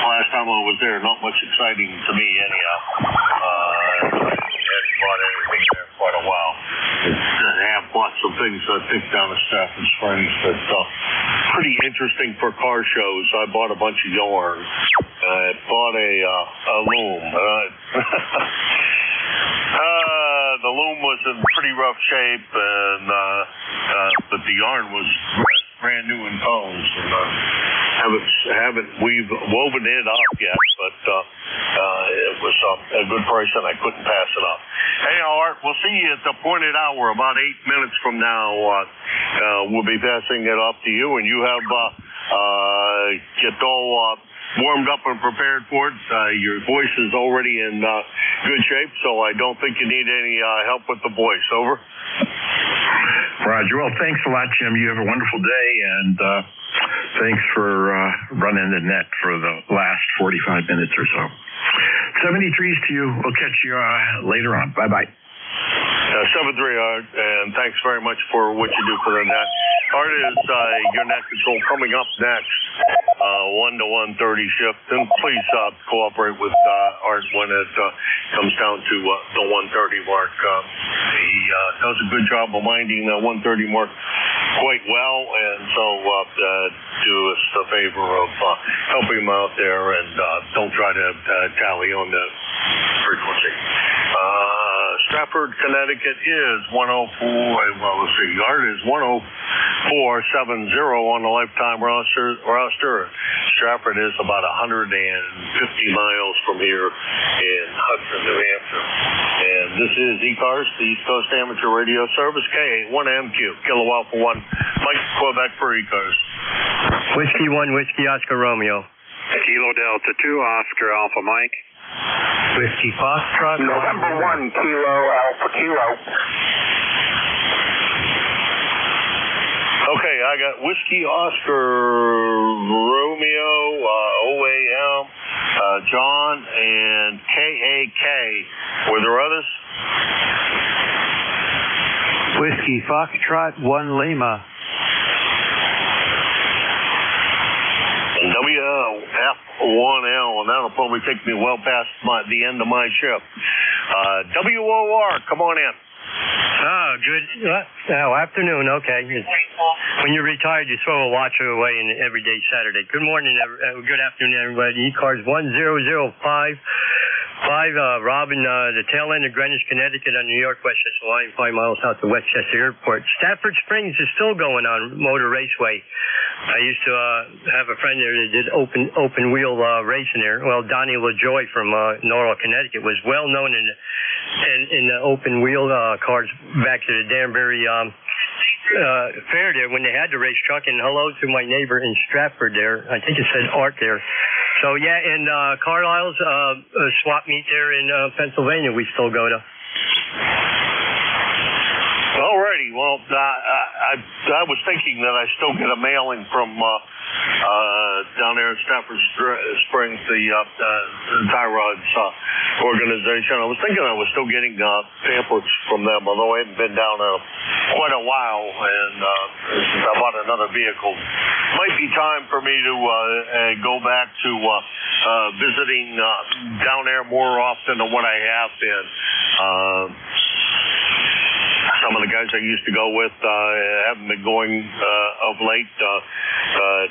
Last time I was there, not much exciting to me anyhow. I hadn't bought anything there in quite a while. I have bought some things, I think, down at Stafford Springs that's pretty interesting for car shows. I bought a bunch of yarn. I bought a loom. The loom was in pretty rough shape, and but the yarn was brand new in tones, and haven't woven it up yet, but it was a good price, and I couldn't pass it up. Hey, Art, we'll see you at the appointed hour. About 8 minutes from now, we'll be passing it up to you, and you have get all warmed up and prepared for it. Your voice is already in good shape, so I don't think you need any help with the voice. Over. Roger. Well, thanks a lot, Jim. You have a wonderful day, and thanks for running the net for the last 45 minutes or so. 73s to you. We'll catch you later on. Bye-bye. 7-3, Art, and thanks very much for what you do for the net. Art is your net control coming up next, 1 to 1:30 shift, and please cooperate with Art when it comes down to the 1:30 mark. He does a good job of minding the 1:30 mark quite well, and so do us the favor of helping him out there, and don't try to tally on the frequency. Stratford, Connecticut is 104, well, let's see, Art is 104.70 on the lifetime roster. Stratford is about 150 miles from here in Hudson, New Hampshire. And this is ECARS, the East Coast Amateur Radio Service, K81MQ, Kilo Alpha 1, Mike, Quebec for ECARS. Whiskey 1, Whiskey Oscar Romeo. Kilo Delta 2, Oscar Alpha Mike. Whiskey Foxtrot. November 1, Kilo Alpha Kilo. Okay, I got Whiskey Oscar Romeo, OAM, John, and KAK. Were there others? Whiskey Foxtrot 1 Lima. WF1L, and that'll probably take me well past the end of my shift. WOR, come on in. Oh, good. Afternoon. Okay. When you're retired, you throw a watcher away in every day Saturday. Good morning, good afternoon, everybody. ECARS 1005. Robin, the tail end of Greenwich, Connecticut on New York Westchester line, 5 miles south of Westchester Airport. Stafford Springs is still going on, Motor Raceway. I used to have a friend there that did open wheel racing there. Well, Donnie LaJoy from Norwalk, Connecticut was well known in the open wheel cars back to the Danbury fair there when they had the race truck. And hello to my neighbor in Stratford there. I think it said Art there. So, yeah, and Carlisle's swap meet there in Pennsylvania we still go to. Alrighty, well, I was thinking that I still get a mailing from down there in Stafford Springs, the tie rods organization. I was thinking I was still getting pamphlets from them, although I hadn't been down in quite a while, and since I bought another vehicle, might be time for me to go back to visiting down there more often than what I have been. Some of the guys I used to go with haven't been going of late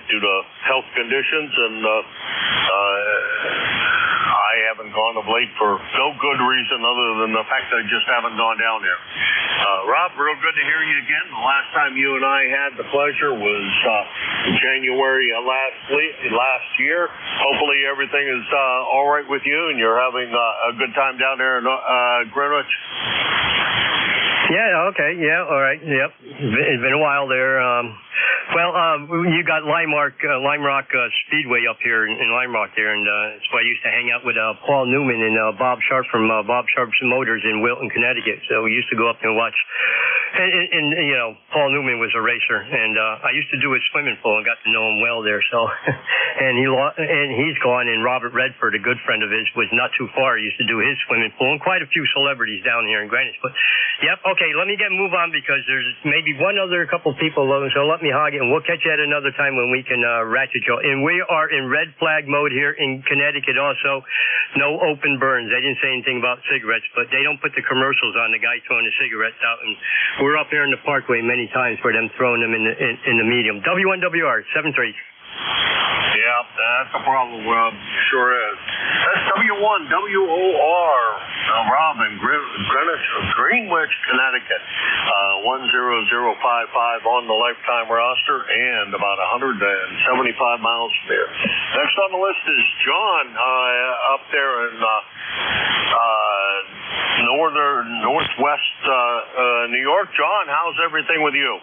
due to health conditions, and I haven't gone of late for no good reason other than the fact that I just haven't gone down there. Rob, real good to hear you again. The last time you and I had the pleasure was January last year. Hopefully everything is all right with you and you're having a good time down there in Greenwich. Yeah, okay, yeah, all right, yep. It's been a while there. You got Lime Rock Speedway up here in Lime Rock there, and that's where I used to hang out with Paul Newman and Bob Sharp from Bob Sharp's Motors in Wilton, Connecticut. So we used to go up there and watch. And Paul Newman was a racer, and I used to do his swimming pool and got to know him well there. So, and he's gone. And Robert Redford, a good friend of his, was not too far. He used to do his swimming pool, and quite a few celebrities down here in Greenwich. But yep, okay, let me move on because there's maybe one other couple people, so let me hog it, and we'll catch you at another time when we can ratchet you. And we are in red flag mode here in Connecticut also. No open burns. They didn't say anything about cigarettes, but they don't put the commercials on the guy throwing the cigarettes out. And we're up here in the Parkway many times for them throwing them in the medium. W1WR 73. Yeah, that's a problem, Rob. Sure is. That's W1WOR. Rob in Greenwich, Connecticut. 10055 on the lifetime roster and about 175 miles from here. Next on the list is John up there in northwest New York. John, how's everything with you?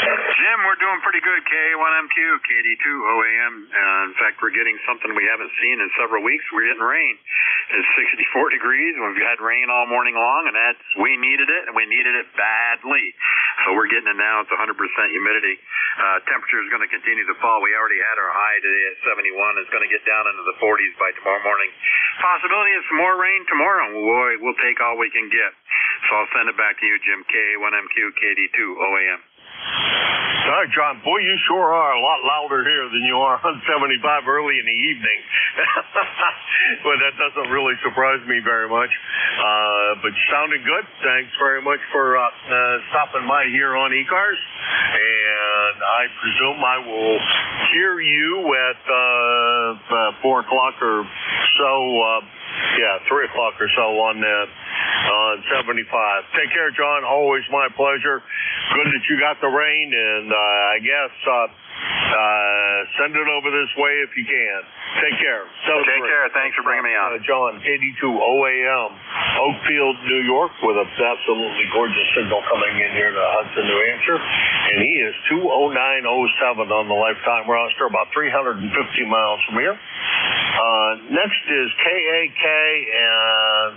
Jim, we're doing pretty good. KA1MQ, KD2 OAM. In fact, we're getting something we haven't seen in several weeks. We're getting rain. It's 64 degrees. We've had rain all morning long, and we needed it, and we needed it badly. So we're getting it now. It's 100% humidity. Temperature is going to continue to fall. We already had our high today at 71. It's going to get down into the 40s by tomorrow morning. Possibility of some more rain tomorrow. Boy, we'll take all we can get. So I'll send it back to you, Jim. KA1MQ, KD2 OAM. All right, John. Boy, you sure are a lot louder here than you are on 75 early in the evening. Well, that doesn't really surprise me very much. But you sounded good. Thanks very much for stopping by here on ECARS. And I presume I will hear you at 4 o'clock or so. 3 o'clock or so on 75. Take care, John. Always my pleasure. Good that you got the rain, and I guess send it over this way if you can. Take care. Take care. Thanks for bringing me on. John, KD2 OAM, Oakfield, New York, with an absolutely gorgeous signal coming in here to Hudson, New Hampshire. And he is 20907 on the lifetime roster, about 350 miles from here. Next is KAK, and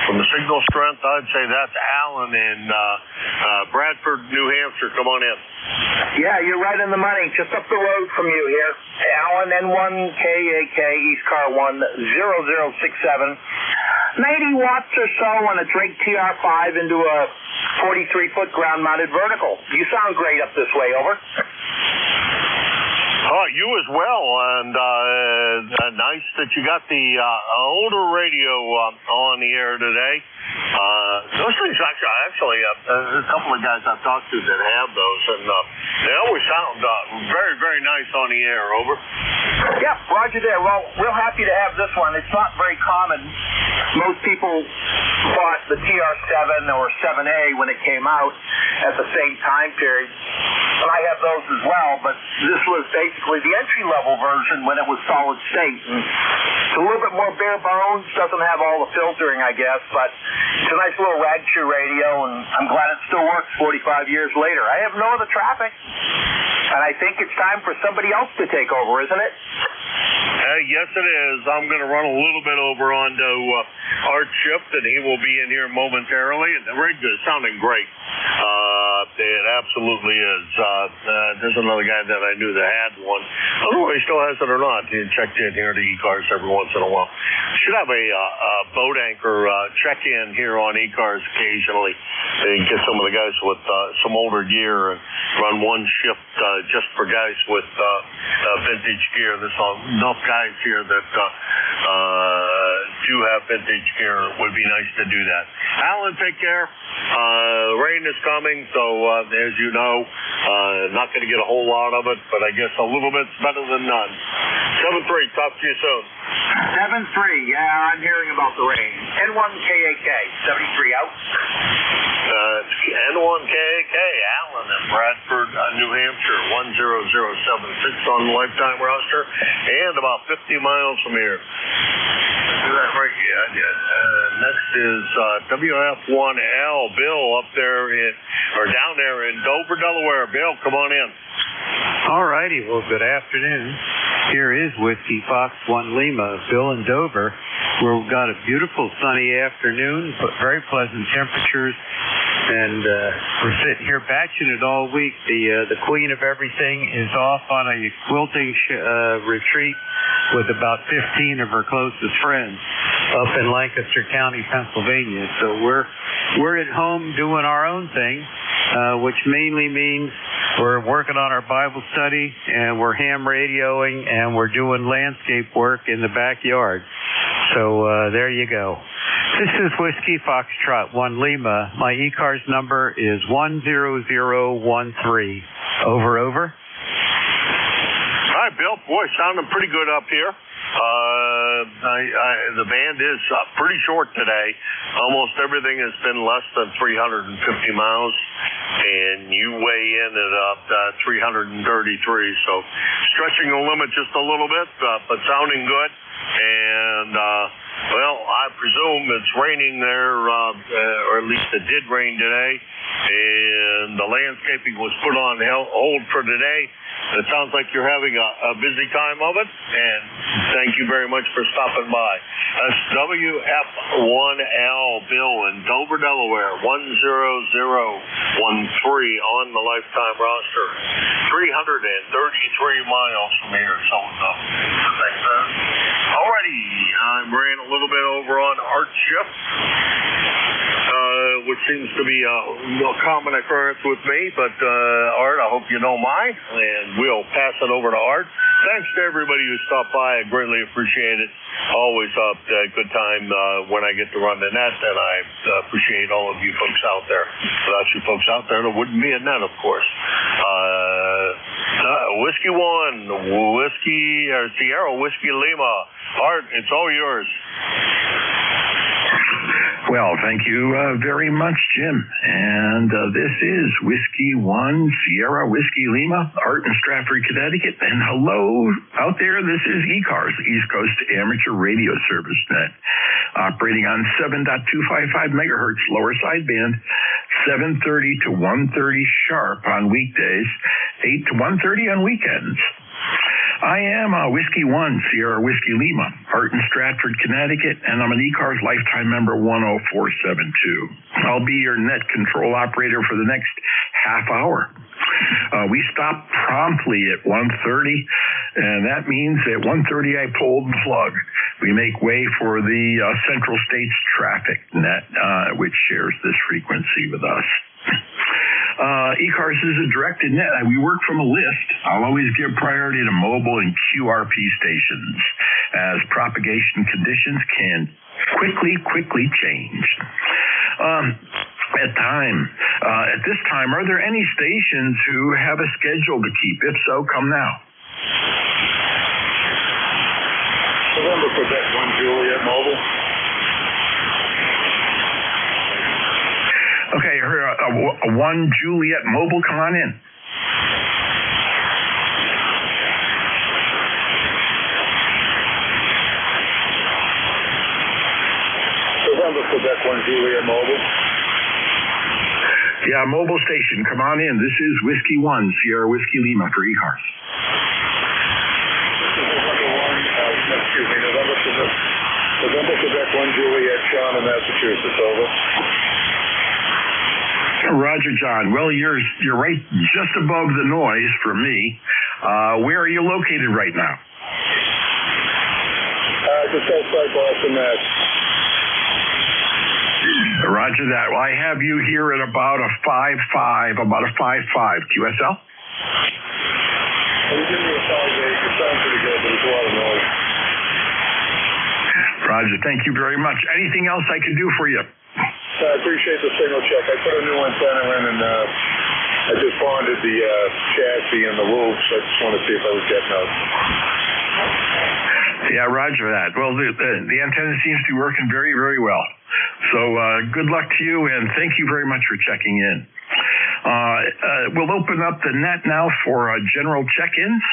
from the signal strength, I'd say that's Alan in Bradford, New Hampshire. Come on in. Yeah, you're right in the money. Just up the road from you here. Alan, N1, KAK, East Car 10067. 90 watts or so on a Drake TR5 into a 43-foot ground-mounted vertical. You sound great up this way, over. You as well, and nice that you got the older radio on the air today. Those things actually a couple of guys I've talked to that have those, and they always sound very, very nice on the air, over. Yeah, roger there. Well, real happy to have this one. It's not very common. Most people bought the TR7 or 7A when it came out at the same time period, and I have those as well, but this was basically the entry-level version when it was solid state. And it's a little bit more bare bones, doesn't have all the filtering, I guess, but it's a nice little rag shoe radio, and I'm glad it still works 45 years later. I have no other traffic, and I think it's time for somebody else to take over, isn't it? Yes, it is. I'm going to run a little bit over onto Art Shift, and he will be in here momentarily. And the rig is sounding great. it absolutely is. There's another guy that I knew that had one. I don't know if he still has it or not. He checked in here to ECARS every once in a while. Should have a boat anchor check-in here on ECARS occasionally. And get some of the guys with some older gear and run one shift just for guys with vintage gear. There's enough guys here that do have vintage gear. It would be nice to do that. Alan, take care. Rain is coming, so as you know, not going to get a whole lot of it, but I guess a little bit's better than none. 7-3, talk to you soon. 7-3, yeah, I'm hearing about the rain. N1KAK, 73 out. N1KAK, Alan in Bradford, New Hampshire, 10076 on the lifetime roster, and about 50 miles from here. Is that right? Yeah. Next is WF1L, Bill up there down there in Dover, Delaware. Bill, come on in. All righty. Well, good afternoon. Here is Whiskey Fox 1 Lima, Bill in Dover, where we've got a beautiful sunny afternoon, but very pleasant temperatures, and we're sitting here batching it all week. The queen of everything is off on a quilting retreat with about 15 of her closest friends up in Lancaster County, Pennsylvania. So we're at home doing our own thing, which mainly means we're working on our Bible study, and we're ham radioing, and we're doing landscape work in the backyard. So there you go. This is Whiskey Foxtrot 1 Lima. My ECARS number is 10013. Over, over. Hi, Bill. Boy, sounding pretty good up here. The band is pretty short today. Almost everything has been less than 350 miles, and you weigh in at 333. So stretching the limit just a little bit, but sounding good. And well, I presume it's raining there, or at least it did rain today, and the landscaping was put on hold for today. It sounds like you're having a busy time of it, and thank you very much for stopping by. That's WF1L Bill in Dover, Delaware, 10013 on the lifetime roster. 333 miles from here, so thanks, man. Alrighty, I'm ran a little bit over on Art Shift, which seems to be a common occurrence with me, but Art, I hope you don't mind, and we'll pass it over to Art. Thanks to everybody who stopped by. I greatly appreciate it. Always a good time when I get to run the net, and I appreciate all of you folks out there. Without you folks out there, there wouldn't be a net, of course. Whiskey 1, Sierra Whiskey Lima. Art, it's all yours. Well, thank you very much, Jim. And this is Whiskey 1, Sierra Whiskey Lima, Art in Stratford, Connecticut. And hello out there, this is ECARS, East Coast Amateur Radio Service Net, operating on 7.255 megahertz lower sideband, 7:30 to 1:30 sharp on weekdays, 8 to 1:30 on weekends. I am Whiskey 1, Sierra Whiskey Lima, Art in Stratford, Connecticut, and I'm an ECARS lifetime member 10472. I'll be your net control operator for the next half hour. We stop promptly at 1:30, and that means at 1:30 I pull the plug. We make way for the Central States Traffic Net, which shares this frequency with us. ECARS is a directed net. We work from a list. I'll always give priority to mobile and QRP stations, as propagation conditions can quickly change. At this time, are there any stations who have a schedule to keep? If so, come now. November Quebec 1 Juliet Mobile. Okay, a 1 Juliet Mobile, come on in. November Quebec 1 Juliet Mobile. Yeah, mobile station, come on in. This is Whiskey 1, Sierra Whiskey Lima for ECARS. November Quebec 1 Juliet, Shawn in Massachusetts, over. Roger, John. Well, you're right just above the noise for me. Where are you located right now? Just outside Boston, Mass. Roger that. Well, I have you here at about a 5.5 QSL. Can you give me a call, Dave? You sound pretty good, but there's a lot of noise. Roger, thank you very much. Anything else I can do for you? I appreciate the signal check. I put a new antenna in, and I just bonded the chassis and the roofs. I just want to see if I was getting out. Yeah, roger that. Well, the antenna seems to be working very, very well. So good luck to you, and thank you very much for checking in. We'll open up the net now for general check-ins.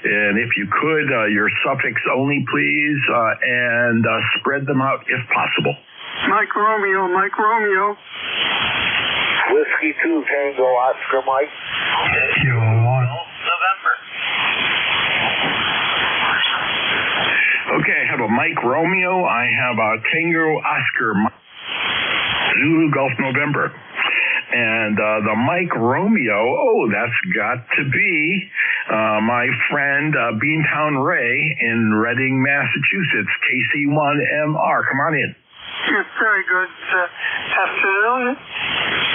And if you could, your suffix only, please, and spread them out if possible. Mike Romeo. Whiskey 2, Tango, Oscar, Mike. November. Okay, I have a Mike Romeo. I have a Tango Oscar Zulu Golf November. And the Mike Romeo, that's got to be my friend Beantown Ray in Reading, Massachusetts, KC1MR. Come on in. Yes, very good afternoon.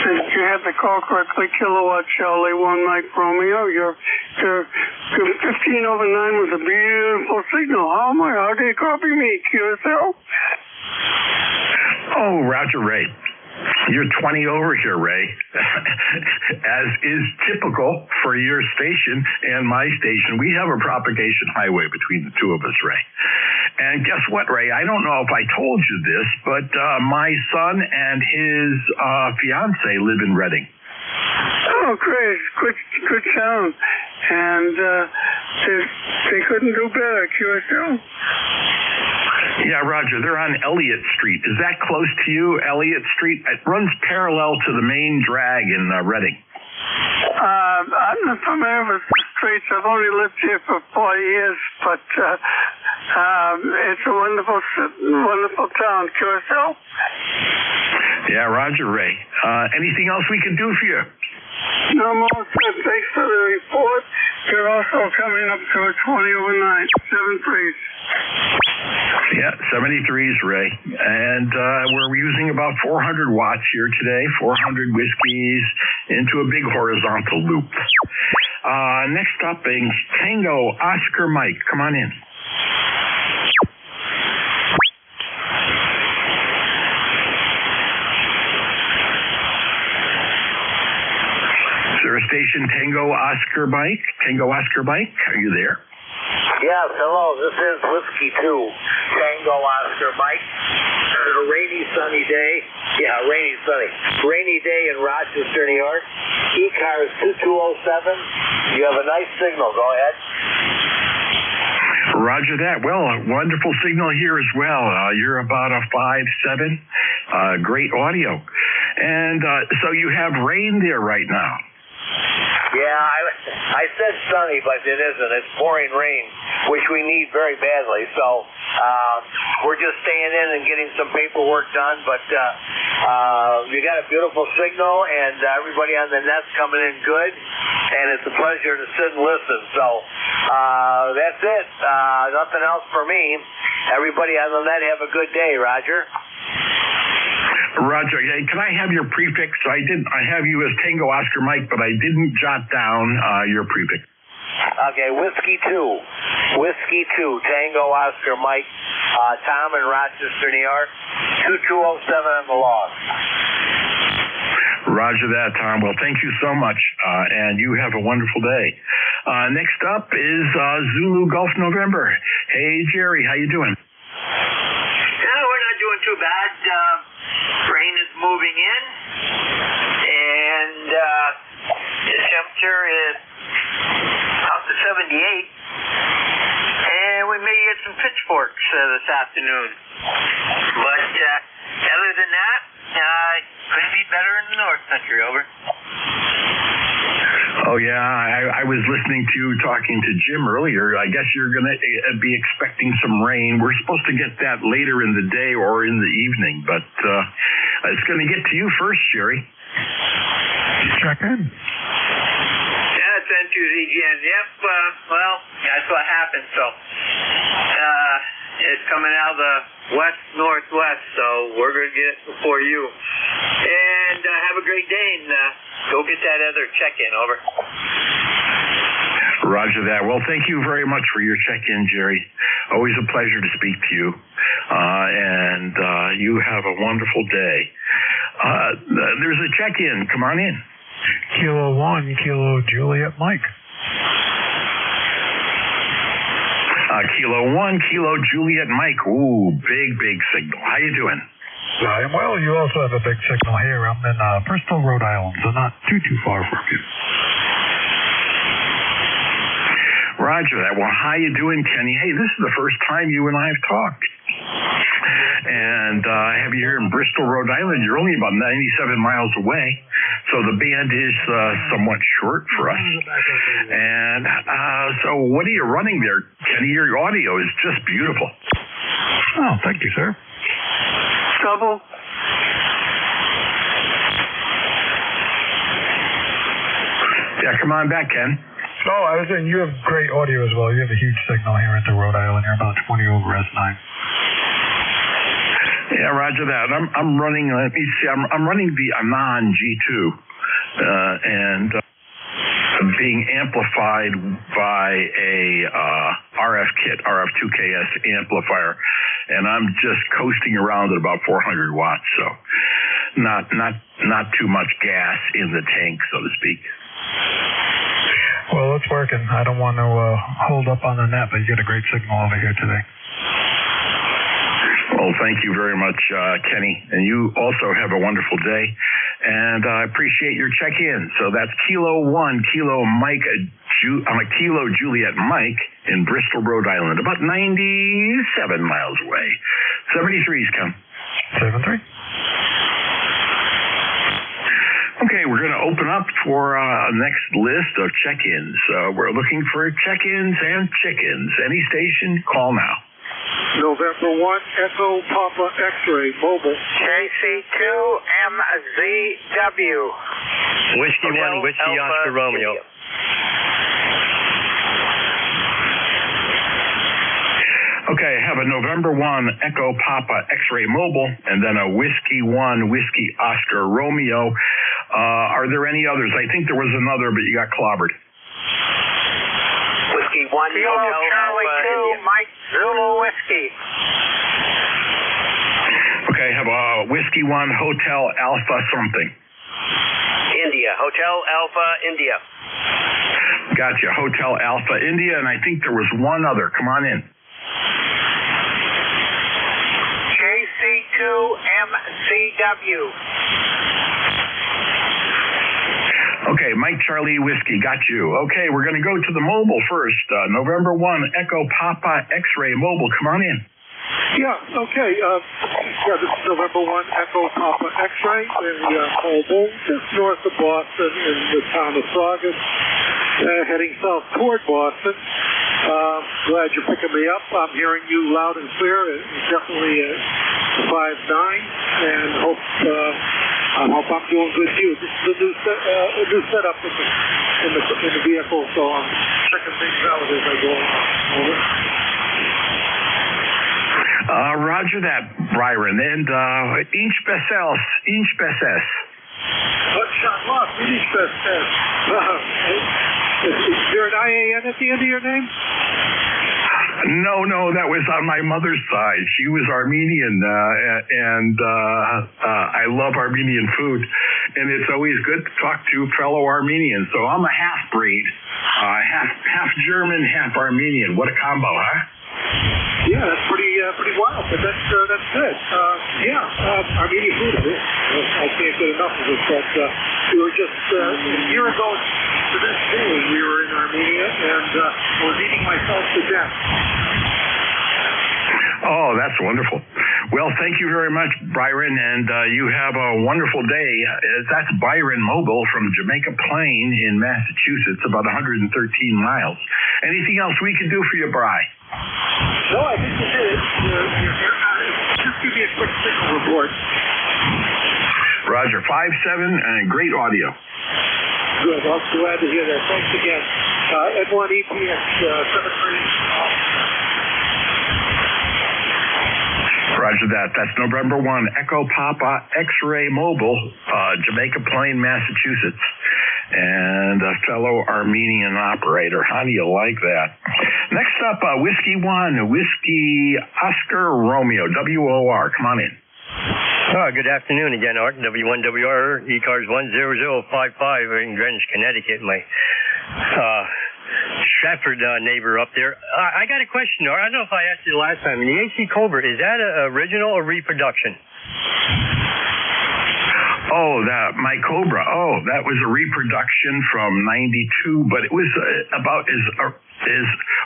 Since you had the call correctly, Kilowatt Charlie 1 Mike Romeo, your 15 over 9 was a beautiful signal. How do you copy me, QSL? Oh, Roger Ray. You're 20 over here, Ray, as is typical for your station and my station. We have a propagation highway between the two of us, Ray. And guess what, Ray? I don't know if I told you this, but my son and his fiance live in Reading. Oh, great. Good sound. And they couldn't do better, QSL? Yeah, Roger, they're on Elliott Street. Is that close to you, Elliott Street? It runs parallel to the main drag in Reading. I'm not familiar with the streets. I've only lived here for 40 years, but it's a wonderful town, QSL. Yeah, Roger, Ray. Anything else we can do for you? No more. Thanks for the report. You're also coming up to a 20 over 9, 7-3s. Yeah, 73s, Ray. And we're using about 400 watts here today, 400 whiskeys into a big horizontal loop. Next up, a Tango Oscar Mike. Come on in. Station Tango Oscar Mike. Are you there? Yes, hello. This is Whiskey 2, Tango Oscar Mike. A rainy, sunny day. Yeah, rainy day in Rochester, New York. ECARS 2207. You have a nice signal. Go ahead. Roger that. Well, a wonderful signal here as well. You're about a 5.7. Great audio. And so you have rain there right now. Yeah, I said sunny, but it isn't. It's pouring rain, which we need very badly. So we're just staying in and getting some paperwork done. But you got a beautiful signal, and everybody on the net's coming in good. And it's a pleasure to sit and listen. So that's it. Nothing else for me. Everybody on the net have a good day, Roger. Roger, can I have your prefix? I have you as Tango Oscar Mike, but I didn't jot down your prefix. Okay, Whiskey 2, Tango Oscar Mike, Tom in Rochester, New York, 2207 on the log. Roger that, Tom. Well, thank you so much, and you have a wonderful day. Next up is Zulu Golf November. Hey, Jerry, how you doing? We're not doing too bad. Rain is moving in, and the temperature is up to 78, and we may get some pitchforks this afternoon. But other than that, could be better in the North Country. Over. Oh, yeah, I was listening to you talking to Jim earlier. I guess you're going to be expecting some rain. We're supposed to get that later in the day or in the evening, but it's going to get to you first, Jerry. Check in. Yeah, it's N2ZGN. Yep, well, that's what happened. So, it's coming out of the west-northwest, so we're going to get it before you. And have a great day, and go get that other check-in. Over. Roger that. Well, thank you very much for your check-in, Jerry. Always a pleasure to speak to you. And you have a wonderful day. There's a check-in. Come on in. Kilo 1, Kilo Juliet Mike. Kilo 1, Kilo Juliet Mike. Ooh, big signal. How you doing? I am well. You also have a big signal here. I'm in Bristol, Rhode Island, so not too far from you. Roger that. Well, how you doing, Kenny? Hey, this is the first time you and I have talked. And I have you here in Bristol, Rhode Island. You're only about 97 miles away, so the band is somewhat short for us. And so what are you running there, Kenny? Your audio is just beautiful. Oh, thank you, sir. Trouble? Yeah, come on back, Ken. Oh, I was saying you have great audio as well. You have a huge signal here into Rhode Island. You're about 20 over S9. Yeah, roger that. I'm running. Let me see. I'm running the Anon G2, and being amplified by a RF kit, RF2KS amplifier, and I'm just coasting around at about 400 watts. So, not too much gas in the tank, so to speak. Well, it's working. I don't want to hold up on the net, but you get a great signal over here today. Well, thank you very much, Kenny. And you also have a wonderful day. And I appreciate your check-in. So that's Kilo 1, Kilo Mike, Kilo Juliet Mike in Bristol, Rhode Island, about 97 miles away. 73's come. 73. Okay, we're going to open up for a next list of check-ins. We're looking for check-ins and chickens. Any station, call now. November 1, Echo Papa X-Ray, mobile. JC2MZW. Whiskey 1, Whiskey Oscar Romeo. Okay, I have a November 1 Echo Papa X-Ray Mobile, and then a Whiskey 1 Whiskey Oscar Romeo. Are there any others? I think there was another, but you got clobbered. Whiskey 1, Kilo Charlie 2, Mike Zulu Whiskey. Okay, I have a Whiskey 1 Hotel Alpha something. India. Hotel Alpha India. Gotcha, Hotel Alpha India, and I think there was one other. Come on in. JC2MCW. Okay, Mike Charlie Whiskey, got you. Okay, we're going to go to the mobile first. November 1 Echo Papa X-Ray Mobile. Come on in. Yeah, okay. This is November 1 Echo Papa X-Ray in mobile, just north of Boston in the town of Saugus, heading south toward Boston. Glad you're picking me up. I'm hearing you loud and clear. It's definitely 5'9", and hope I'm doing good too. This is a new setup in the vehicle, so I'm checking things out as I go along. Roger that, Byron. And Inch Besses. What shot lost? Inch Besses. Is there an IAN at the end of your name? No, that was on my mother's side. She was Armenian, and I love Armenian food, and it's always good to talk to fellow Armenians. So I'm a half-breed, half German, half Armenian. What a combo, huh? Yeah, that's pretty wild, but that's good. Armenian food is it. I can't get enough of it, but we were just a year ago to this day, we were in Armenia, and was eating myself to death. Oh, that's wonderful. Well, thank you very much, Byron, and you have a wonderful day. That's Byron Mobile from Jamaica Plain in Massachusetts, about 113 miles. Anything else we can do for you, Bry? No, I think you did. Just give me a quick signal report. Roger, 5-7, and great audio. Good. I'm glad to hear that. Thanks again. N1 EPX 73. Roger that. That's November 1, Echo Papa X-Ray Mobile, Jamaica Plain, Massachusetts. And a fellow Armenian operator. How do you like that? Next up, Whiskey 1, Whiskey Oscar Romeo, WOR. Come on in. Good afternoon again, Art. W1WR, ECARS 10055 in Greenwich, Connecticut. My Stratford neighbor up there. I got a question, Art. I don't know if I asked you last time. The AC Cobra, is that an original or reproduction? Oh, my Cobra. Oh, that was a reproduction from '92, but it was about as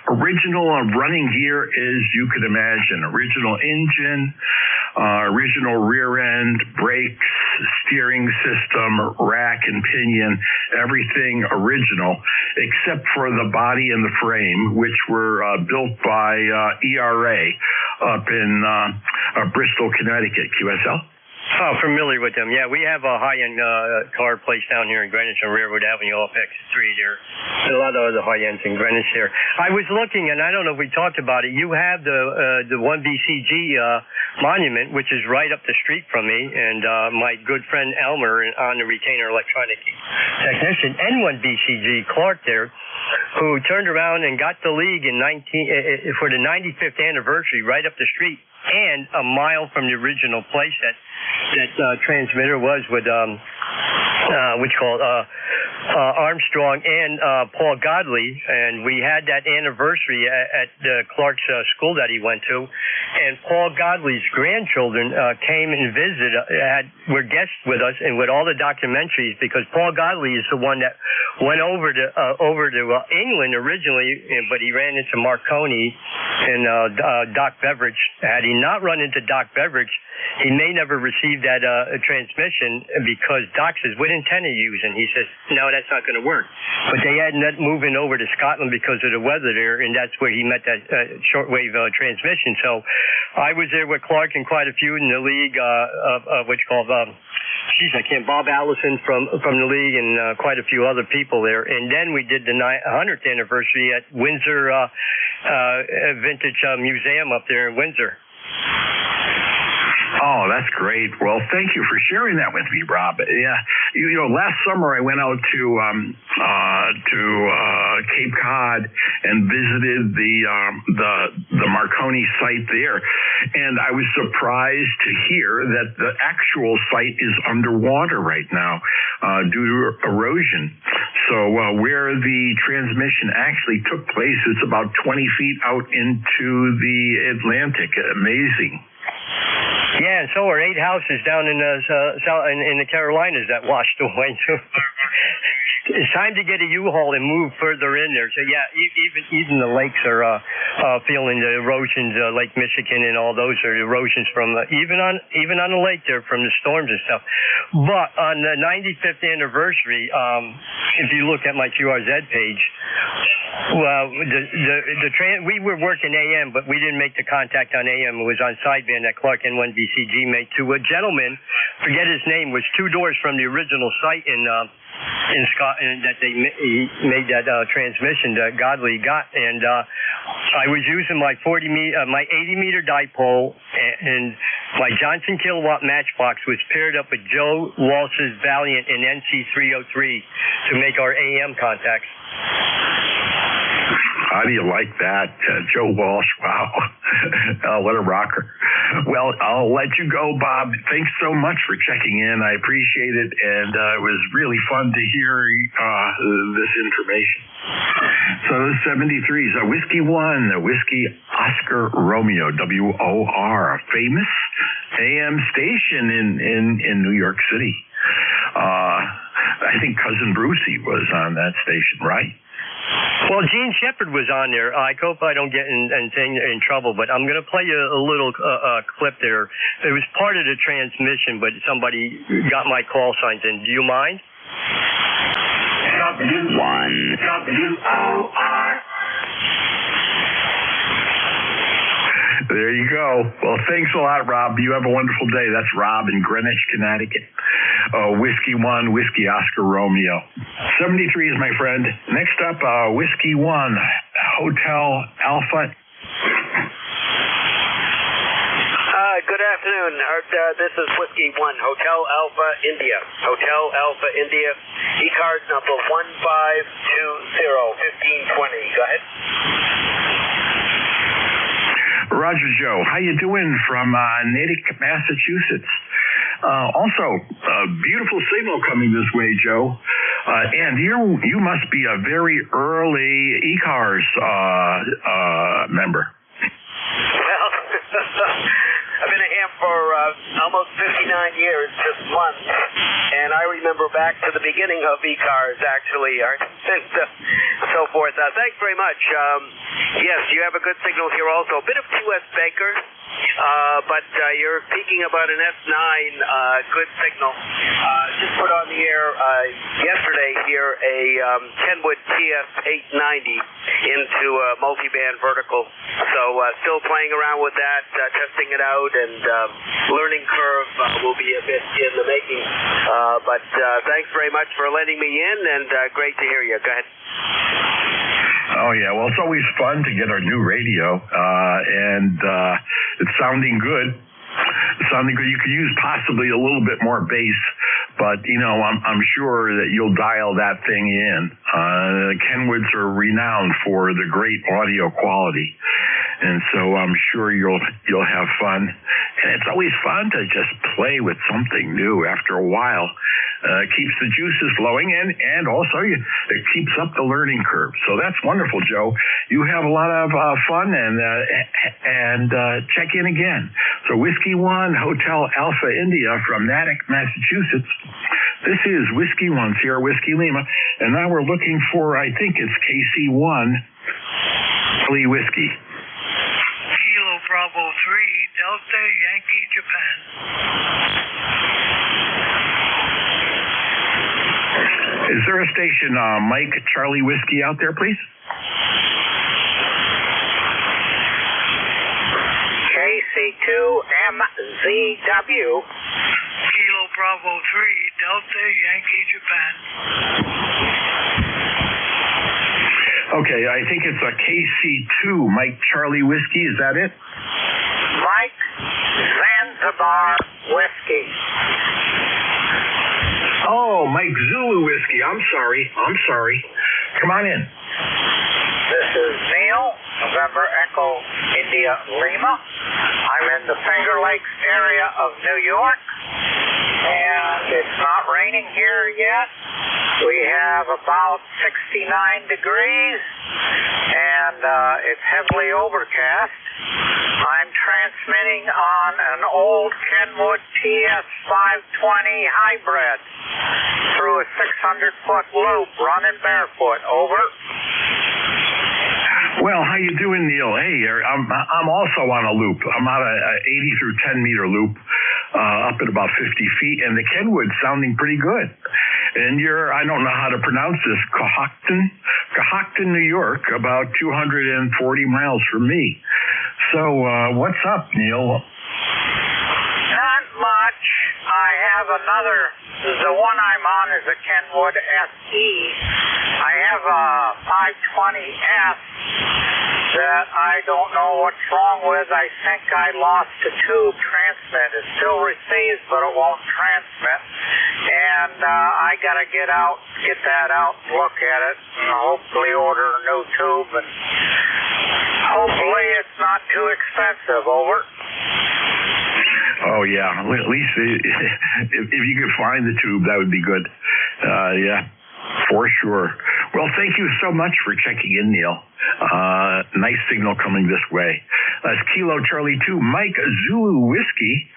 original a running gear as you could imagine. Original engine, original rear end, brakes, steering system, rack and pinion, everything original, except for the body and the frame, which were built by ERA up in Bristol, Connecticut, QSL. Oh, familiar with them. Yeah, we have a high-end car place down here in Greenwich on Railroad Avenue off X3 there. A lot of other high-ends in Greenwich there. I was looking, and I don't know if we talked about it, you have the 1BCG monument, which is right up the street from me, and my good friend Elmer on the retainer electronic technician, N1BCG Clark there, who turned around and got the league in for the 95th anniversary right up the street, and a mile from the original place that transmitter was with Armstrong and Paul Godley, and we had that anniversary at Clark's school that he went to, and Paul Godley's grandchildren came and visited, were guests with us, and with all the documentaries, because Paul Godley is the one that went over to England originally, but he ran into Marconi and Doc Beveridge. Had he not run into Doc Beveridge, he may never receive that transmission, because Doc says, what antenna are you using? He says, no, that's not going to work. But they had that moving over to Scotland because of the weather there, and that's where he met that shortwave transmission. So I was there with Clark and quite a few in the league, Bob Allison from the league, and quite a few other people there. And then we did the 100th anniversary at Windsor Vintage Museum up there in Windsor. Oh, that's great. Well, thank you for sharing that with me, Rob. Yeah, you know, last summer I went out to Cape Cod and visited the Marconi site there, and I was surprised to hear that the actual site is underwater right now due to erosion. So where the transmission actually took place, it's about 20 feet out into the Atlantic. Amazing. Yeah, and so are 8 houses down in the Carolinas that washed away too. It's time to get a U-Haul and move further in there. So yeah, even the lakes are feeling the erosions. Lake Michigan and all those are erosions from even on the lake there from the storms and stuff. But on the 95th anniversary, if you look at my QRZ page, well, we were working AM, but we didn't make the contact on AM. It was on sideband that Clark N1BCG made to a gentleman, forget his name, was 2 doors from the original site in Scotland that he made that transmission that Godley got, and I was using my 80 meter dipole, and my Johnson kilowatt matchbox was paired up with Joe Walsh's Valiant and NC303 to make our AM contacts. How do you like that? Joe Walsh, wow. What a rocker. Well, I'll let you go, Bob. Thanks so much for checking in. I appreciate it, and it was really fun to hear this information. So those 73s, Whiskey 1, Whiskey Oscar Romeo, WOR, a famous AM station in New York City. I think Cousin Brucey was on that station, right? Well, Gene Shepard was on there. I hope I don't get in trouble, but I'm going to play you a little clip there. It was part of the transmission, but somebody got my call signs in. Do you mind? W1WOR. There you go. Well, thanks a lot, Rob. You have a wonderful day. That's Rob in Greenwich, Connecticut. Whiskey 1, Whiskey Oscar Romeo. 73 is my friend. Next up, Whiskey 1, Hotel Alpha. Good afternoon. This is Whiskey 1, Hotel Alpha India. Hotel Alpha India, ECARS number 1520, 1520. Go ahead. Roger, Joe. How you doing from Natick, Massachusetts? Also, beautiful signal coming this way, Joe. And you must be a very early ECARS member. Well, I've been a ham for almost 59 years this month, and I remember back to the beginning of ECARS, actually, and so forth. Thanks very much. Yes, you have a good signal here also. A bit of 2S Baker, but you're peaking about an S9 good signal. Just put on the air yesterday here a Kenwood TS890 into multiband vertical. So still playing around with that, testing it out, and learning curve will be a bit in the making. But thanks very much for letting me in, and great to hear you. Go ahead. Oh, yeah. Well, it's always fun to get our new radio, and it's sounding good. You could use possibly a little bit more bass, but, I'm sure that you'll dial that thing in. Kenwoods are renowned for the great audio quality, and so I'm sure you'll have fun. And it's always fun to just play with something new after a while. Keeps the juices flowing, and also it keeps up the learning curve. So that's wonderful, Joe. You have a lot of fun, and check in again. So Whiskey 1, Hotel Alpha India from Natick, Massachusetts. This is Whiskey 1, Sierra Whiskey Lima, and now we're looking for, I think it's KC1, Lee Whiskey. Kilo Bravo 3, Delta Yankee Japan. Is there a station, Mike Charlie Whiskey out there, please? KC2MZW. Kilo Bravo 3, Delta Yankee Japan. Okay, I think it's a KC2 Mike Charlie Whiskey. Is that it? Mike Zanzibar Whiskey. Oh, Mike Zulu Whiskey. I'm sorry. Come on in. This is Neil, November Echo India Lima. I'm in the Finger Lakes area of New York, and it's not raining here yet. We have about 69 degrees, and it's heavily overcast. I'm transmitting on an old Kenwood TS520 hybrid through a 600-foot loop, running barefoot. Over. Well, how you doing, Neil? Hey, I'm also on a loop. I'm on a 80 through 10 meter loop, up at about 50 feet, and the Kenwood's sounding pretty good. And I don't know how to pronounce this, Cohocton, New York, about 240 miles from me. So, what's up, Neil? Not much. I have another. The one I'm on is a Kenwood SE. I have a 520S that I don't know what's wrong with. I think I lost the tube transmit. It still receives, but it won't transmit. And I got to get that out and look at it, and hopefully order a new tube, and hopefully it's not too expensive. Over. Oh, yeah. At least if you could find the tube, that would be good. Yeah, for sure. Well, thank you so much for checking in, Neil. Nice signal coming this way. That's Kilo Charlie 2, Mike Zulu Whiskey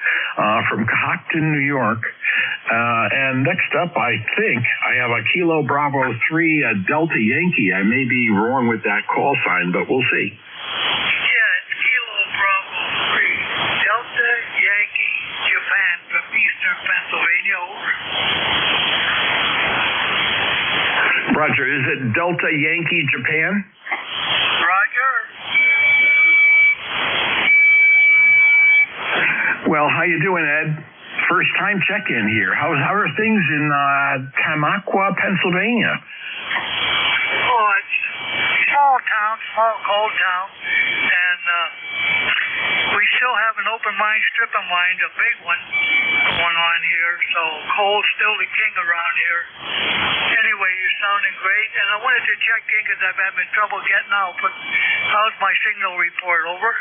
from Cohocton, New York. And next up, I think I have a Kilo Bravo 3 Delta Yankee. I may be wrong with that call sign, but we'll see. Yeah, it's Kilo Bravo 3, Delta Yankee Japan from eastern Pennsylvania. Over. Roger, is it Delta Yankee Japan? Roger. Well, how you doing, Ed? first time check-in here. How are things in Tamaqua, Pennsylvania? Oh, it's a small town, small coal town, and we still have an open mine, stripping mine, a big one going on here, so coal's still the king around here. Anyway, you're sounding great, and I wanted to check in because I've having trouble getting out, but how's my signal report, over?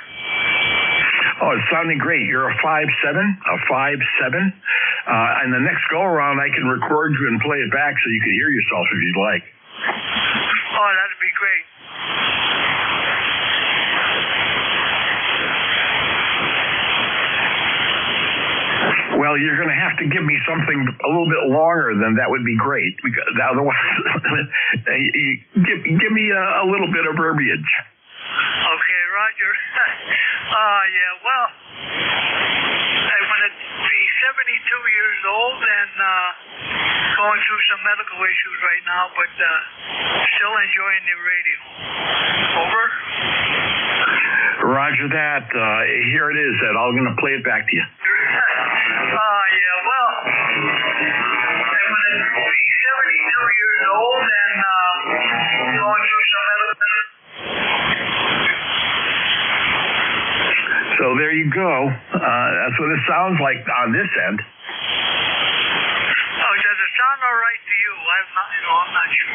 Oh, it's sounding great. You're a 5.7, and the next go-around I can record you and play it back so you can hear yourself if you'd like. Oh, that'd be great. Well, you're going to have to give me something a little bit longer than that would be great. Because otherwise, give me a little bit of verbiage. Okay, Roger. Yeah, well, I'm going to be 72 years old and going through some medical issues right now, but still enjoying the radio. Over. Roger that. Here it is, Ed. I'm going to play it back to you. Yeah, well, I'm going to be 72 years old and going through some medical issues. So there you go. That's what it sounds like on this end. Oh, does it sound all right to you? I'm not sure.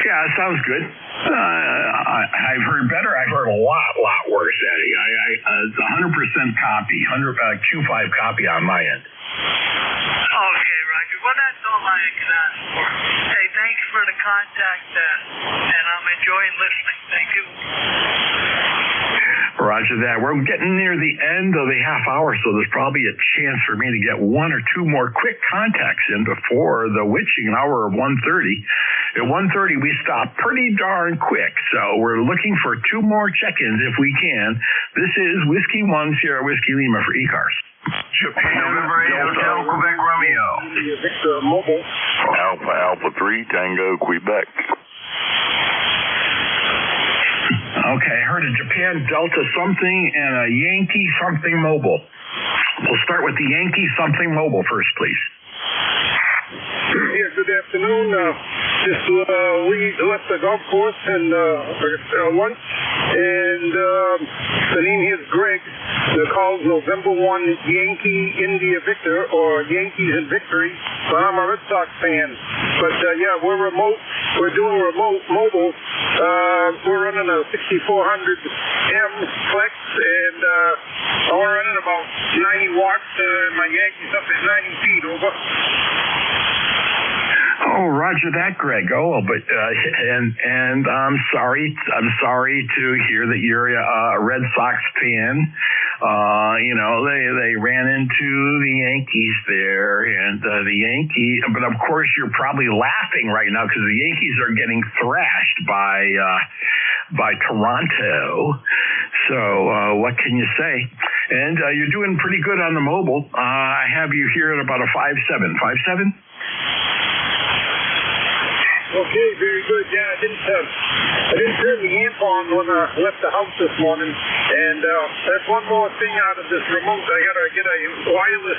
Yeah, it sounds good. I've heard better. I've heard a lot worse, Eddie. It's 100% copy, 100 Q5 copy on my end. Okay, Roger. Well, that's all I can ask for. Hey, thanks for the contact, and I'm enjoying listening. Thank you. Roger that. We're getting near the end of the half hour, so there's probably a chance for me to get one or two more quick contacts in before the witching hour of 1:30. At 1:30, we stop pretty darn quick, so we're looking for two more check-ins if we can. This is Whiskey 1 Sierra Whiskey Lima for ECARS. Japan, November 8 Hotel, Quebec, Romeo. Victor Mobile. Alpha 3, Tango, Quebec. Okay, I heard a Japan Delta something and a Yankee something mobile. We'll start with the Yankee something mobile first, please. Yeah, good afternoon. We left the golf course and lunch, and the name here is Greg. The call's November 1 Yankee India Victor, or Yankees in Victory. But I'm a Red Sox fan. But yeah, we're remote. We're doing remote mobile. We're running a 6400M Flex, and we're running about 90 watts. My Yankees up at 90 feet, over. Oh, Roger that, Greg. Oh, but and I'm sorry to hear that you're a Red Sox fan. They ran into the Yankees there, and but of course you're probably laughing right now because the Yankees are getting thrashed by Toronto. So what can you say? And you're doing pretty good on the mobile. I have you here at about a 5.7. 5.7? Okay, very good. Yeah, I didn't turn the amp on when I left the house this morning. And that's one more thing out of this remote. I gotta get a wireless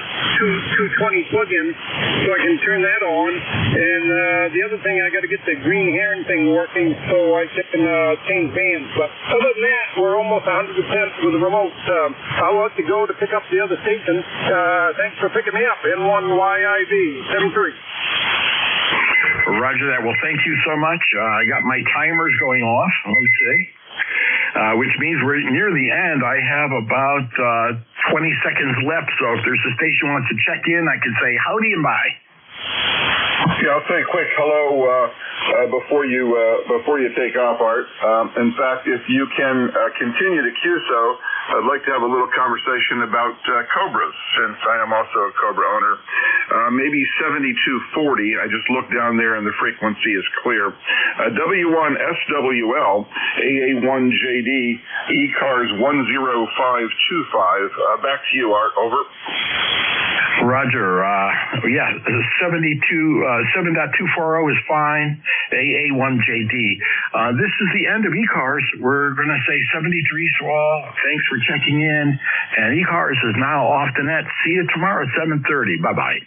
220 plug-in so I can turn that on. And the other thing, I gotta get the green heron thing working so I can change bands. But other than that, we're almost 100% with the remote. I'll let you go to pick up the other station. Thanks for picking me up. N1YIV 73. Roger that. Well, thank you so much. I got my timers going off. Let's see. Which means we're near the end. I have about 20 seconds left. So if there's a station who wants to check in, I can say howdy and bye. Yeah, I'll say a quick hello before you take off, Art. In fact, if you can continue to QSO, I'd like to have a little conversation about Cobras, since I am also a Cobra owner. Maybe 7240. I just looked down there and the frequency is clear. W1SWL, AA1JD, ECARS 10525. Back to you, Art. Over. Roger. 7.240 is fine. AA1JD. This is the end of ECARS. We're going to say 73 to all. Thanks for checking in. And ECARS is now off the net. See you tomorrow at 7:30. Bye-bye.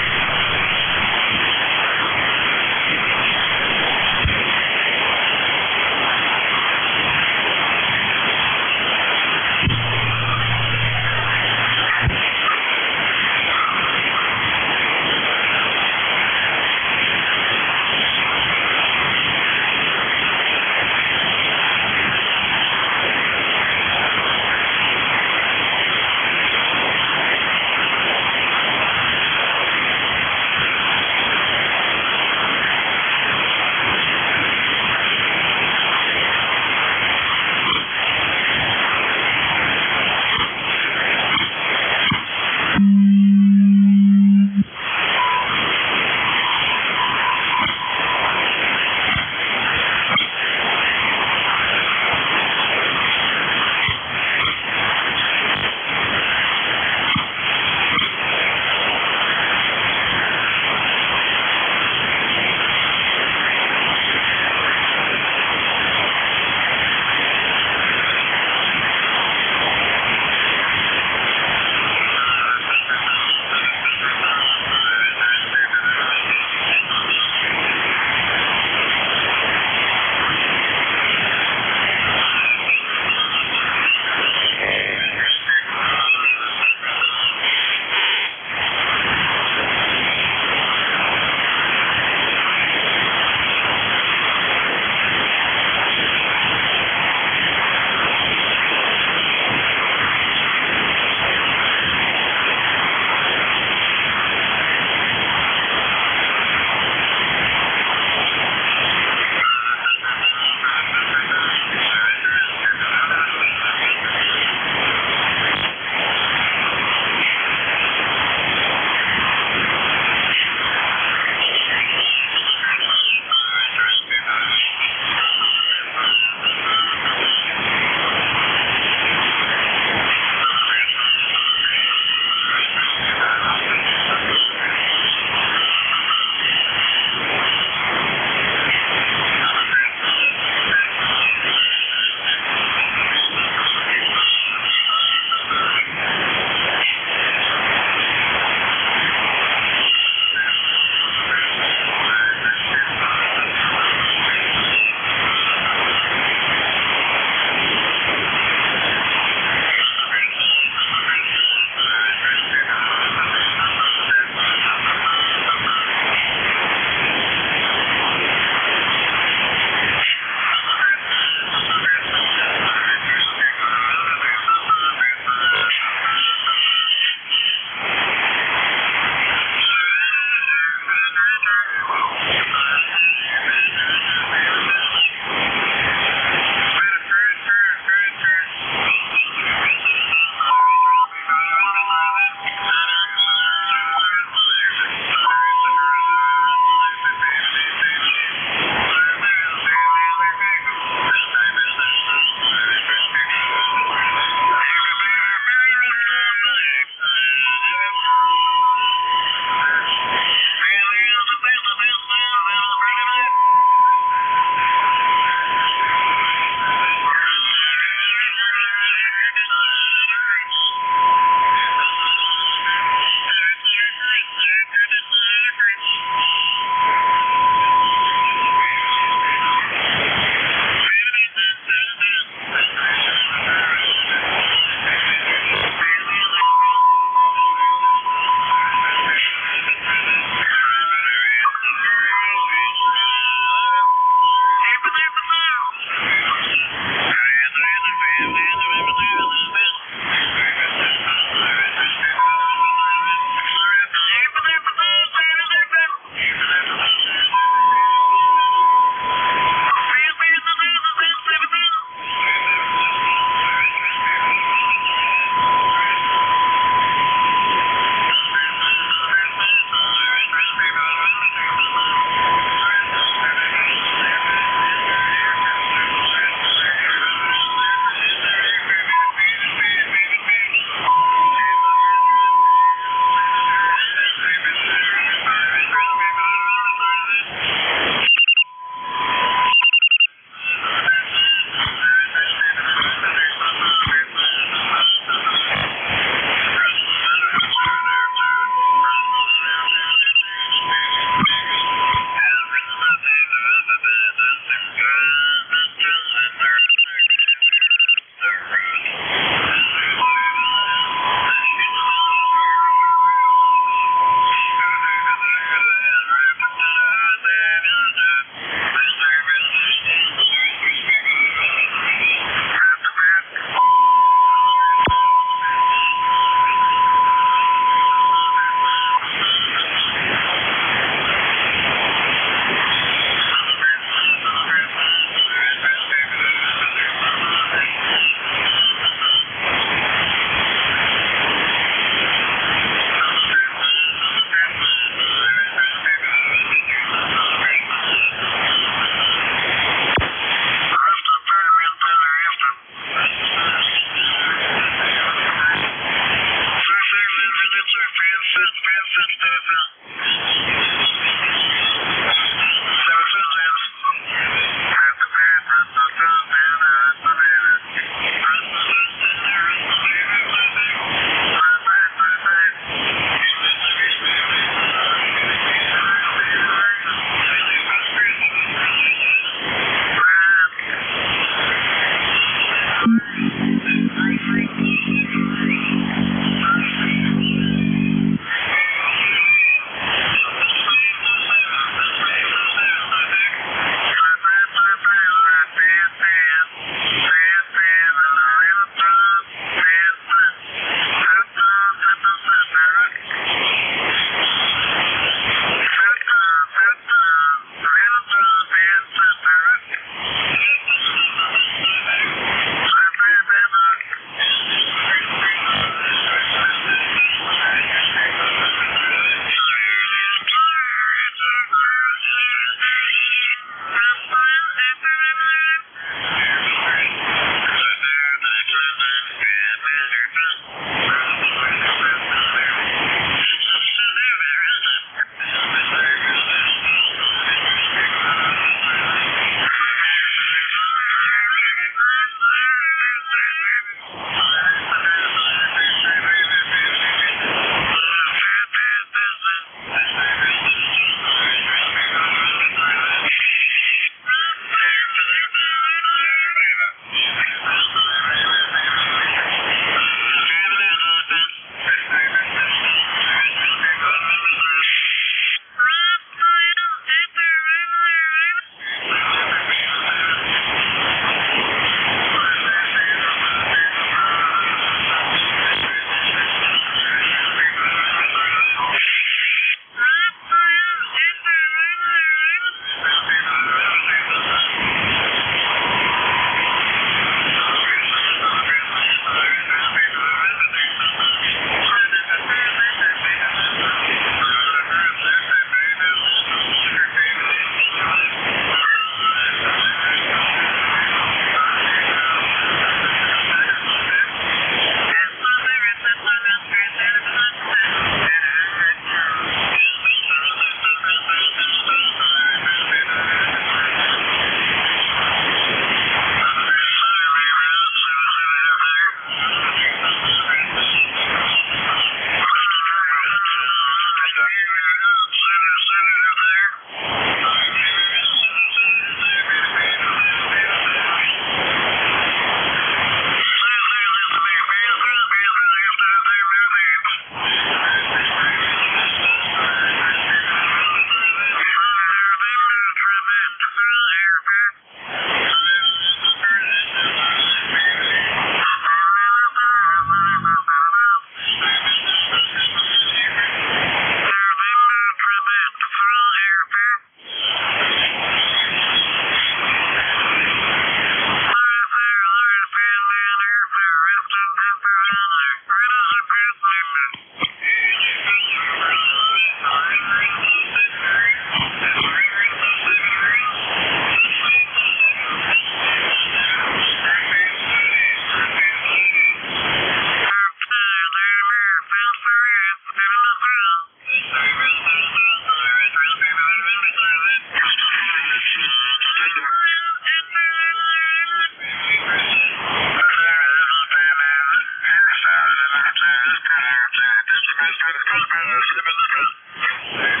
Thank you.